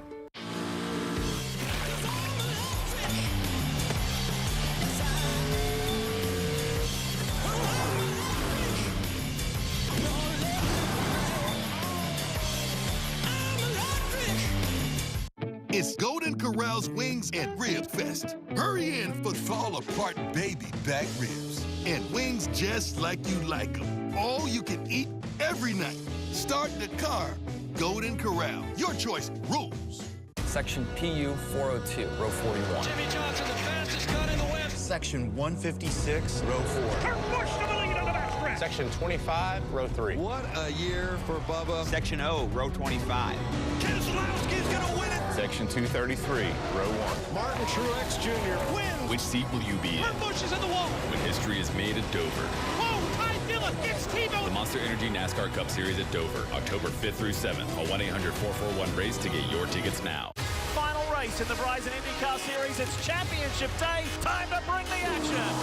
It's Golden Corral's Wings and Rib Fest. Hurry in for fall-apart baby back ribs. And wings just like you like them. All you can eat every night. Start the car. Golden Corral. Your choice rules. Section PU 402, row 41. Jimmy Johnson, the fastest cut in the West. Section 156, row 4. Kurt Busch to the lead on the backstretch. Section 25, row 3. What a year for Bubba. Section O, row 25. Keselowski's going to win it. Section 233, row 1. Martin Truex Jr. wins. Which seat will you be in Kurt Busch is in the wall. when history is made at Dover? Whoa, Ty Dillon gets T-Bone. The Monster Energy NASCAR Cup Series at Dover, October 5th through 7th. Call 1-800-441-RACE to get your tickets now. Final race in the Verizon IndyCar Series. It's championship day. Time to bring the action.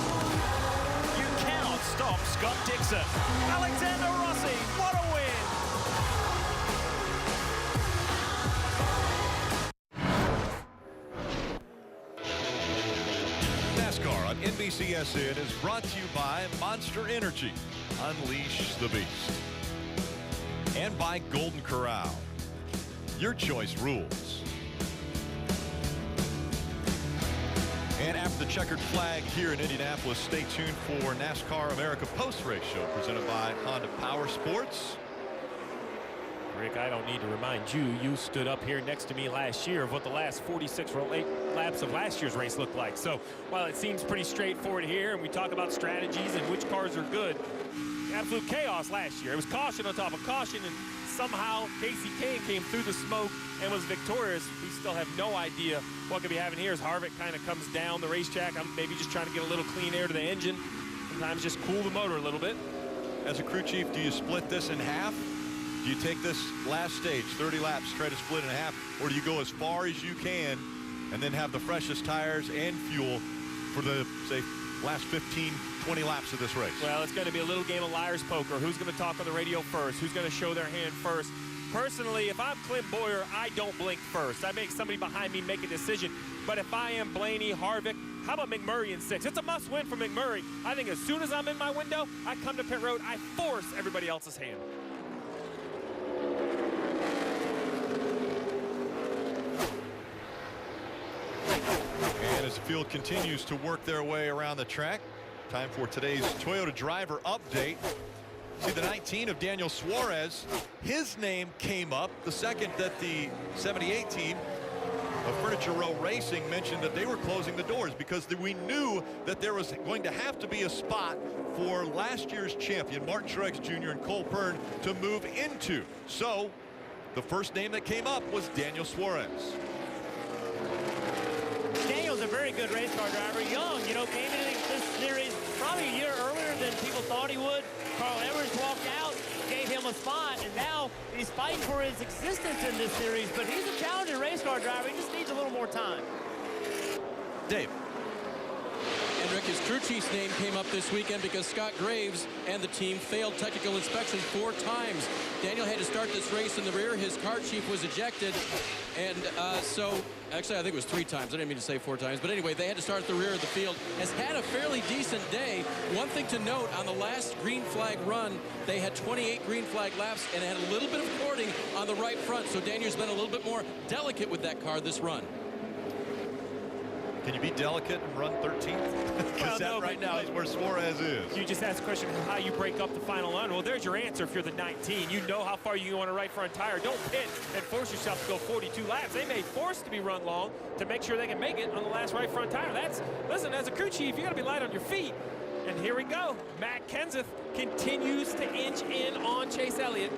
You cannot stop Scott Dixon. Alexander Rossi, what a win. NASCAR on NBCSN is brought to you by Monster Energy. Unleash the beast. And by Golden Corral. Your choice rules. And after the checkered flag here in Indianapolis, stay tuned for NASCAR America Post-Race Show presented by Honda Power Sports. Rick, I don't need to remind you, you stood up here next to me last year of what the last 46 laps of last year's race looked like. So while it seems pretty straightforward here and we talk about strategies and which cars are good, absolute chaos last year. It was caution on top of caution, and somehow Casey Kane came through the smoke and was victorious. We still have no idea what could be happening here as Harvick kind of comes down the racetrack. I'm maybe just trying to get a little clean air to the engine. Sometimes just cool the motor a little bit. As a crew chief, do you split this in half? Do you take this last stage, 30 laps, try to split it in half, or do you go as far as you can and then have the freshest tires and fuel for the, say, last 15, 20 laps of this race? Well, it's going to be a little game of liar's poker. Who's going to talk on the radio first? Who's going to show their hand first? Personally, if I'm Clint Bowyer, I don't blink first. I make somebody behind me make a decision. But if I am Blaney, Harvick, how about McMurray in 6? It's a must-win for McMurray. I think as soon as I'm in my window, I come to pit road, I force everybody else's hand. And as the field continues to work their way around the track, time for today's Toyota driver update. See the 19 of Daniel Suarez. His name came up the second that the 78 team of Furniture Row Racing mentioned that they were closing the doors because we knew that there was going to have to be a spot for last year's champion Martin Truex Jr. and Cole Pearn to move into. So the first name that came up was Daniel Suarez. Daniel's a very good race car driver. Young, you know, came into this series probably a year earlier than people thought he would. Carl Edwards walked out, gave him a spot, and now he's fighting for his existence in this series. But he's a challenging race car driver. He just needs a little more time. Dave. And Rick, his crew chief's name came up this weekend because Scott Graves and the team failed technical inspection 4 times. Daniel had to start this race in the rear. His car chief was ejected. And so, actually, I think it was 3 times. I didn't mean to say 4 times. But anyway, they had to start at the rear of the field. Has had a fairly decent day. One thing to note, on the last green flag run, they had 28 green flag laps and had a little bit of cording on the right front. So Daniel's been a little bit more delicate with that car this run. Can you be delicate and run 13th? Because Well, no, right now is where Suarez is. You just asked the question of how you break up the final run. Well, there's your answer if you're the 19. You know how far you can go on a right front tire. Don't pit and force yourself to go 42 laps. They may force to be run long to make sure they can make it on the last right front tire. Listen, as a crew chief, you got to be light on your feet. And here we go. Matt Kenseth continues to inch in on Chase Elliott.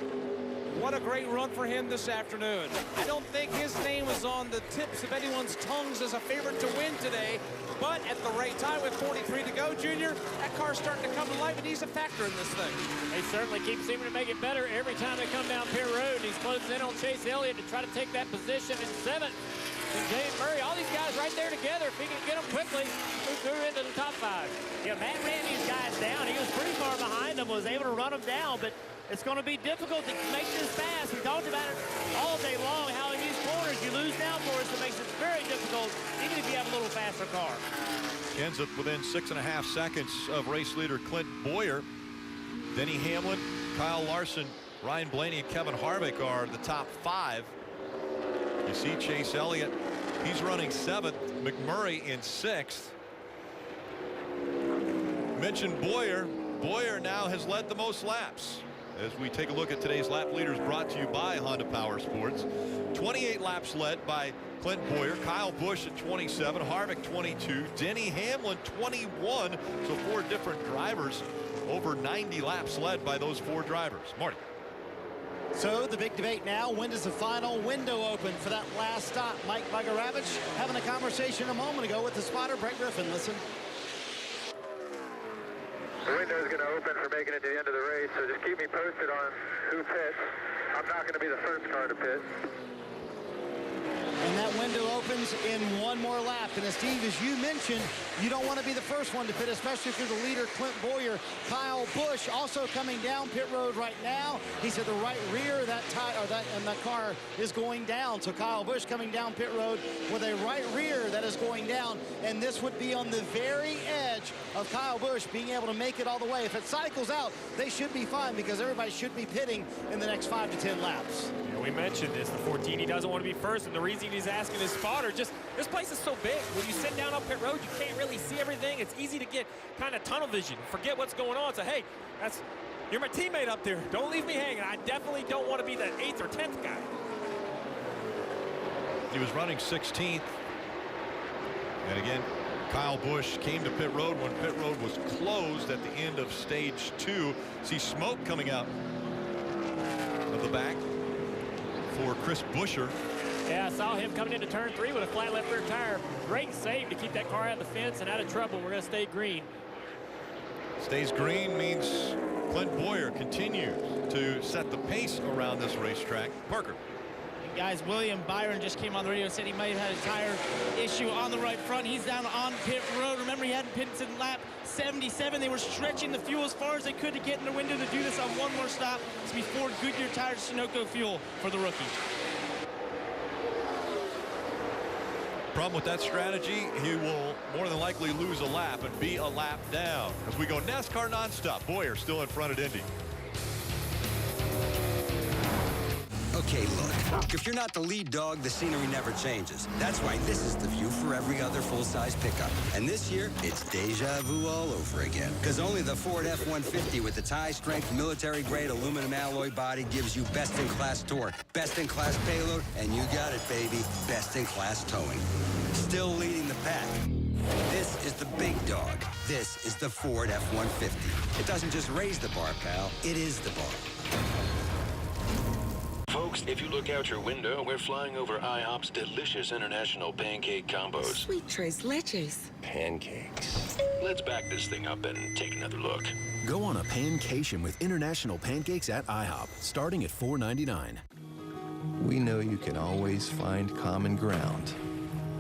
What a great run for him this afternoon. I don't think his name was on the tips of anyone's tongues as a favorite to win today, but at the right time with 43 to go, Junior, that car's starting to come to life, and he's a factor in this thing. They certainly keep seeming to make it better every time they come down pit road. He's closing in on Chase Elliott to try to take that position in 7th. And James Murray, all these guys right there together. If he can get them quickly, move through into the top 5. Yeah, Matt ran these guys down. He was pretty far behind them, was able to run them down, but it's going to be difficult to make this fast. We talked about it all day long, how in these corners you lose downforce. It makes it very difficult, even if you have a little faster car. Kenseth within 6.5 seconds of race leader Clint Bowyer. Denny Hamlin, Kyle Larson, Ryan Blaney, and Kevin Harvick are the top 5. You see Chase Elliott, he's running 7th. McMurray in 6th. Mentioned Bowyer. Bowyer now has led the most laps. As we take a look at today's lap leaders brought to you by Honda Power Sports. 28 laps led by Clint Bowyer, Kyle Busch at 27, Harvick 22, Denny Hamlin 21. So 4 different drivers over 90 laps led by those 4 drivers. Marty. So the big debate now, when does the final window open for that last stop? Mike Bagaravich having a conversation a moment ago with the spotter, Brett Griffin. Listen. The window is going to open for making it to the end of the race, so just keep me posted on who pits. I'm not going to be the first car to pit. And that window opens in one more lap. And as Steve, as you mentioned, you don't want to be the first one to pit, especially if you're the leader, Clint Bowyer. Kyle Busch also coming down pit road right now. He's at the right rear of that car is going down. So Kyle Busch coming down pit road with a right rear that is going down. And this would be on the very edge of Kyle Busch being able to make it all the way. If it cycles out, they should be fine because everybody should be pitting in the next 5 to 10 laps. Yeah, we mentioned this. The 14, he doesn't want to be first, and the reason he's asking his spotter, just this place is so big. When you sit down on pit road, you can't really see everything. It's easy to get kind of tunnel vision, forget what's going on. So, hey, you're my teammate up there. Don't leave me hanging. I definitely don't want to be the 8th or 10th guy. He was running 16th. And again, Kyle Busch came to pit road when pit road was closed at the end of stage 2. See smoke coming out of the back for Chris Buescher. Yeah, I saw him coming into turn 3 with a flat left rear tire. Great save to keep that car out of the fence and out of trouble. We're going to stay green. Stays green means Clint Bowyer continues to set the pace around this racetrack. Parker. Guys, William Byron just came on the radio and said he might have had a tire issue on the right front. He's down on pit road. Remember, he hadn't pitted since lap 77. They were stretching the fuel as far as they could to get in the window to do this on one more stop. It's before Goodyear Tires Sunoco fuel for the rookie. Problem with that strategy, he will more than likely lose a lap and be a lap down. As we go NASCAR nonstop, Bowyer still in front at Indy. Okay, look, if you're not the lead dog, the scenery never changes. That's why this is the view for every other full-size pickup. And this year, it's deja vu all over again. Because only the Ford F-150 with its high-strength, military-grade aluminum alloy body gives you best-in-class torque, best-in-class payload, and you got it, baby, best-in-class towing. Still leading the pack. This is the big dog. This is the Ford F-150. It doesn't just raise the bar, pal. It is the bar. Folks, if you look out your window, we're flying over IHOP's delicious international pancake combos. Sweet tres leches. Pancakes. Let's back this thing up and take another look. Go on a pancation with international pancakes at IHOP, starting at $4.99. We know you can always find common ground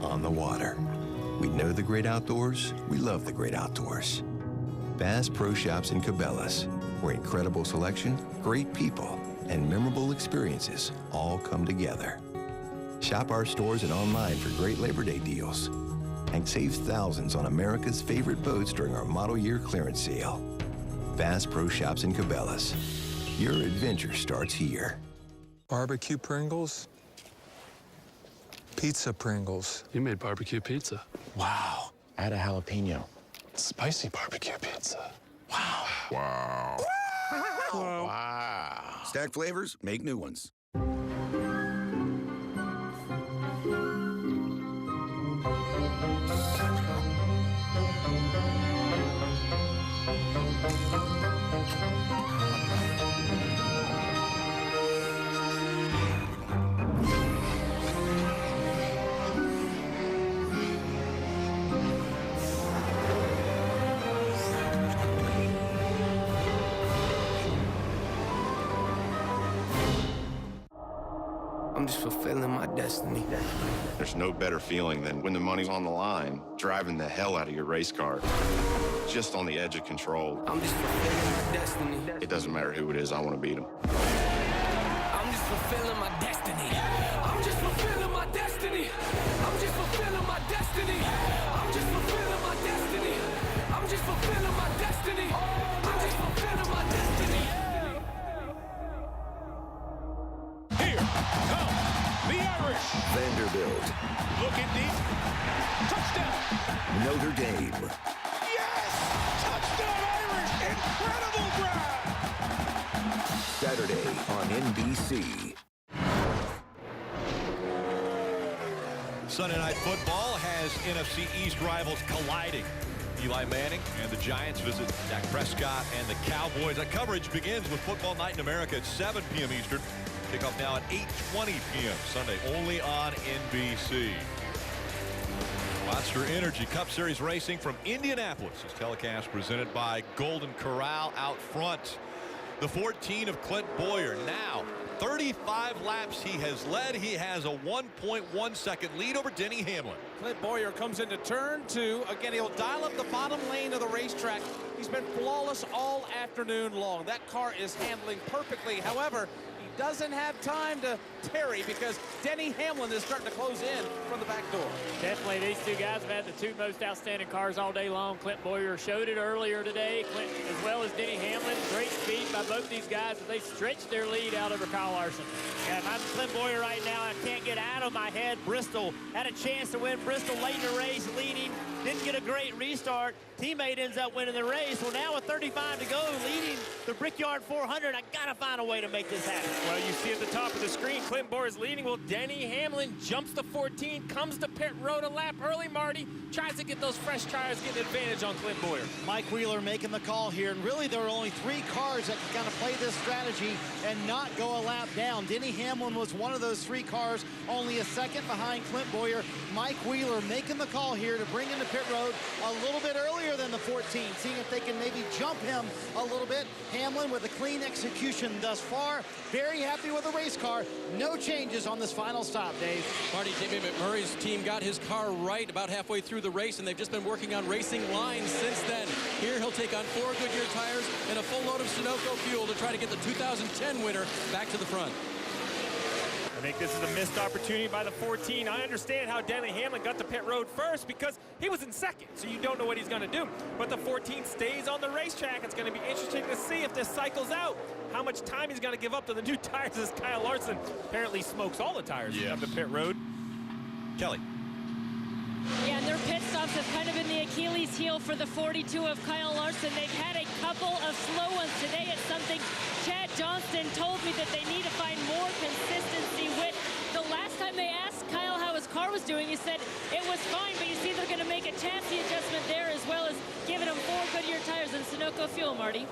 on the water. We know the great outdoors. We love the great outdoors. Bass Pro Shops in Cabela's, where incredible selection, great people, and memorable experiences all come together. Shop our stores and online for great Labor Day deals. And save thousands on America's favorite boats during our model year clearance sale. Bass Pro Shops in Cabela's. Your adventure starts here. Barbecue Pringles? Pizza Pringles. You made barbecue pizza. Wow. Add a jalapeno. Spicy barbecue pizza. Wow. Wow. Wow. Wow. Stack flavors, make new ones. I'm just fulfilling my destiny. There's no better feeling than when the money's on the line, driving the hell out of your race car. Just on the edge of control. I'm just fulfilling my destiny. It doesn't matter who it is, I want to beat them. I'm just fulfilling my destiny. I'm just fulfilling my destiny. I'm just fulfilling my destiny. I'm just fulfilling my destiny. I'm just fulfilling my destiny. I'm just fulfilling my destiny. Here come the Irish. Vanderbilt. Looking deep. Touchdown. Notre Dame. Yes! Touchdown Irish! Incredible drive! Saturday on NBC. Sunday Night Football has NFC East rivals colliding. Eli Manning and the Giants visit Dak Prescott and the Cowboys. That coverage begins with Football Night in America at 7 p.m. Eastern. Kickoff now at 8:20 p.m. Sunday, only on NBC. Monster Energy Cup Series racing from Indianapolis is telecast presented by Golden Corral out front. The 14 of Clint Bowyer. Now 35 laps he has led. He has a 1.1 second lead over Denny Hamlin. Clint Bowyer comes into turn 2. Again, he'll dial up the bottom lane of the racetrack. He's been flawless all afternoon long. That car is handling perfectly. However, he doesn't have time to tarry because Denny Hamlin is starting to close in from the back door. Definitely, these two guys have had the two most outstanding cars all day long. Clint Bowyer showed it earlier today. Clint, as well as Denny Hamlin, great speed by both these guys as they stretched their lead out over Kyle Larson. Yeah, if I'm Clint Bowyer right now, I can't get out of my head. Bristol had a chance to win. Bristol late in the race, leading, didn't get a great restart. Teammate ends up winning the race. Well, now with 35 to go, leading the Brickyard 400, I gotta find a way to make this happen. Well, you see at the top of the screen, Clint Bowyer's leading. Well, Denny Hamlin jumps to 14, comes to pit road a lap early, Marty, tries to get those fresh tires, get an advantage on Clint Bowyer. Mike Wheeler making the call here, and really there are only 3 cars that can kind of play this strategy and not go a lap down. Denny Hamlin was one of those 3 cars, only a second behind Clint Bowyer. Mike Wheeler making the call here to bring him to pit road a little bit earlier than the 14, seeing if they can maybe jump him a little bit. Hamlin with a clean execution thus far. Very happy with the race car. No changes on this final stop, Dave. Marty, David McMurray's team got his car right about halfway through the race, and they've just been working on racing lines since then. Here he'll take on 4 Goodyear tires and a full load of Sunoco fuel to try to get the 2010 winner back to the front. I think this is a missed opportunity by the 14. I understand how Denny Hamlin got to pit road first because he was in second, so you don't know what he's going to do. But the 14 stays on the racetrack. It's going to be interesting to see if this cycles out, how much time he's going to give up to the new tires as Kyle Larson apparently smokes all the tires up the pit road. Kelly. Yeah, and their pit stops have kind of been the Achilles heel for the 42 of Kyle Larson. They've had a couple of slow ones. Today it's something Chad Johnston told me that they need to find more consistency with. The last time they asked Kyle how his car was doing, he said it was fine, but you see they're going to make a chassis adjustment there as well as giving him 4 Goodyear tires and Sunoco fuel, Marty.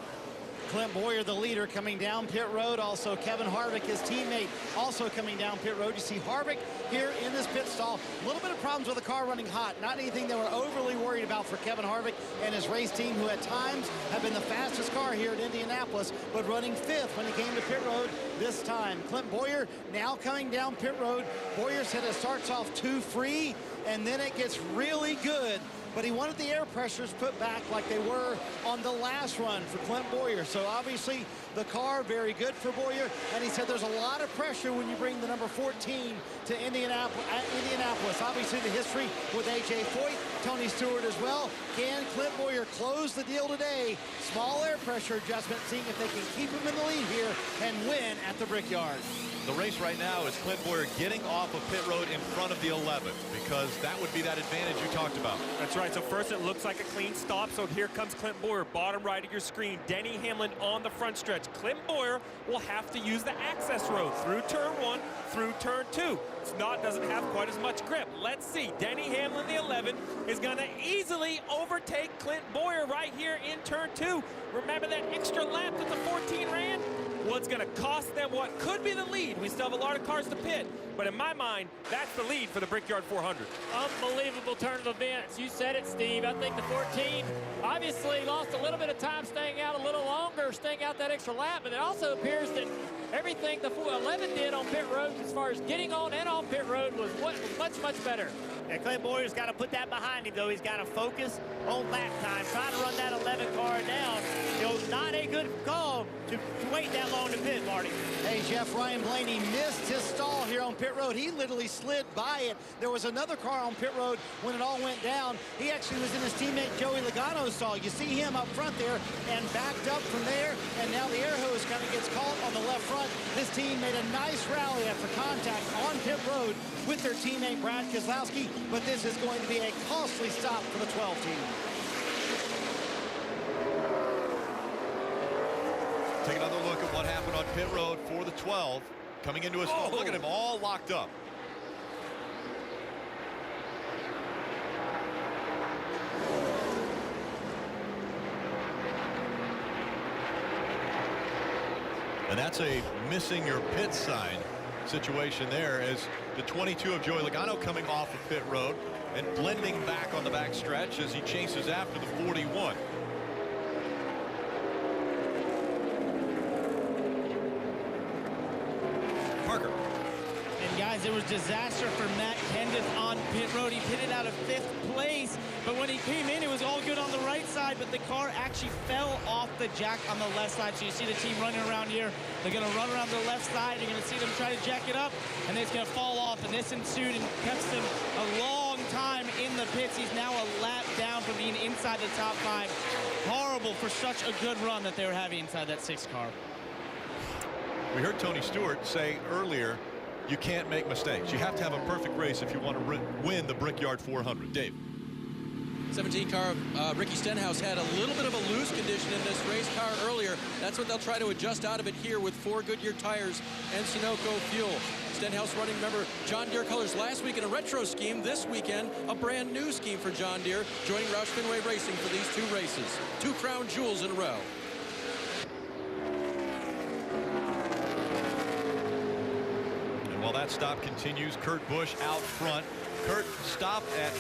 Clint Bowyer, the leader, coming down pit road. Also, Kevin Harvick, his teammate, also coming down pit road. You see Harvick here in this pit stall. A little bit of problems with the car running hot. Not anything they were overly worried about for Kevin Harvick and his race team, who at times have been the fastest car here at Indianapolis, but running 5th when he came to pit road this time. Clint Bowyer now coming down pit road. Bowyer said it starts off too free, and then it gets really good. But he wanted the air pressures put back like they were on the last run for Clint Bowyer. So obviously the car very good for Bowyer, and he said there's a lot of pressure when you bring the number 14 to Indianapolis. Obviously the history with A.J. Foyt, Tony Stewart as well. Can Clint Bowyer close the deal today? Small air pressure adjustment, seeing if they can keep him in the lead here and win at the Brickyard. The race right now is Clint Bowyer getting off of pit road in front of the 11th, because that would be that advantage you talked about. That's right. So first it looks like a clean stop. So here comes Clint Bowyer, bottom right of your screen. Denny Hamlin on the front stretch. Clint Bowyer will have to use the access road through turn 1, through turn 2. Doesn't have quite as much grip. Let's see. Denny Hamlin, the 11, is going to easily overtake Clint Bowyer right here in turn 2. Remember that extra lap that the 14 ran? Well, it's going to cost them what could be the lead. We still have a lot of cars to pit, but in my mind, that's the lead for the Brickyard 400. Unbelievable turn of events. You said it, Steve. I think the 14 obviously lost a little bit of time staying out a little longer, staying out that extra lap, but it also appears that everything the 11 did on pit road as far as getting on and off pit road was much, much better. Yeah, Clint Bowyer's got to put that behind him, though. He's got to focus on lap time, trying to run that 11 car down. Not a good call to wait that long to pit, Marty. Hey, Jeff, Ryan Blaney missed his stall here on pit road. He literally slid by it. There was another car on pit road when it all went down. He actually was in his teammate Joey Logano's stall. You see him up front there and backed up from there, and now the air hose kind of gets caught on the left front. This team made a nice rally after contact on pit road with their teammate Brad Keselowski, but this is going to be a costly stop for the 12 team. Take another look at what happened on pit road for the 12. Coming into his stall. Look at him all locked up. And that's a missing your pit sign situation there, as the 22 of Joey Logano coming off of pit road and blending back on the back stretch as he chases after the 41. Parker. And guys, it was disaster for Matt Kenseth on pit road. He pitted out of 5th place, but when he came in, it was all good on the right side, but the car actually fell off the jack on the left side. So you see the team running around here. They're going to run around the left side. You're going to see them try to jack it up, and then it's going to fall off. And this ensued and kept him a long time in the pits. He's now a lap down from being inside the top 5. Horrible for such a good run that they were having inside that 6th car. We heard Tony Stewart say earlier, you can't make mistakes. You have to have a perfect race if you want to win the Brickyard 400. Dave. 17 car, Ricky Stenhouse had a little bit of a loose condition in this race car earlier. That's what they'll try to adjust out of it here with 4 Goodyear tires and Sunoco fuel. Stenhouse running, remember, John Deere colors last week in a retro scheme. This weekend, a brand new scheme for John Deere, joining Roush Fenway Racing for these 2 races. 2 crown jewels in a row. While that stop continues, Kurt Busch out front. Kurt stopped at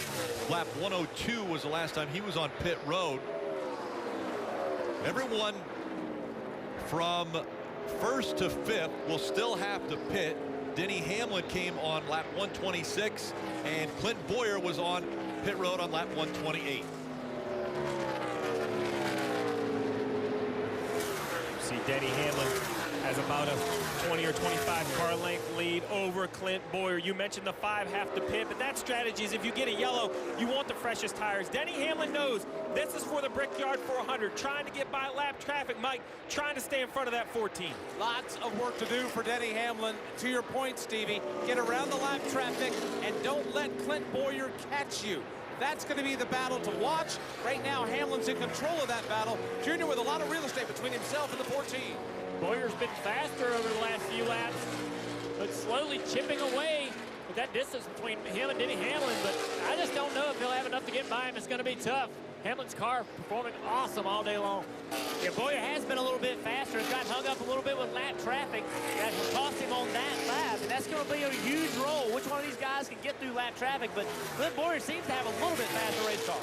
lap 102 was the last time he was on pit road. Everyone from 1st to 5th will still have to pit. Denny Hamlin came on lap 126, and Clint Bowyer was on pit road on lap 128. See Denny Hamlin has about a 20 or 25 car length lead over Clint Bowyer. You mentioned the 5 have to pit, but that strategy is if you get a yellow, you want the freshest tires. Denny Hamlin knows this is for the Brickyard 400, trying to get by lap traffic. Mike, trying to stay in front of that 14. Lots of work to do for Denny Hamlin. To your point, Stevie, get around the lap traffic and don't let Clint Bowyer catch you. That's going to be the battle to watch. Right now, Hamlin's in control of that battle. Junior with a lot of real estate between himself and the 14. Bowyer's been faster over the last few laps, but slowly chipping away with that distance between him and Denny Hamlin. But I just don't know if he'll have enough to get by him. It's going to be tough. Hamlin's car performing awesome all day long. Yeah, Bowyer has been a little bit faster. It's got hung up a little bit with lap traffic. That will cost him on that lap, and that's going to be a huge role. Which one of these guys can get through lap traffic? But Clint Bowyer seems to have a little bit faster race car.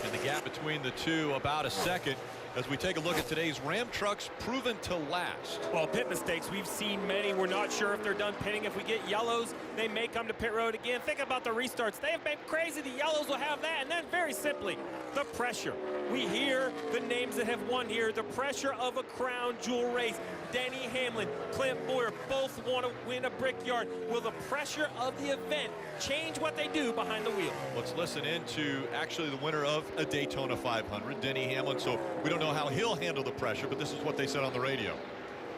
And the gap between the two about a second. As we take a look at today's Ram trucks proven to last. Well, pit mistakes, we've seen many. We're not sure if they're done pitting. If we get yellows, they may come to pit road again. Think about the restarts. They have been crazy. The yellows will have that. And then very simply, the pressure. We hear the names that have won here. The pressure of a crown jewel race. Denny Hamlin, Clint Bowyer both want to win a Brickyard. Will the pressure of the event change what they do behind the wheel? Let's listen into actually the winner of a Daytona 500, Denny Hamlin. So we don't know how he'll handle the pressure, but this is what they said on the radio.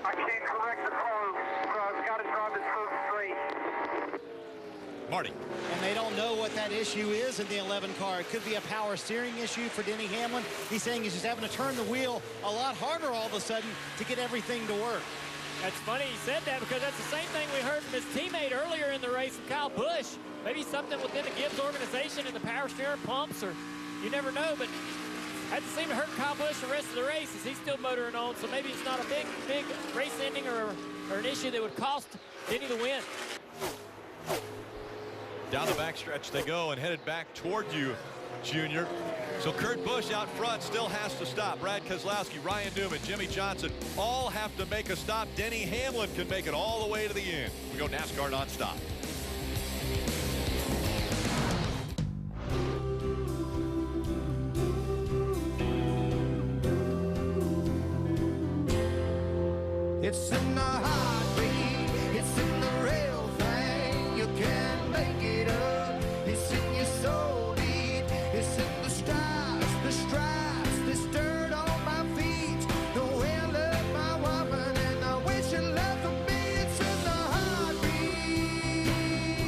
I can't correct the car. I've got to drive this first straight. Marty. And they don't know what that issue is in the 11 car. It could be a power steering issue for Denny Hamlin. He's saying he's just having to turn the wheel a lot harder all of a sudden to get everything to work. That's funny he said that, because that's the same thing we heard from his teammate earlier in the race, Kyle Busch. Maybe something within the Gibbs organization and the power steering pumps, or you never know, but hasn't seemed to hurt Kyle Busch the rest of the race as he's still motoring on, so maybe it's not a big race ending or an issue that would cost Denny the win. Down the backstretch they go and headed back toward you, Junior. So Kurt Busch out front still has to stop. Brad Keselowski, Ryan Newman, Jimmy Johnson all have to make a stop. Denny Hamlin can make it all the way to the end. We go NASCAR nonstop. It's in the heartbeat, it's in the real thing. You can't make it up. It's in your soul deep. It's in the stripes, this dirt on my feet. The way I love my woman and I wish you love for me. It's in the heartbeat.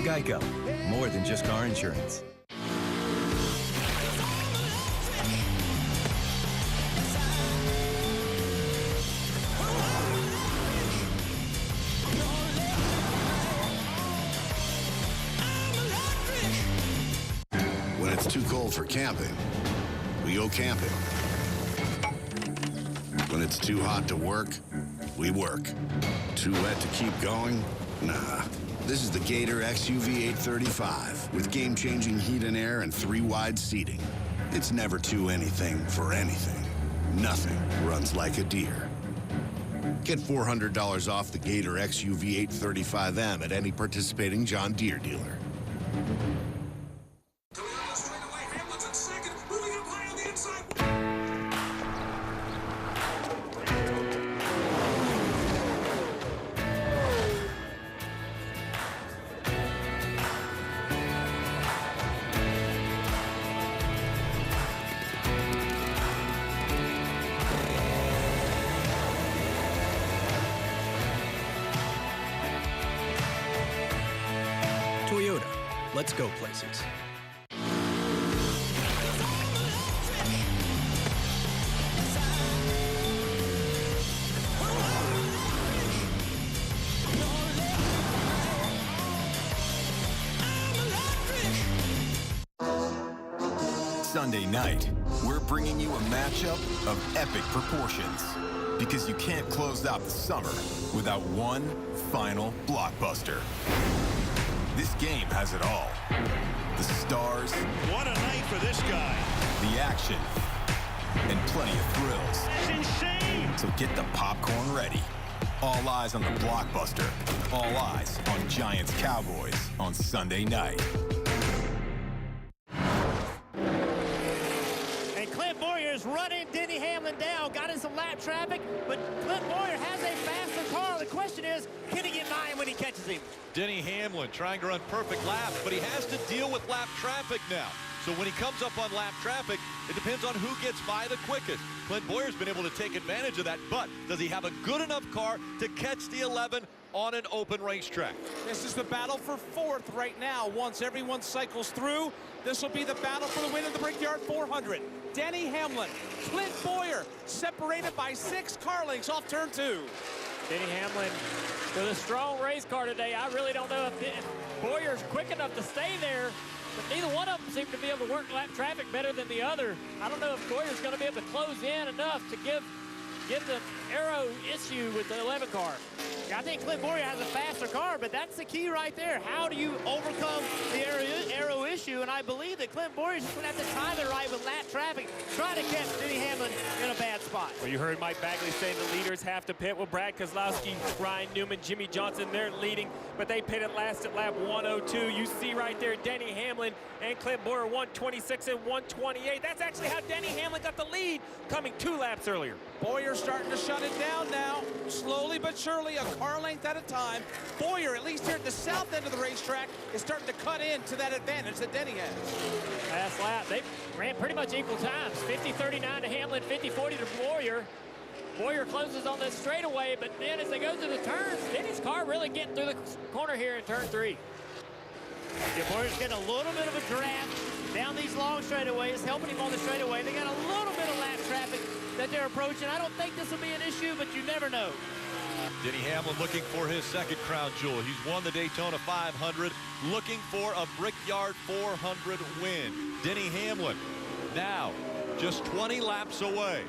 Geico, more than just car insurance. When it's too cold for camping, we go camping. When it's too hot to work, we work. Too wet to keep going? Nah. This is the Gator XUV 835 with game-changing heat and air and 3 wide seating. It's never too anything for anything. Nothing runs like a deer. Get $400 off the Gator XUV 835M at any participating John Deere dealer. Toyota, let's go places. Sunday night, we're bringing you a matchup of epic proportions. Because you can't close out the summer without one final blockbuster. This game has it all. The stars. What a night for this guy. The action. And plenty of thrills. That's insane. So get the popcorn ready. All eyes on the blockbuster. All eyes on Giants Cowboys on Sunday night. And Clint Bowyer's running Denny Hamlin down, got in some lap traffic, but Clint Bowyer has a faster car. The question is, can he get by him when he catches him? Denny Hamlin trying to run perfect laps, but he has to deal with lap traffic now. So when he comes up on lap traffic, it depends on who gets by the quickest. Clint Bowyer's been able to take advantage of that, but does he have a good enough car to catch the 11 on an open racetrack? This is the battle for fourth right now. Once everyone cycles through, this will be the battle for the win of the Brickyard 400. Denny Hamlin, Clint Bowyer, separated by 6 car lengths off turn 2. Denny Hamlin with a strong race car today. I really don't know if Bowyer's quick enough to stay there, but neither one of them seem to be able to work lap traffic better than the other. I don't know if Bowyer's going to be able to close in enough to give the aero issue with the 11 car. Yeah, I think Clint Bowyer has a faster car, but that's the key right there. How do you overcome the aero issue? And I believe that Clint Bowyer's just going to have to time it right with lap traffic, trying to catch Denny Hamlin in a bad spot. Well, you heard Mike Bagley saying the leaders have to pit. Well, Brad Keselowski, Ryan Newman, Jimmy Johnson, they're leading, but they pitted last at lap 102. You see right there, Denny Hamlin and Clint Bowyer, 126 and 128. That's actually how Denny Hamlin got the lead, coming 2 laps earlier. Bowyer starting to shut it down now, slowly but surely, a car length at a time. Bowyer, at least here at the south end of the racetrack, is starting to cut into that advantage that Denny has. Last lap, they ran pretty much equal times. 50-39 to Hamlin, 50-40 to Bowyer. Bowyer closes on this straightaway, but then as they go through the turns, Denny's car really getting through the corner here in turn 3. Yeah, Bowyer's getting a little bit of a draft down these long straightaways, helping him on the straightaway. They got a little bit of lap traffic that they're approaching. I don't think this will be an issue, but you never know. Denny Hamlin looking for his second crown jewel. He's won the Daytona 500, looking for a Brickyard 400 win. Denny Hamlin now just 20 laps away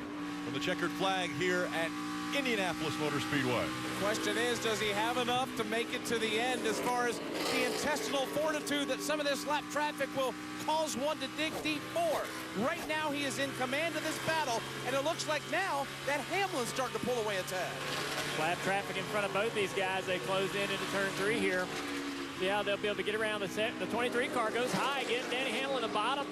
from the checkered flag here at Indianapolis Motor Speedway. Question is, does he have enough to make it to the end as far as the intestinal fortitude that some of this lap traffic will cause one to dig deep for? Right now, he is in command of this battle, and it looks like now that Hamlin's starting to pull away a tad. Lap traffic in front of both these guys. They close in into turn 3 here. Yeah, they'll be able to get around the 23 car goes high, getting Denny Hamlin at the bottom.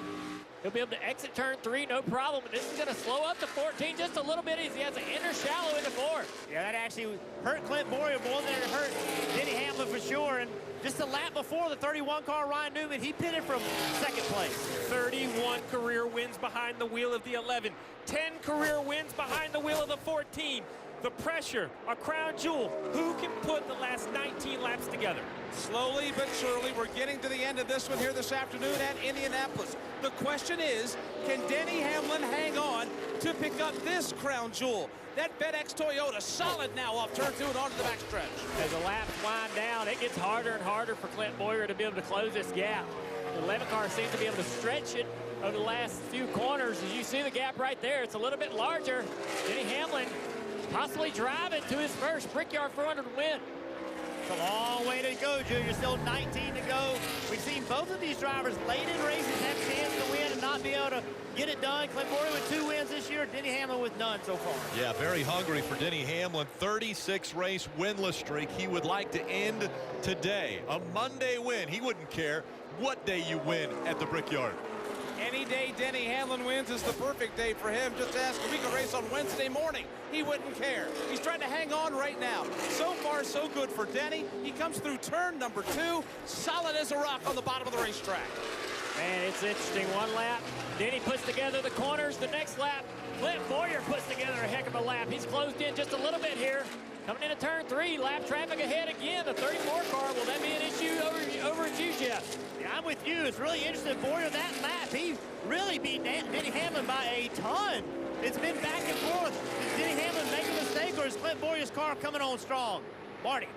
He'll be able to exit turn 3, no problem. And this is going to slow up to 14 just a little bit as he has an inner shallow into 4. Yeah, that actually hurt Clint Bowyer more than it hurt Denny Hamlin for sure. And just a lap before, the 31 car Ryan Newman, he pitted from second place. 31 career wins behind the wheel of the 11. 10 career wins behind the wheel of the 14. The pressure, a crown jewel. Who can put the last 19 laps together? Slowly but surely, we're getting to the end of this one here this afternoon at Indianapolis. The question is, can Denny Hamlin hang on to pick up this crown jewel? That FedEx Toyota solid now off turn 2 and onto the backstretch. As the laps wind down, it gets harder and harder for Clint Bowyer to be able to close this gap. The 11 car seems to be able to stretch it over the last few corners. As you see the gap right there, it's a little bit larger. Denny Hamlin possibly drive it to his first Brickyard 400 win. It's a long way to go, Junior. Still 19 to go. We've seen both of these drivers late in races have a chance to win and not be able to get it done. Clint Bowyer with 2 wins this year. Denny Hamlin with none so far. Yeah, very hungry for Denny Hamlin. 36 race winless streak. He would like to end today. A Monday win. He wouldn't care what day you win at the Brickyard. Any day Denny Hamlin wins is the perfect day for him. Just ask if he could race on Wednesday morning. He wouldn't care. He's trying to hang on right now. So far, so good for Denny. He comes through turn number 2, solid as a rock on the bottom of the racetrack. Man, it's interesting. One lap, Denny puts together the corners. The next lap, Clint Bowyer puts together a heck of a lap. He's closed in just a little bit here. Coming into turn 3, lap traffic ahead again. The 34 car, will that be an issue over at you, Jeff? Yeah, I'm with you. It's really interesting. Bowyer, that lap, he really beat Denny Hamlin by a ton. It's been back and forth. Did Denny Hamlin make a mistake, or is Clint Bowyer's car coming on strong? Marty.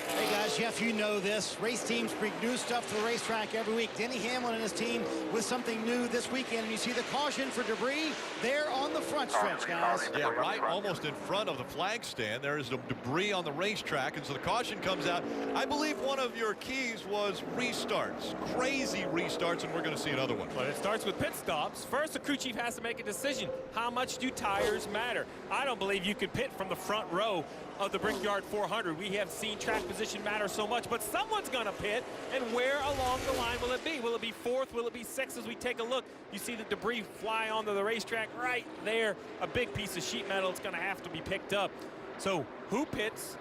Hey guys, Jeff, you know this. Race teams bring new stuff to the racetrack every week. Denny Hamlin and his team with something new this weekend. And you see the caution for debris there on the front stretch, guys. Yeah, right almost in front of the flag stand. There is the debris on the racetrack, and so the caution comes out. I believe one of your keys was restarts. Crazy restarts, and we're going to see another one. But it starts with pit stops. First, the crew chief has to make a decision. How much do tires matter? I don't believe you could pit from the front row of the Brickyard 400. We have seen track position matter so much, but someone's going to pit, and where along the line will it be? Will it be 4th? Will it be 6th? As we take a look, you see the debris fly onto the racetrack right there. A big piece of sheet metal. It's going to have to be picked up. So who pits?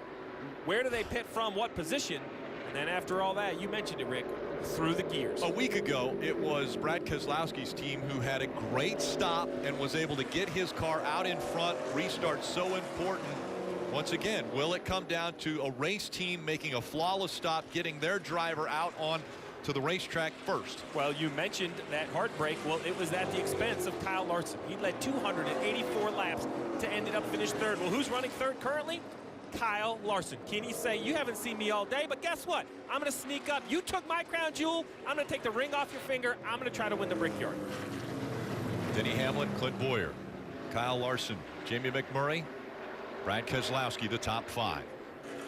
Where do they pit from? What position? And then after all that, you mentioned it, Rick, through the gears. A week ago, it was Brad Keselowski's team who had a great stop and was able to get his car out in front. Restart so important. Once again, will it come down to a race team making a flawless stop, getting their driver out on to the racetrack first? Well, you mentioned that heartbreak. Well, it was at the expense of Kyle Larson. He led 284 laps to ended up finish 3rd. Well, who's running 3rd currently? Kyle Larson. Can he say, you haven't seen me all day, but guess what? I'm going to sneak up. You took my crown jewel. I'm going to take the ring off your finger. I'm going to try to win the Brickyard. Denny Hamlin, Clint Bowyer, Kyle Larson, Jamie McMurray, Brad Keselowski, the top 5.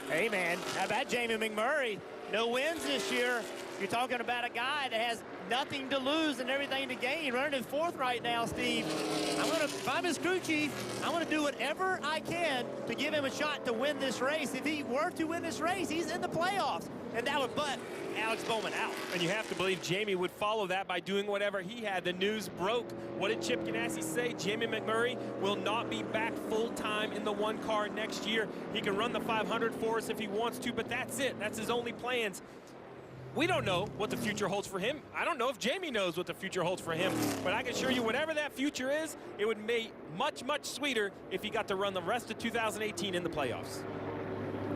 Hey, man, how about Jamie McMurray? No wins this year. You're talking about a guy that has nothing to lose and everything to gain. Running in 4th right now, Steve. If I'm his crew chief, I'm going to do whatever I can to give him a shot to win this race. If he were to win this race, he's in the playoffs. And that would butt Alex Bowman out. And you have to believe Jamie would follow that by doing whatever he had. The news broke. What did Chip Ganassi say? Jamie McMurray will not be back full-time in the 1 car next year. He can run the 500 for us if he wants to, but that's it. That's his only plans. We don't know what the future holds for him. I don't know if Jamie knows what the future holds for him, but I can assure you whatever that future is, it would make much, much sweeter if he got to run the rest of 2018 in the playoffs.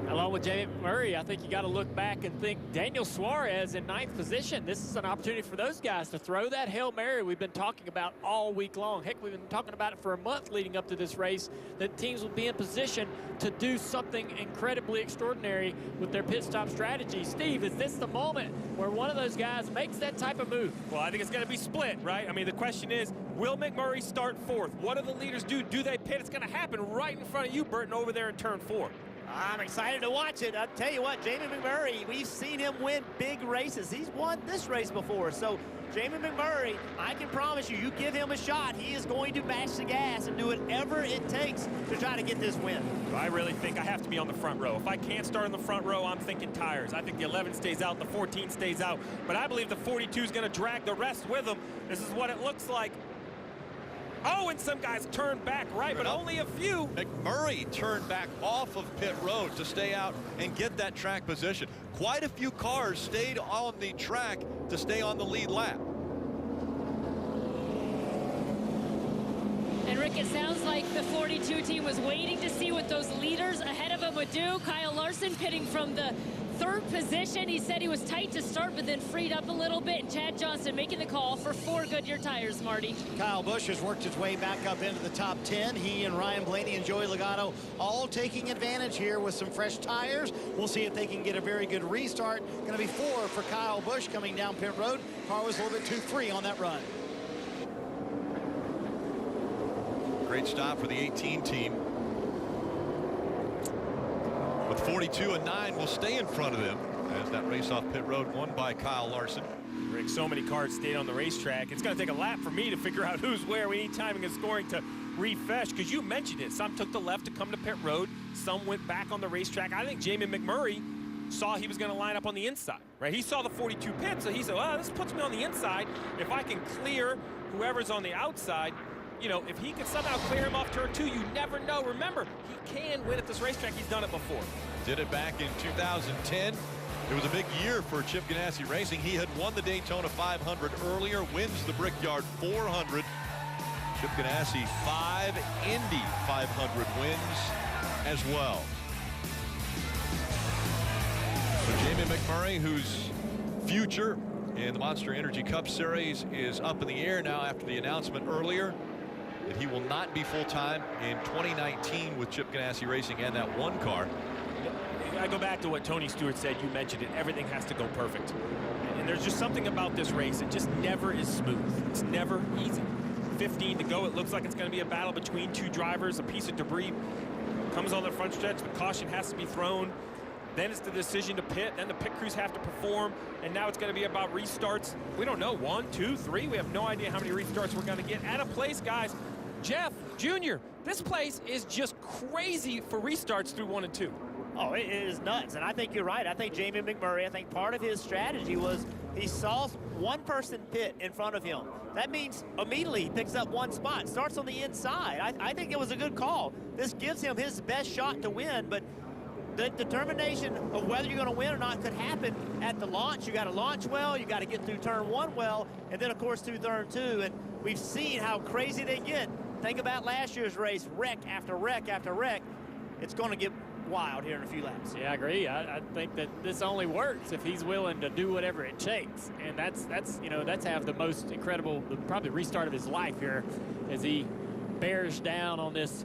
Along with Jamie Murray, I think you got to look back and think Daniel Suarez in 9th position. This is an opportunity for those guys to throw that Hail Mary we've been talking about all week long. Heck, we've been talking about it for a month leading up to this race, that teams will be in position to do something incredibly extraordinary with their pit stop strategy. Steve, is this the moment where one of those guys makes that type of move? Well, I think it's going to be split, right? I mean, the question is, will McMurray start 4th? What do the leaders do? Do they pit? It's going to happen right in front of you, Burton, over there in turn 4. I'm excited to watch it. I'll tell you what, Jamie McMurray, we've seen him win big races. He's won this race before. So, Jamie McMurray, I can promise you, you give him a shot, he is going to bash the gas and do whatever it takes to try to get this win. I really think I have to be on the front row. If I can't start in the front row, I'm thinking tires. I think the 11 stays out, the 14 stays out. But I believe the 42 is going to drag the rest with him. This is what it looks like. Oh, and some guys turned back right, but only a few. McMurray turned back off of pit road to stay out and get that track position. Quite a few cars stayed on the track to stay on the lead lap. And Rick, it sounds like the 42 team was waiting to see what those leaders ahead of him would do. Kyle Larson pitting from the 3rd position. He said he was tight to start, but then freed up a little bit. And Chad Johnston making the call for 4 Goodyear tires, Marty. Kyle Busch has worked his way back up into the top 10. He and Ryan Blaney and Joey Logano all taking advantage here with some fresh tires. We'll see if they can get a very good restart. Going to be 4 for Kyle Busch coming down pit road. Car was a little bit too free on that run. Great stop for the 18 team. With 42.9 will stay in front of them as that race off pit road won by Kyle Larson. Rick, so many cars stayed on the racetrack. It's going to take a lap for me to figure out who's where. We need timing and scoring to refresh, because you mentioned it. Some took the left to come to pit road. Some went back on the racetrack. I think Jamie McMurray saw he was going to line up on the inside, right? He saw the 42 pit, so he said, well, this puts me on the inside. If I can clear whoever's on the outside, you know, if he can somehow clear him off turn 2, you never know. Remember, he can win at this racetrack. He's done it before. Did it back in 2010. It was a big year for Chip Ganassi Racing. He had won the Daytona 500 earlier, wins the Brickyard 400. Chip Ganassi 5 Indy 500 wins as well. So Jamie McMurray, whose future in the Monster Energy Cup Series is up in the air now after the announcement earlier that he will not be full-time in 2019 with Chip Ganassi Racing and that one car. I go back to what Tony Stewart said. You mentioned it. Everything has to go perfect. And there's just something about this race. It just never is smooth. It's never easy. 15 to go. It looks like it's going to be a battle between two drivers. A piece of debris comes on the front stretch. The caution has to be thrown. Then it's the decision to pit. Then the pit crews have to perform. And now it's going to be about restarts. We don't know. 1, 2, 3. We have no idea how many restarts we're going to get. At a place, guys, Jeff Jr., this place is just crazy for restarts through 1 and 2. Oh, it is nuts. And I think you're right. I think Jamie McMurray, I think part of his strategy was he saw one person pit in front of him. That means immediately he picks up one spot, starts on the inside. I think it was a good call. This gives him his best shot to win, but the determination of whether you're going to win or not could happen at the launch. You got to launch well, you got to get through turn 1 well, and then of course through turn 2. And we've seen how crazy they get. Think about last year's race, wreck after wreck after wreck. It's going to get wild here in a few laps. Yeah, I agree. I think that this only works if he's willing to do whatever it takes, and that's you know, that's have the most incredible, probably restart of his life here as he bears down on this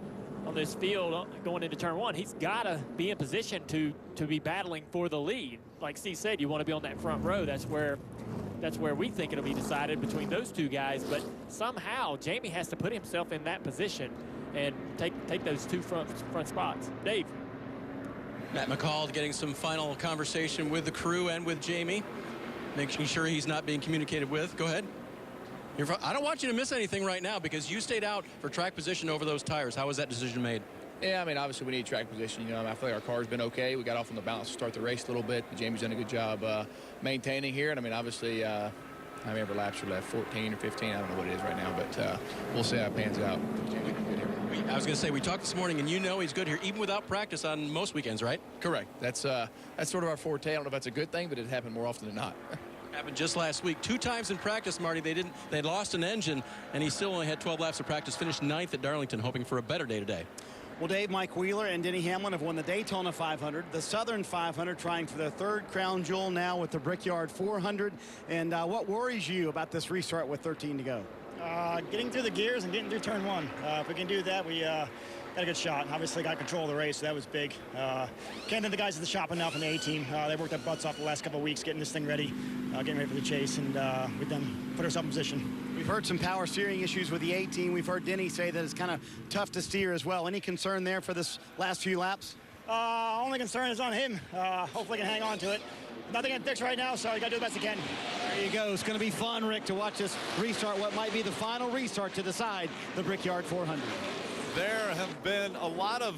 field going into turn 1. He's got to be in position to be battling for the lead. Like Steve said, you want to be on that front row. That's where we think it'll be decided between those two guys. But somehow Jamie has to put himself in that position and take those two front spots. Dave. Matt McCall getting some final conversation with the crew and with Jamie, making sure he's not being communicated with. Go ahead. I don't want you to miss anything right now because you stayed out for track position over those tires. How was that decision made? Yeah, I mean, obviously we need track position. You know, I feel like our car's been okay. We got off on the balance to start the race a little bit. Jamie's done a good job maintaining here. And I mean, obviously, how many ever laps are left? 14 or 15? I don't know what it is right now, but we'll see how it pans out. I was going to say, we talked this morning, and you know he's good here, even without practice on most weekends, right? Correct. That's sort of our forte. I don't know if that's a good thing, but it happened more often than not. Happened just last week. 2 times in practice, Marty. They lost an engine, and he still only had 12 laps of practice. Finished 9th at Darlington, hoping for a better day today. Well, Dave, Mike Wheeler and Denny Hamlin have won the Daytona 500, the Southern 500, trying for their 3rd crown jewel now with the Brickyard 400. And what worries you about this restart with 13 to go? Getting through the gears and getting through turn 1. If we can do that, we got a good shot. Obviously got control of the race, so that was big. Can't thank the guys at the shop enough in the A-team. They worked their butts off the last couple of weeks getting this thing ready, getting ready for the chase, and we've done put ourselves in position. We've heard some power steering issues with the A-team. We've heard Denny say that it's kind of tough to steer as well. Any concern there for this last few laps? Only concern is on him. Hopefully he can hang on to it. Nothing can fix right now, so you got to do the best you can. There you go. It's going to be fun, Rick, to watch this restart, what might be the final restart to decide the Brickyard 400. There have been a lot of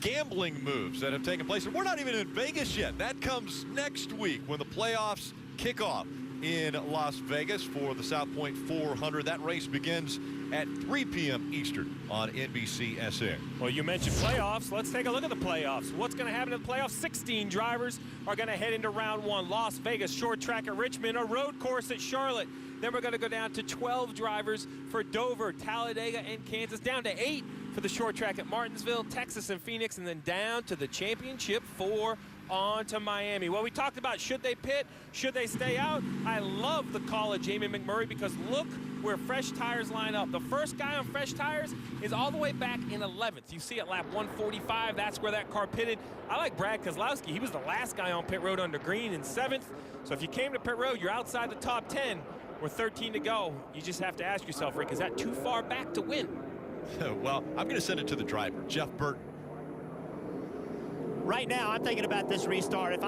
gambling moves that have taken place. And we're not even in Vegas yet. That comes next week when the playoffs kick off in Las Vegas for the South Point 400. That race begins at 3 p.m. Eastern on NBCSN. Well, you mentioned playoffs. Let's take a look at the playoffs. What's going to happen in the playoffs? 16 drivers are going to head into round 1. Las Vegas, short track at Richmond, a road course at Charlotte. Then we're going to go down to 12 drivers for Dover, Talladega, and Kansas, down to 8 for the short track at Martinsville, Texas, and Phoenix, and then down to the championship 4 on to Miami. Well, we talked about should they pit, should they stay out. I love the call of Jamie McMurray because look where fresh tires line up. The first guy on fresh tires is all the way back in 11th. You see at lap 145, that's where that car pitted. I like Brad Keselowski. He was the last guy on pit road under green in 7th. So if you came to pit road, you're outside the top 10 with 13 to go. You just have to ask yourself, Rick, is that too far back to win? Well, I'm going to send it to the driver, Jeff Burton. Right now, I'm thinking about this restart. If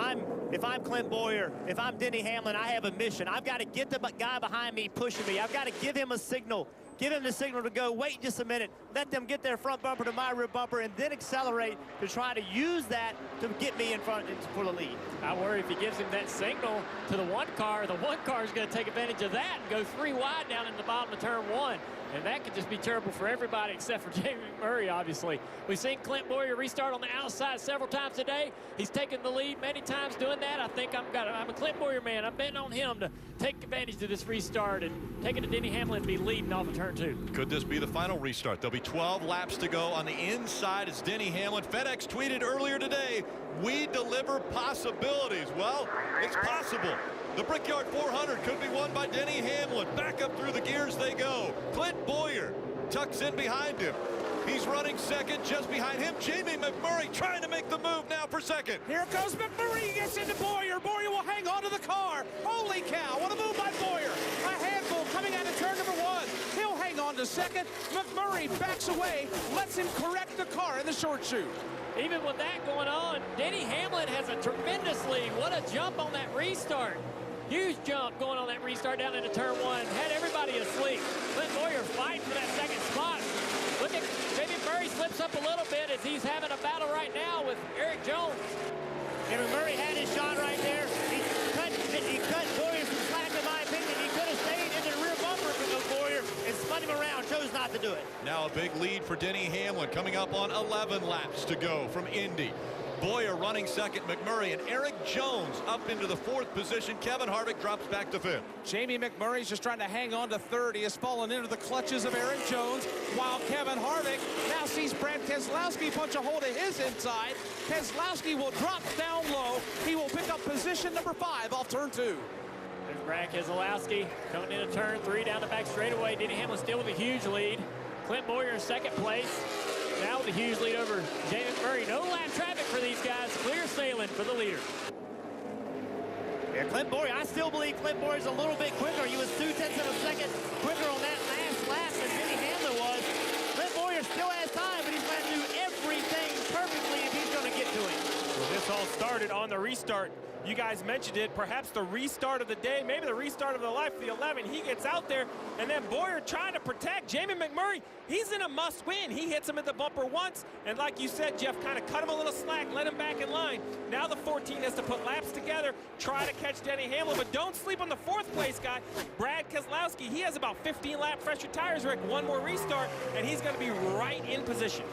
I'm Clint Bowyer, if I'm Denny Hamlin, I have a mission. I've got to get the guy behind me pushing me. I've got to give him a signal. Give him the signal to go, wait just a minute, let them get their front bumper to my rear bumper, and then accelerate to try to use that to get me in front for the lead. I worry if he gives him that signal to the one car is going to take advantage of that and go 3 wide down in the bottom of turn 1. And that could just be terrible for everybody except for Jamie McMurray, obviously. We've seen Clint Bowyer restart on the outside several times today. He's taken the lead many times doing that. I think I'm a Clint Bowyer man. I'm betting on him to take advantage of this restart and take it to Denny Hamlin and be leading off of turn 2. Could this be the final restart? There'll be 12 laps to go. On the inside is Denny Hamlin. FedEx tweeted earlier today, "We deliver possibilities." Well, it's possible. The Brickyard 400 could be won by Denny Hamlin. Back up through the gears they go. Clint Bowyer tucks in behind him. He's running second. Just behind him, Jamie McMurray trying to make the move now for second. Here goes McMurray. He gets into Bowyer. Bowyer will hang on to the car. Holy cow, what a move by Bowyer. A handful coming out of turn number 1. He'll hang on to second. McMurray backs away, lets him correct the car in the short chute. Even with that going on, Denny Hamlin has a tremendous lead. What a jump on that restart. Huge jump going on that restart down into turn 1. Had everybody asleep. Clint Bowyer fighting for that second spot. Look at Jamie Murray slips up a little bit as he's having a battle right now with Eric Jones. And Murray had his shot right there. He cut Bowyer some slack, in my opinion. He could have stayed into the rear bumper for Bowyer and spun him around. Chose not to do it. Now a big lead for Denny Hamlin coming up on 11 laps to go from Indy. Bowyer running second, McMurray, and Eric Jones up into the 4th position. Kevin Harvick drops back to 5th. Jamie McMurray's just trying to hang on to 3rd. He has fallen into the clutches of Eric Jones, while Kevin Harvick now sees Brad Keselowski punch a hole to his inside. Keselowski will drop down low. He will pick up position number 5 off turn 2. There's Brad Keselowski coming into turn 3 down the back straightaway. Denny Hamlin still with a huge lead. Clint Bowyer in 2nd place. Now with a huge lead over Jamie McMurray. No lap traffic for these guys. Clear sailing for the leader. Yeah, Clint Bowyer, I still believe Clint Bowyer's a little bit quicker. He was 0.2 of a second quicker on that last lap than Denny Hamlin was. Clint Bowyer still has time, but he's going to do everything perfectly if he's going to get to him. Well, this all started on the restart. You guys mentioned it, perhaps the restart of the day, maybe the restart of the life, the 11. He gets out there, and then Bowyer trying to protect Jamie McMurray. He's in a must-win. He hits him at the bumper once, and like you said, Jeff, kind of cut him a little slack, let him back in line. Now the 14 has to put laps together, try to catch Denny Hamlin, but don't sleep on the 4th place guy, Brad Keselowski. He has about 15 lap fresher tires, Rick, one more restart, and he's going to be right in position.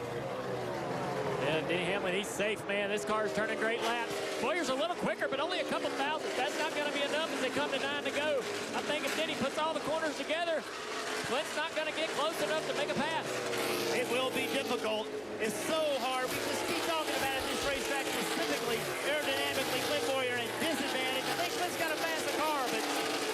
And Denny Hamlin, he's safe, man. This car is turning great laps. Bowyer's a little quicker, but only a couple thousandths. That's not going to be enough as they come to 9 to go. I think if Denny puts all the corners together, Clint's not going to get close enough to make a pass. It will be difficult. It's so hard. We just keep talking about it, this racetrack specifically, aerodynamically, Clint Bowyer at disadvantage. I think Clint's got a faster car, but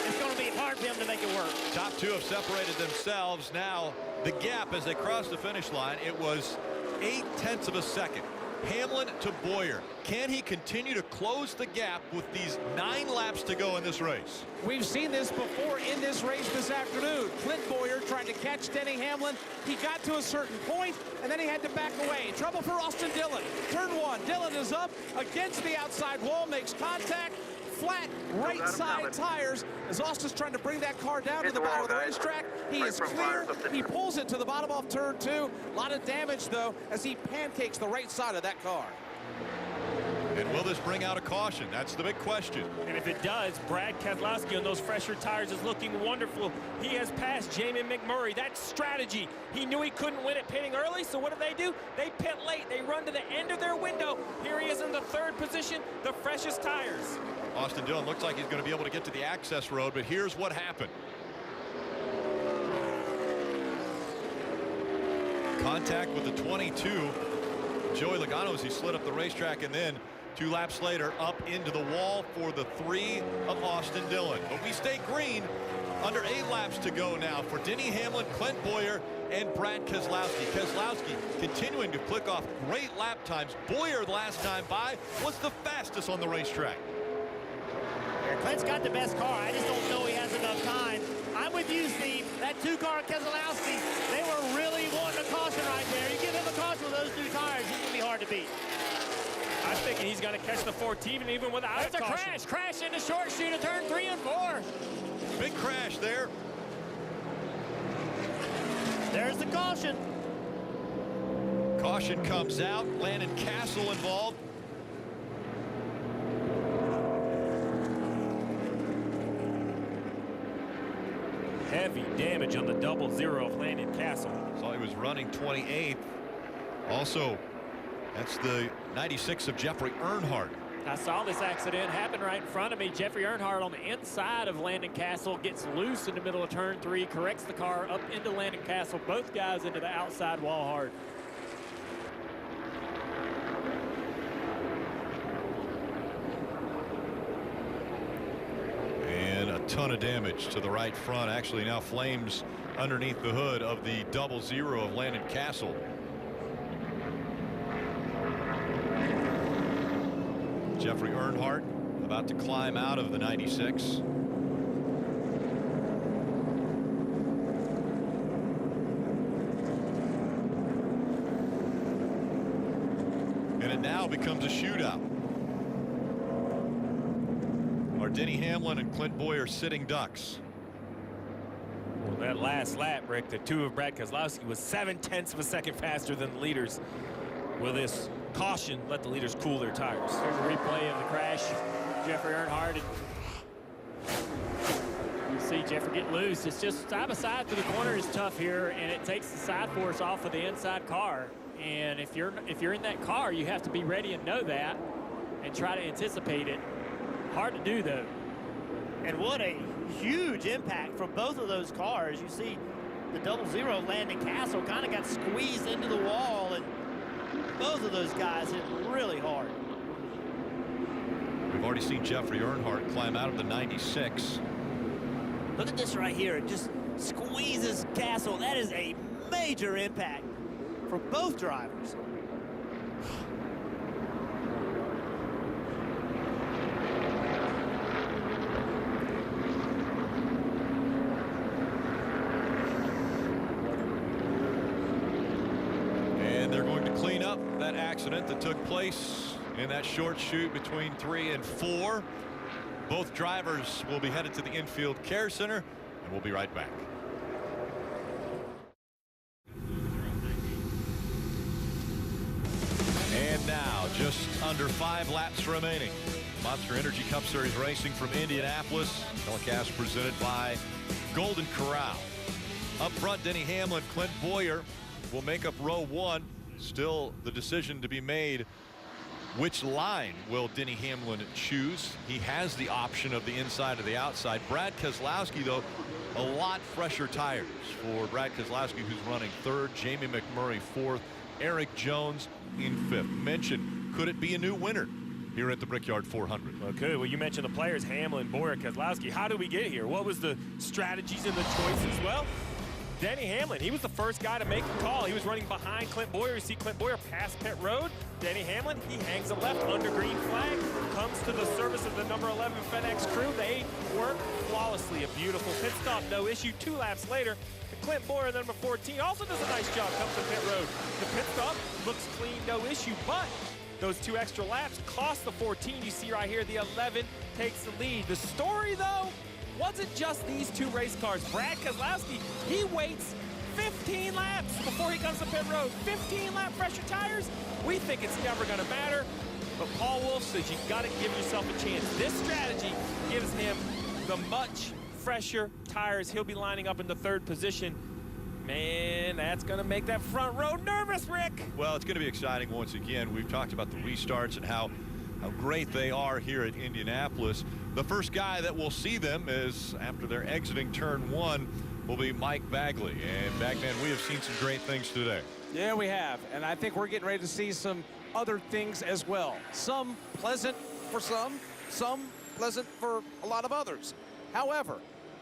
it's going to be hard for him to make it work. Top 2 have separated themselves. Now the gap as they cross the finish line, it was 0.8 of a second. Hamlin to Bowyer. Can he continue to close the gap with these 9 laps to go in this race? We've seen this before in this race this afternoon. Clint Bowyer trying to catch Denny Hamlin. He got to a certain point, and then he had to back away. Trouble for Austin Dillon. Turn 1. Dillon is up against the outside wall, makes contact. Flat right side tires as Austin's trying to bring that car down to the bottom of the racetrack. He is clear. He pulls it to the bottom off turn 2. A lot of damage, though, as he pancakes the right side of that car. And will this bring out a caution? That's the big question. And if it does, Brad Keselowski on those fresher tires is looking wonderful. He has passed Jamie McMurray. That's strategy. He knew he couldn't win it pitting early, so what do? They pit late. They run to the end of their window. Here he is in the 3rd position, the freshest tires. Austin Dillon looks like he's going to be able to get to the access road, but here's what happened. Contact with the 22. Joey Logano as he slid up the racetrack, and then 2 laps later up into the wall for the 3 of Austin Dillon. But we stay green. Under 8 laps to go now for Denny Hamlin, Clint Bowyer, and Brad Keselowski. Keselowski continuing to click off great lap times. Bowyer the last time by was the fastest on the racetrack. Clint's got the best car. I just don't know he has enough time. I'm with you, Steve. That 2-car Keselowski, they were really wanting a caution right there. You give him a caution with those 2 tires, he's going to be hard to beat. I'm thinking he's going to catch the 14 even without There's a caution. crash into short chute of turn 3 and 4. Big crash there. There's the caution. Caution comes out. Landon Castle involved. Heavy damage on the 00 of Landon Castle. So he was running 28th. Also, that's the 96 of Jeffrey Earnhardt. I saw this accident happen right in front of me. Jeffrey Earnhardt on the inside of Landon Castle gets loose in the middle of turn 3, corrects the car up into Landon Castle. Both guys into the outside wall hard. And a ton of damage to the right front. Actually now flames underneath the hood of the 00 of Landon Castle. Jeffrey Earnhardt about to climb out of the 96. And it now becomes a shootout. Are Denny Hamlin and Clint Bowyer sitting ducks? Well, that last lap, Rick, the 2 of Brad Keselowski was 0.7 of a second faster than the leaders. Will this caution let the leaders cool their tires? Here's a replay of the crash. Jeffrey Earnhardt. You see Jeffrey get loose. It's just side by side through the corner is tough here, and it takes the side force off of the inside car. And if you're in that car, you have to be ready and know that and try to anticipate it. Hard to do, though. And what a huge impact from both of those cars. You see the 00 Landon Castle kind of got squeezed into the wall, and both of those guys hit really hard. We've already seen Jeffrey Earnhardt climb out of the 96. Look at this right here. It just squeezes Castle. That is a major impact for both drivers. And they're going to clean up that accident that took place in that short chute between 3 and 4. Both drivers will be headed to the infield care center, and we'll be right back. And now, just under 5 laps remaining. Monster Energy Cup Series racing from Indianapolis. Telecast presented by Golden Corral. Up front, Denny Hamlin, Clint Bowyer will make up row 1. Still the decision to be made. Which line will Denny Hamlin choose? He has the option of the inside or the outside. Brad Keselowski, though, a lot fresher tires for Brad Keselowski, who's running 3rd. Jamie McMurray 4th. Eric Jones in 5th. Mention, could it be a new winner here at the Brickyard 400? Okay, well, you mentioned the players, Hamlin, Bowyer, Keselowski. How did we get here? What was the strategies and the choices? Well, Denny Hamlin, he was the first guy to make the call. He was running behind Clint Bowyer. You see Clint Bowyer pass pit road. Denny Hamlin, he hangs a left under green flag, comes to the service of the number 11 FedEx crew. They work flawlessly. A beautiful pit stop, no issue. 2 laps later, Clint Bowyer, the number 14, also does a nice job, comes to pit road. The pit stop looks clean, no issue, but those 2 extra laps cost the 14. You see right here, the 11 takes the lead. The story, though, wasn't just these 2 race cars. Brad Keselowski, he waits 15 laps before he comes to pit road. 15 lap pressure tires. We think it's never going to matter. But Paul Wolfe says you've got to give yourself a chance. This strategy gives him the much fresher tires. He'll be lining up in the 3rd position. Man, that's going to make that front row nervous, Rick. Well, it's going to be exciting once again. We've talked about the restarts and how great they are here at Indianapolis. The first guy that will see them is after they're exiting turn 1 will be Mike Bagley. And Bagman, we have seen some great things today. Yeah, we have. And I think we're getting ready to see some other things as well. Some pleasant for some pleasant for a lot of others. However,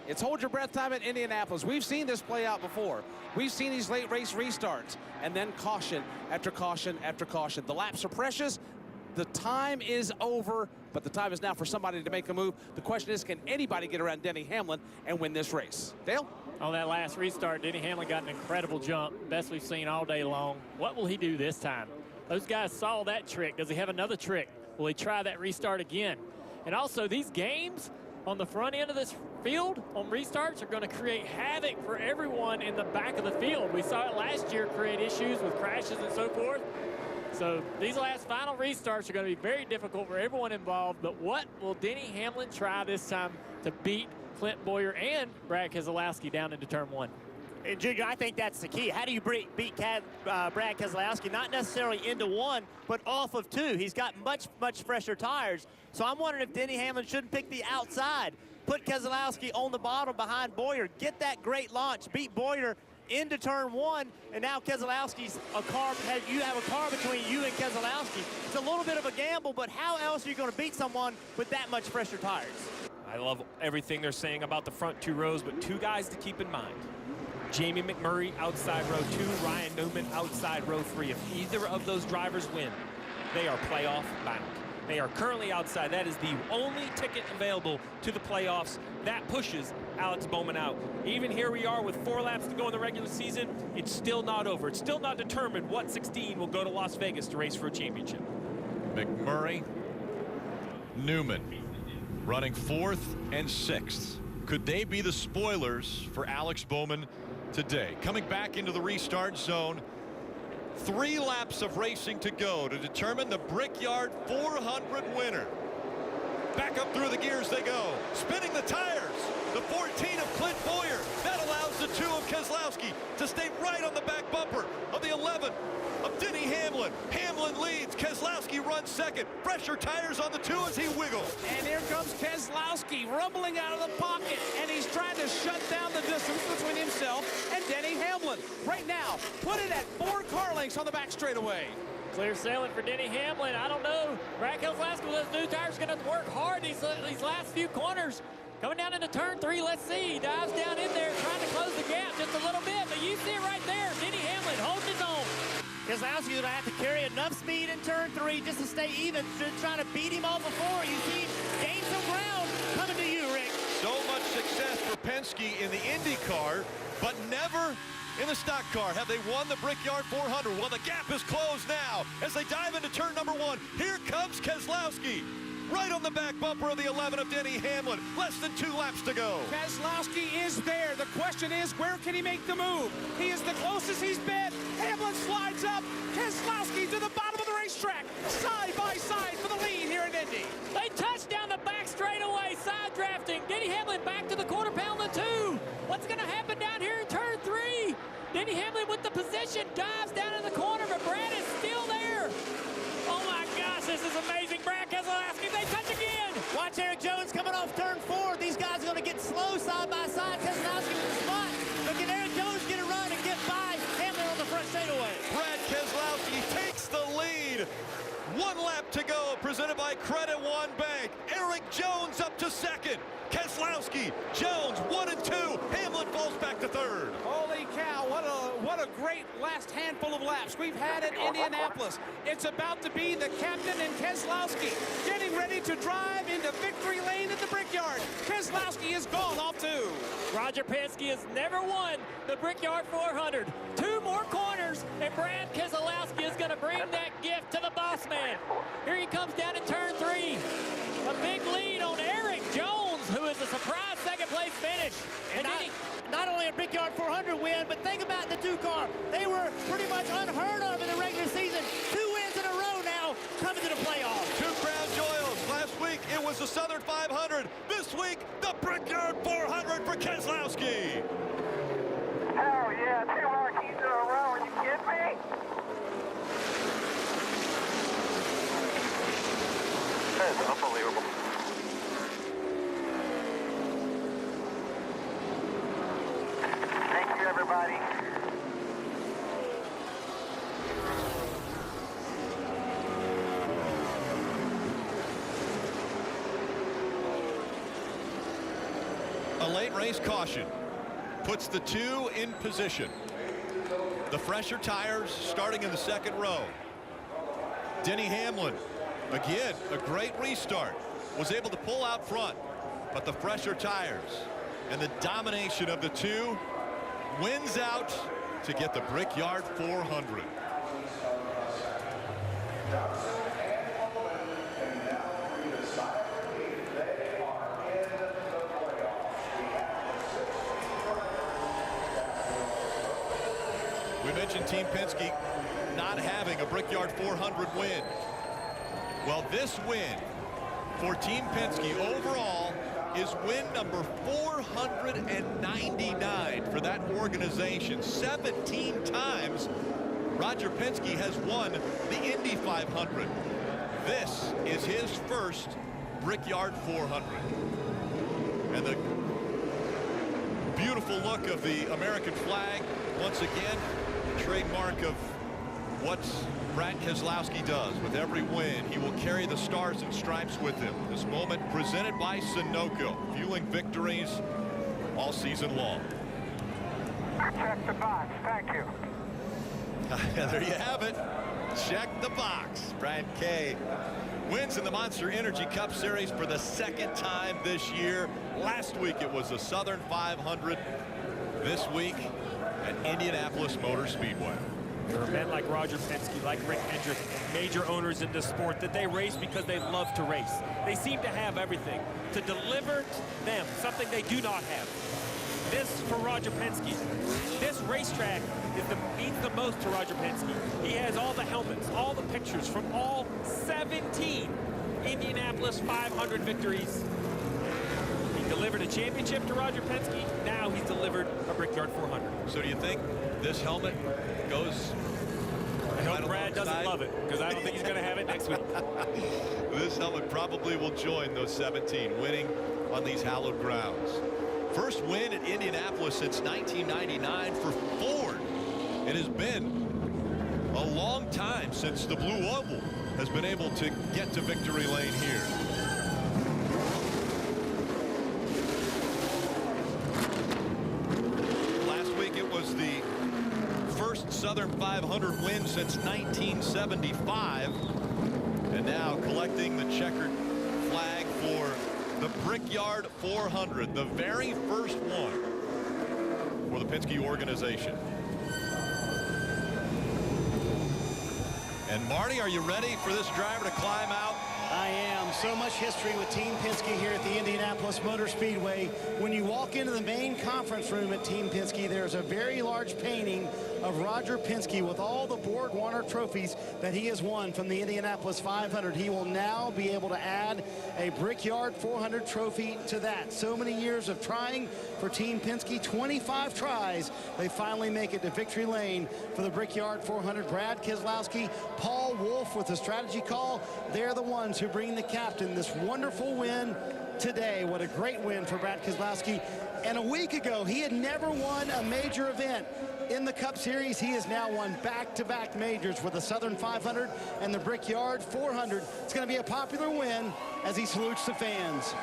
it's hold your breath time at Indianapolis. We've seen this play out before. We've seen these late race restarts and then caution after caution after caution. The laps are precious. The time is over, but the time is now for somebody to make a move. The question is, can anybody get around Denny Hamlin and win this race? Dale? On that last restart, Denny Hamlin got an incredible jump. Best we've seen all day long. What will he do this time? Those guys saw that trick. Does he have another trick? Will he try that restart again? And also, these games on the front end of this field on restarts are going to create havoc for everyone in the back of the field. We saw it last year create issues with crashes and so forth. So these last final restarts are going to be very difficult for everyone involved. But what will Denny Hamlin try this time to beat Clint Bowyer and Brad Keselowski down into turn 1? And Junior, I think that's the key. How do you beat Brad Keselowski? Not necessarily into 1, but off of 2. He's got much fresher tires. So I'm wondering if Denny Hamlin shouldn't pick the outside. Put Keselowski on the bottom behind Bowyer. Get that great launch. Beat Bowyer into turn 1. And now Keselowski's a car. You have a car between you and Keselowski. It's a little bit of a gamble, but how else are you going to beat someone with that much fresher tires? I love everything they're saying about the front 2 rows, but 2 guys to keep in mind. Jamie McMurray outside row 2, Ryan Newman outside row 3. If either of those drivers win, they are playoff bound. They are currently outside. That is the only ticket available to the playoffs. That pushes Alex Bowman out. Even here we are with 4 laps to go in the regular season. It's still not over. It's still not determined what 16 will go to Las Vegas to race for a championship. McMurray, Newman running 4th and 6th. Could they be the spoilers for Alex Bowman today? Coming back into the restart zone. 3 laps of racing to go to determine the Brickyard 400 winner. Back up through the gears they go. Spinning the tires. The 14 of Clint Bowyer. That allows the 2 of Keselowski to stay right on the back bumper of the 11 of Denny Hamlin. Hamlin leads. Keselowski runs 2nd. Fresher tires on the 2 as he wiggles. And here comes Keselowski rumbling out of the pocket, and he's trying to shut down the distance between himself and Denny Hamlin. Right now, put it at 4 car lengths on the back straightaway. Clear sailing for Denny Hamlin. I don't know. Brad Keselowski with those new tires is going to work hard these last few corners. Coming down into turn 3, let's see. He dives down in there trying to close the gap just a little bit, but you see it right there. Denny Hamlin holding his own. Keselowski's going to have to carry enough speed in turn 3 just to stay even, trying to beat him off before. You see him gain some ground. Coming to you, Rick. So much success for Penske in the Indy car, but never in the stock car have they won the Brickyard 400. Well, the gap is closed now as they dive into turn number 1. Here comes Keselowski. Right on the back bumper of the 11 of Denny Hamlin. Less than 2 laps to go. Keselowski is there. The question is, where can he make the move? He is the closest he's been. Hamlin slides up. Keselowski to the bottom of the racetrack. Side by side for the lead here in Indy. They touch down the back straightaway, side drafting. Denny Hamlin back to the quarter pound of 2. What's going to happen down here in turn 3? Denny Hamlin with the position, dives down in the corner, but Brad is still there. Oh my gosh, this is amazing. Brad Keselowski, they touch again. Watch Eric Jones coming off turn 4. These guys are going to get slow side by side. Keselowski with the spot. But can Eric Jones get a run and get by Hamlin on the front straightaway? Brad Keselowski takes the lead. 1 lap to go, presented by Credit One Bank. Eric Jones up to 2nd. Keselowski, Jones 1 and 2. Hamlin falls back to 3rd. Holy cow, what a great last handful of laps we've had in Indianapolis. It's about to be the captain and Keselowski getting ready to drive into victory lane at the Brickyard. Keselowski is gone off 2. Roger Penske has never won the Brickyard 400. 2 more corners, and Brad Keselowski is going to bring that gift to the boss man. Here he comes down in turn 3. A big lead on Eric Jones, who is a surprise 2nd place finish. And not only a Brickyard 400 win, but think about the 2 car. They were pretty much unheard of in the regular season. 2 wins in a row now coming to the playoffs. 2 crown jewels. Last week it was the Southern 500. This week the Brickyard 400 for Keselowski. Hell yeah, 2 marquees in a row. Are you kidding me? That's unbelievable. Thank you, everybody. A late race caution puts the 2 in position. The fresher tires starting in the 2nd row. Denny Hamlin, again, a great restart. Was able to pull out front, but the fresher tires and the domination of the 2 wins out to get the Brickyard 400. We mentioned Team Penske not having a Brickyard 400 win. Well, this win for Team Penske overall is win number 499 for that organization. 17 times Roger Penske has won the Indy 500. This is his first Brickyard 400. And the beautiful look of the American flag, once again, the trademark of what Brad Keselowski does. With every win, he will carry the stars and stripes with him. This moment presented by Sunoco, fueling victories all season long. Check the box. Thank you. There you have it. Check the box. Brad K wins in the Monster Energy Cup Series for the second time this year. Last week it was the Southern 500. This week at Indianapolis Motor Speedway. There are men like Roger Penske, like Rick Hendrick, major owners in the sport that they race because they love to race. They seem to have everything to deliver them, something they do not have. This for Roger Penske. This racetrack means the most to Roger Penske. He has all the helmets, all the pictures from all 17 Indianapolis 500 victories. He delivered a championship to Roger Penske. Now he's delivered a Brickyard 400. So do you think this helmet goes? I hope Brad doesn't love it, because I don't think he's going to have it next week. This helmet probably will join those 17 winning on these hallowed grounds. First win at Indianapolis since 1999 for Ford. It has been a long time since the Blue Oval has been able to get to victory lane here. Last week it was the first Southern 500 win since 1975. And now collecting the checkered flag for the Brickyard 400, the very first one for the Penske organization. And Marty, are you ready for this driver to climb out? I am. So much history with Team Penske here at the Indianapolis Motor Speedway. When you walk into the main conference room at Team Penske, there's a very large painting of Roger Penske with all the Borg Warner trophies that he has won from the Indianapolis 500. He will now be able to add a Brickyard 400 trophy to that. So many years of trying for Team Penske, 25 tries. They finally make it to victory lane for the Brickyard 400. Brad Keselowski, Paul Wolfe with the strategy call. They're the ones who bring the captain this wonderful win today. What a great win for Brad Keselowski. And a week ago, he had never won a major event in the Cup Series. He has now won back-to-back majors with the Southern 500 and the Brickyard 400. It's going to be a popular win as he salutes the fans.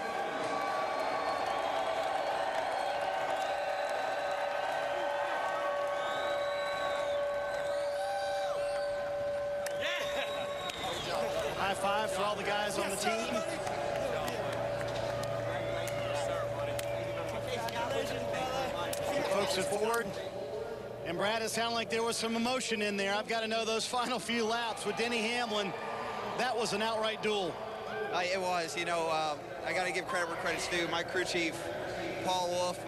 High five for all the guys on the team. Folks at Ford. And Brad, it sounded like there was some emotion in there. I've got to know those final few laps with Denny Hamlin. That was an outright duel. It was. You know, I got to give credit where credit's due. My crew chief, Paul Wolfe,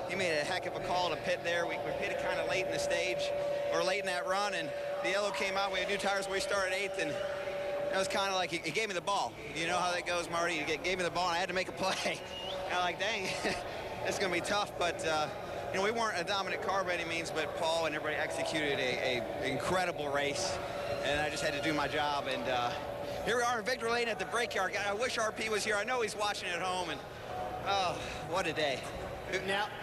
he made a heck of a call to pit there. We pitted kind of late in the stage, or late in that run, and the yellow came out. We had new tires. We started 8th, and that was kind of like he gave me the ball. You know how that goes, Marty. He gave me the ball, and I had to make a play. And I'm like, dang, it's going to be tough, but you know, we weren't a dominant car by any means, but Paul and everybody executed an incredible race, and I just had to do my job. And here we are in victory lane at the Brickyard. I wish RP was here. I know he's watching at home, and oh, what a day.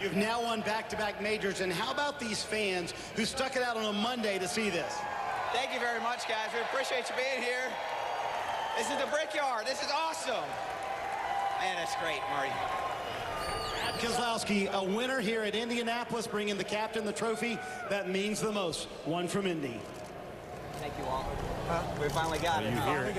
You've now won back-to-back majors, and how about these fans who stuck it out on a Monday to see this? Thank you very much, guys. We appreciate you being here. This is the Brickyard. This is awesome. Man, that's great, Marty. Keselowski, a winner here at Indianapolis, bringing the captain the trophy that means the most. One from Indy. Thank you all. We finally got it. You hear it.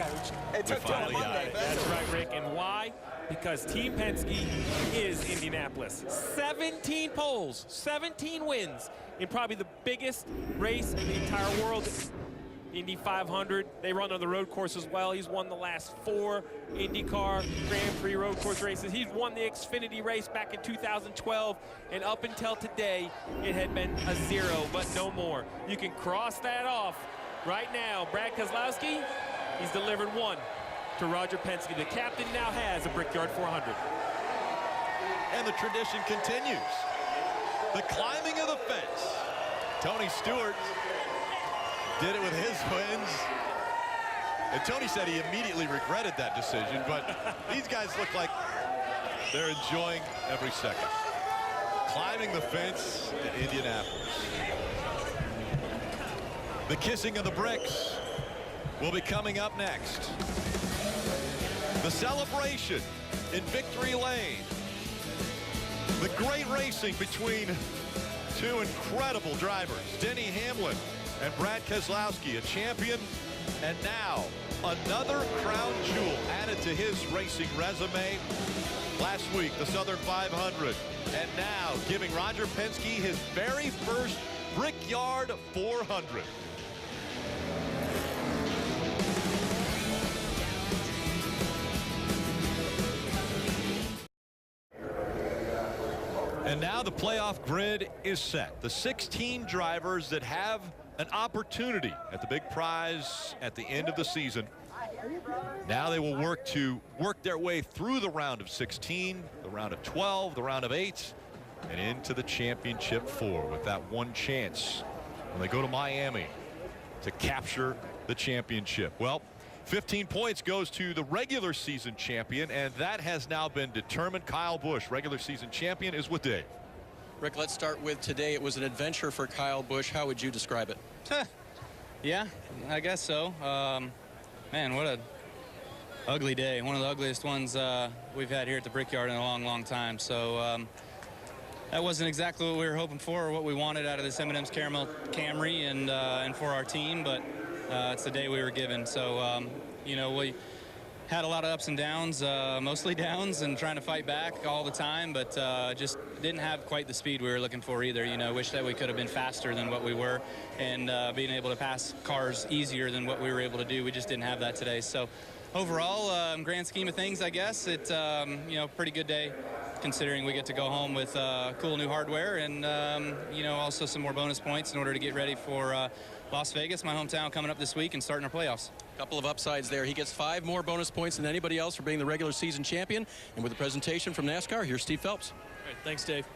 It took till Monday. That's right, Rick. And why? Because Team Penske is Indianapolis. 17 poles, 17 wins in probably the biggest race in the entire world. Indy 500. They run on the road course as well. He's won the last 4 IndyCar Grand Prix road course races. He's won the Xfinity race back in 2012, and up until today, it had been a 0, but no more. You can cross that off right now. Brad Keselowski, he's delivered 1 to Roger Penske. The captain now has a Brickyard 400. And the tradition continues. The climbing of the fence. Tony Stewart did it with his wins. And Tony said he immediately regretted that decision, but these guys look like they're enjoying every second. Climbing the fence in Indianapolis. The kissing of the bricks will be coming up next. The celebration in Victory Lane. The great racing between 2 incredible drivers, Denny Hamlin and Brad Keselowski, a champion, and now another crown jewel added to his racing resume. Last week, the Southern 500, and now giving Roger Penske his very first Brickyard 400. And now the playoff grid is set. The 16 drivers that have an opportunity at the big prize at the end of the season. Now they will work their way through the round of 16, the round of 12, the round of 8, and into the championship 4 with that one chance when they go to Miami to capture the championship. Well, 15 points goes to the regular season champion, and that has now been determined. Kyle Busch, regular season champion, is with Dave. Rick, let's start with today. It was an adventure for Kyle Busch. How would you describe it? Yeah, I guess so. Man, what a ugly day. One of the ugliest ones we've had here at the Brickyard in a long, long time. So that wasn't exactly what we were hoping for or what we wanted out of this M&M's Caramel Camry and for our team, but it's the day we were given. So, you know, we had a lot of ups and downs, mostly downs, and trying to fight back all the time, but just didn't have quite the speed we were looking for either. You know, wish that we could have been faster than what we were, and being able to pass cars easier than what we were able to do. We just didn't have that today. So overall, grand scheme of things, I guess, it's, you know, pretty good day considering we get to go home with cool new hardware and, you know, also some more bonus points in order to get ready for Las Vegas, my hometown, coming up this week and starting our playoffs. Couple of upsides there. He gets 5 more bonus points than anybody else for being the regular season champion. And with the presentation from NASCAR, here's Steve Phelps. All right, thanks, Dave.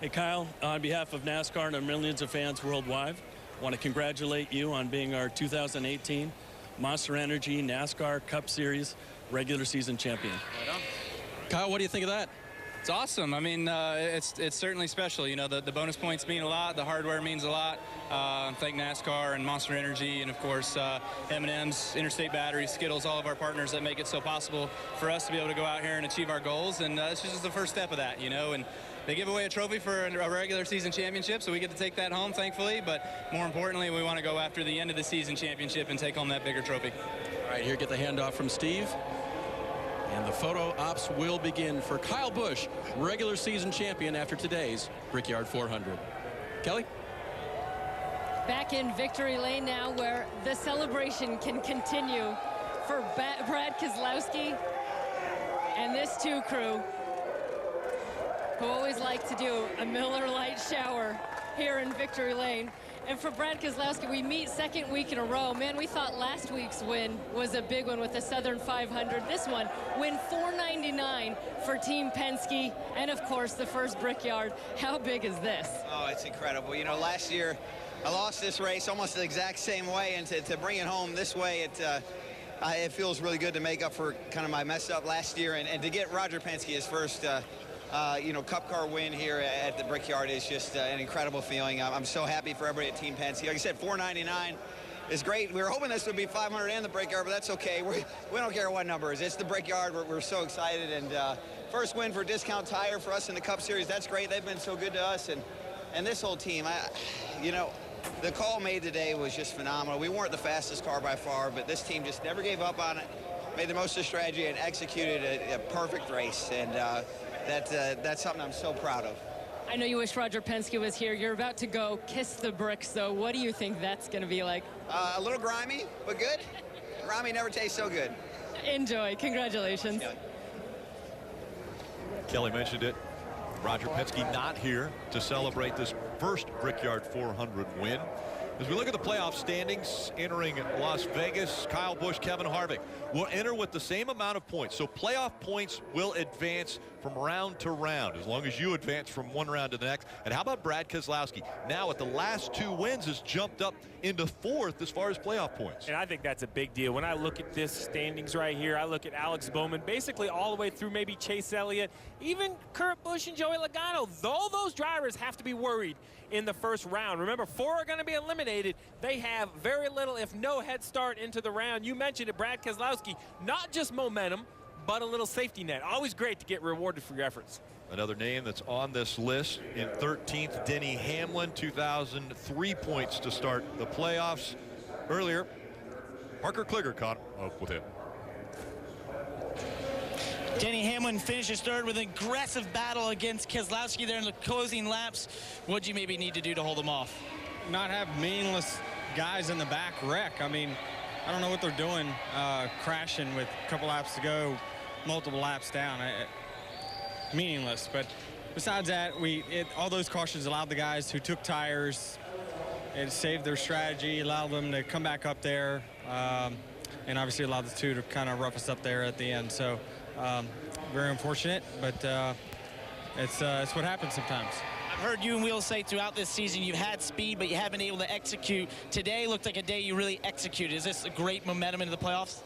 Hey, Kyle, on behalf of NASCAR and our millions of fans worldwide, I want to congratulate you on being our 2018 Monster Energy NASCAR Cup Series regular season champion. Right on. Kyle, what do you think of that? It's awesome. I mean, it's certainly special. You know, the bonus points mean a lot. The hardware means a lot. Thank NASCAR and Monster Energy and, of course, M&M's, Interstate Batteries, Skittles, all of our partners that make it so possible for us to be able to go out here and achieve our goals. And it's just the first step of that, you know. And they give away a trophy for a regular season championship, so we get to take that home, thankfully. But more importantly, we want to go after the end of the season championship and take home that bigger trophy. All right, here, get the handoff from Steve. And the photo ops will begin for Kyle Busch, regular season champion after today's Brickyard 400. Kelly? Back in Victory Lane now, where the celebration can continue for Brad Keselowski and this 2 crew, who always like to do a Miller Lite shower here in Victory Lane. And for Brad Keselowski, we meet second week in a row. Man, we thought last week's win was a big one with the Southern 500. This one, win 499 for Team Penske, and of course, the first Brickyard. How big is this? Oh, it's incredible. You know, last year, I lost this race almost the exact same way, and to bring it home this way, it feels really good to make up for kind of my mess up last year, and to get Roger Penske his first you know, Cup car win here at the Brickyard is just an incredible feeling. I'm so happy for everybody at Team Penske. Like I said, 499 is great. We were hoping this would be 500 and the Brickyard, but that's okay. We don't care what number it is. It's the Brickyard. We're so excited. And first win for Discount Tire for us in the Cup Series. That's great. They've been so good to us. And this whole team, you know, the call made today was just phenomenal. We weren't the fastest car by far, but this team just never gave up on it, made the most of the strategy, and executed a perfect race. And that's something I'm so proud of. I know you wish Roger Penske was here. You're about to go kiss the bricks, though. What do you think that's going to be like? A little grimy, but good. Grimy never tastes so good. Enjoy. Congratulations. Kelly mentioned it. Roger Penske not here to celebrate this first Brickyard 400 win. As we look at the playoff standings, entering Las Vegas, Kyle Busch, Kevin Harvick will enter with the same amount of points. So playoff points will advance from round to round as long as you advance from one round to the next. And how about Brad Keselowski? Now at the last 2 wins has jumped up into 4th as far as playoff points. And I think that's a big deal. When I look at this standings right here, I look at Alex Bowman, basically all the way through maybe Chase Elliott, even Kurt Busch and Joey Logano. Though those drivers have to be worried in the first round. Remember, 4 are going to be eliminated. They have very little, if no, head start into the round. You mentioned it, Brad Keselowski, not just momentum, but a little safety net. Always great to get rewarded for your efforts. Another name that's on this list in 13th, Denny Hamlin, 2003 points to start the playoffs. Earlier, Parker Kliger caught up with him. Denny Hamlin finishes 3rd with an aggressive battle against Keselowski there in the closing laps. What'd you maybe need to do to hold him off? Not have meaningless guys in the back wreck. I mean, I don't know what they're doing, crashing with a couple laps to go, multiple laps down. Meaningless. But besides that, all those cautions allowed the guys who took tires. It saved their strategy, allowed them to come back up there, and obviously allowed the 2 to kind of rough us up there at the end. So very unfortunate, but it's what happens sometimes. I've heard you and Wheels say throughout this season you've had speed, but you haven't been able to execute. Today looked like a day you really executed. Is this a great momentum into the playoffs?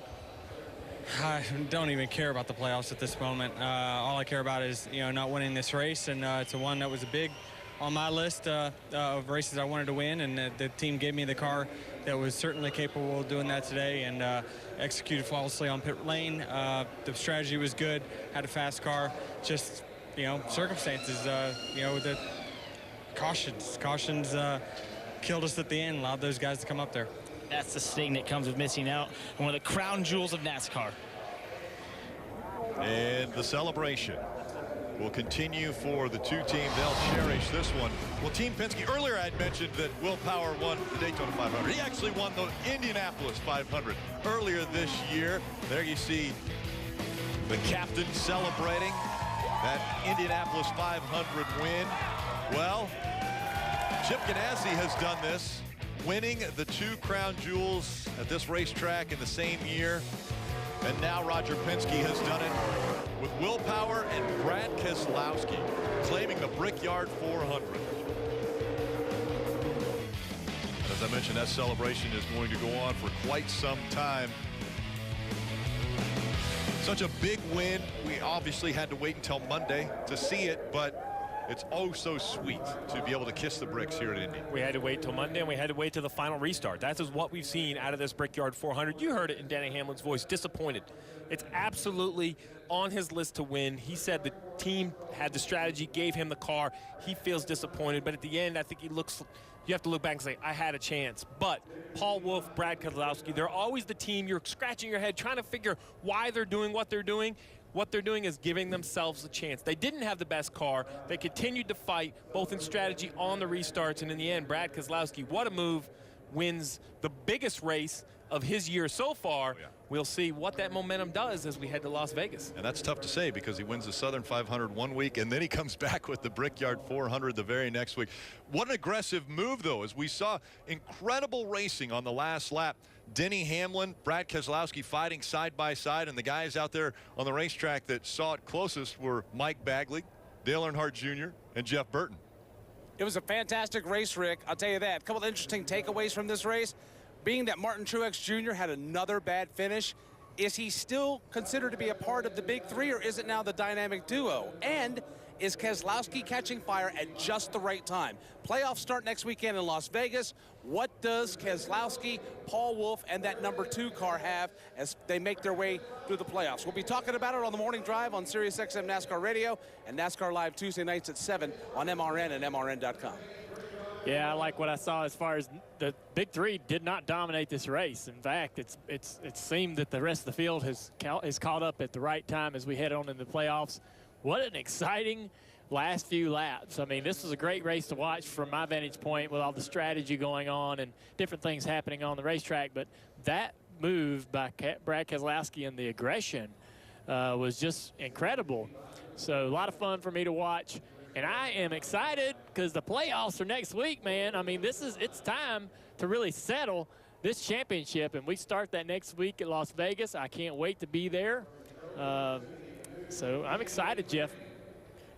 I don't even care about the playoffs at this moment. All I care about is, not winning this race, and it's one that was a big on my list of races I wanted to win, and the team gave me the car that was certainly capable of doing that today, and executed flawlessly on pit lane. The strategy was good, had a fast car, just, circumstances, the cautions killed us at the end, allowed those guys to come up there. That's the sting that comes with missing out on one of the crown jewels of NASCAR. And the celebration will continue for the 2 teams. They'll cherish this one. Well, Team Penske, earlier I had mentioned that Will Power won the Daytona 500. He actually won the Indianapolis 500 earlier this year. There you see the captain celebrating that Indianapolis 500 win. Well, Chip Ganassi has done this, winning the 2 crown jewels at this racetrack in the same year. And now Roger Penske has done it with Will Power and Brad Keselowski claiming the Brickyard 400. As I mentioned, that celebration is going to go on for quite some time. Such a big win. We obviously had to wait until Monday to see it, but it's oh so sweet to be able to kiss the bricks here at Indy. We had to wait till Monday, and we had to wait till the final restart. That is what we've seen out of this Brickyard 400. You heard it in Denny Hamlin's voice, disappointed. It's absolutely on his list to win. He said the team had the strategy, gave him the car. He feels disappointed, but at the end, I think you have to look back and say, I had a chance. But Paul Wolfe, Brad Keselowski, they're always the team. You're scratching your head trying to figure why they're doing what they're doing. What they're doing is giving themselves a chance. They didn't have the best car. They continued to fight, both in strategy on the restarts, and in the end, Brad Keselowski, what a move, wins the biggest race of his year so far. Yeah. We'll see what that momentum does as we head to Las Vegas. And that's tough to say because he wins the Southern 500 one week, and then he comes back with the Brickyard 400 the very next week. What an aggressive move, though, as we saw incredible racing on the last lap. Denny Hamlin, Brad Keselowski fighting side by side, and the guys out there on the racetrack that saw it closest were Mike Bagley, Dale Earnhardt Jr., and Jeff Burton. It was a fantastic race, Rick. I'll tell you that. A couple of interesting takeaways from this race. Being that Martin Truex Jr. had another bad finish, is he still considered to be a part of the big 3, or is it now the dynamic duo? And is Keselowski catching fire at just the right time? Playoffs start next weekend in Las Vegas. What does Keselowski, Paul Wolfe, and that number 2 car have as they make their way through the playoffs? We'll be talking about it on the Morning Drive on SiriusXM NASCAR Radio and NASCAR Live Tuesday nights at 7 on MRN and MRN.com. Yeah, I like what I saw as far as the Big 3 did not dominate this race. In fact, it seemed that the rest of the field has caught up at the right time as we head on into the playoffs. What an exciting last few laps. I mean, this was a great race to watch from my vantage point with all the strategy going on and different things happening on the racetrack. But that move by Brad Keselowski and the aggression was just incredible. So a lot of fun for me to watch. And I am excited because the playoffs are next week, man. I mean, it's time to really settle this championship, and we start that next week at Las Vegas. I can't wait to be there. So I'm excited, Jeff.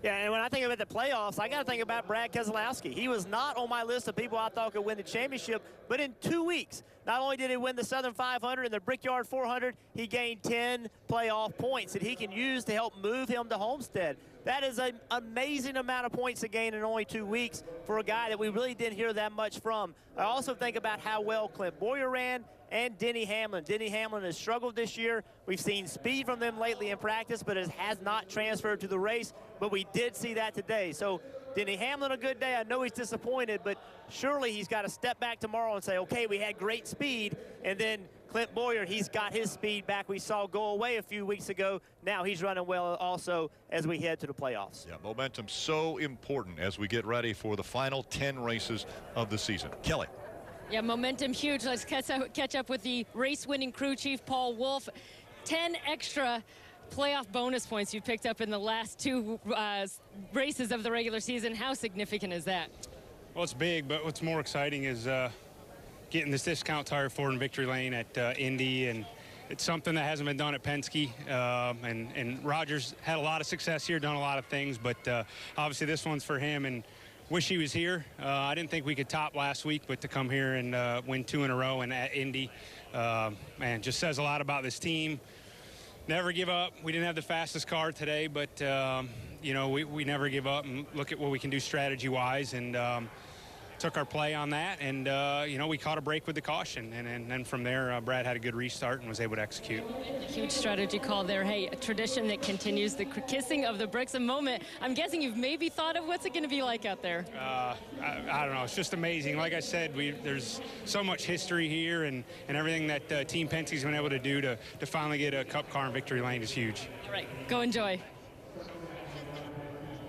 Yeah, and when I think about the playoffs, I got to think about Brad Keselowski. He was not on my list of people I thought could win the championship, but in 2 weeks, not only did he win the Southern 500 and the Brickyard 400, he gained 10 playoff points that he can use to help move him to Homestead. That is an amazing amount of points to gain in only 2 weeks for a guy that we really didn't hear that much from. I also think about how well Clint Bowyer ran and Denny Hamlin. Denny Hamlin has struggled this year. We've seen speed from them lately in practice, but it has not transferred to the race. But we did see that today. So Denny Hamlin, a good day. I know he's disappointed, but surely he's got to step back tomorrow and say, okay, we had great speed. And then Clint Bowyer, he's got his speed back. We saw go away a few weeks ago. Now he's running well also as we head to the playoffs. Yeah, momentum so important as we get ready for the final 10 races of the season. Kelly. Yeah, momentum huge. Let's catch up with the race-winning crew chief, Paul Wolfe. 10 extra playoff bonus points you picked up in the last 2 races of the regular season. How significant is that? Well, it's big, but what's more exciting is getting this discount tire Ford in Victory Lane at Indy, and it's something that hasn't been done at Penske. And Rogers had a lot of success here, done a lot of things, but obviously this one's for him, and wish he was here. I didn't think we could top last week, but to come here and win 2 in a row and at Indy, man, just says a lot about this team. Never give up. We didn't have the fastest car today, but you know, we never give up and look at what we can do strategy-wise, and took our play on that, and you know, we caught a break with the caution, and then from there Brad had a good restart and was able to execute. Huge strategy call there. Hey, a tradition that continues, the kissing of the bricks. A moment I'm guessing you've maybe thought of what's it going to be like out there. I don't know, it's just amazing. Like I said, there's so much history here, and everything that Team Penske's been able to do to finally get a Cup car in Victory Lane is huge. All right, go enjoy.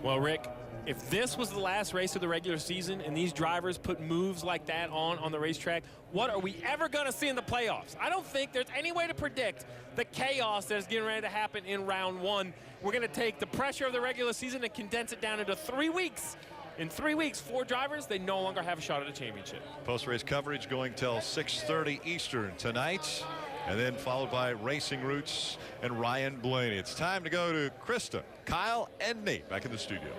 Well, Rick, if this was the last race of the regular season and these drivers put moves like that on the racetrack, what are we ever going to see in the playoffs? I don't think there's any way to predict the chaos that is getting ready to happen in round 1. We're going to take the pressure of the regular season and condense it down into 3 weeks. In 3 weeks, 4 drivers, they no longer have a shot at a championship. Post-race coverage going till 6:30 Eastern tonight, and then followed by Racing Roots and Ryan Blaney. It's time to go to Krista, Kyle, and Nate back in the studio.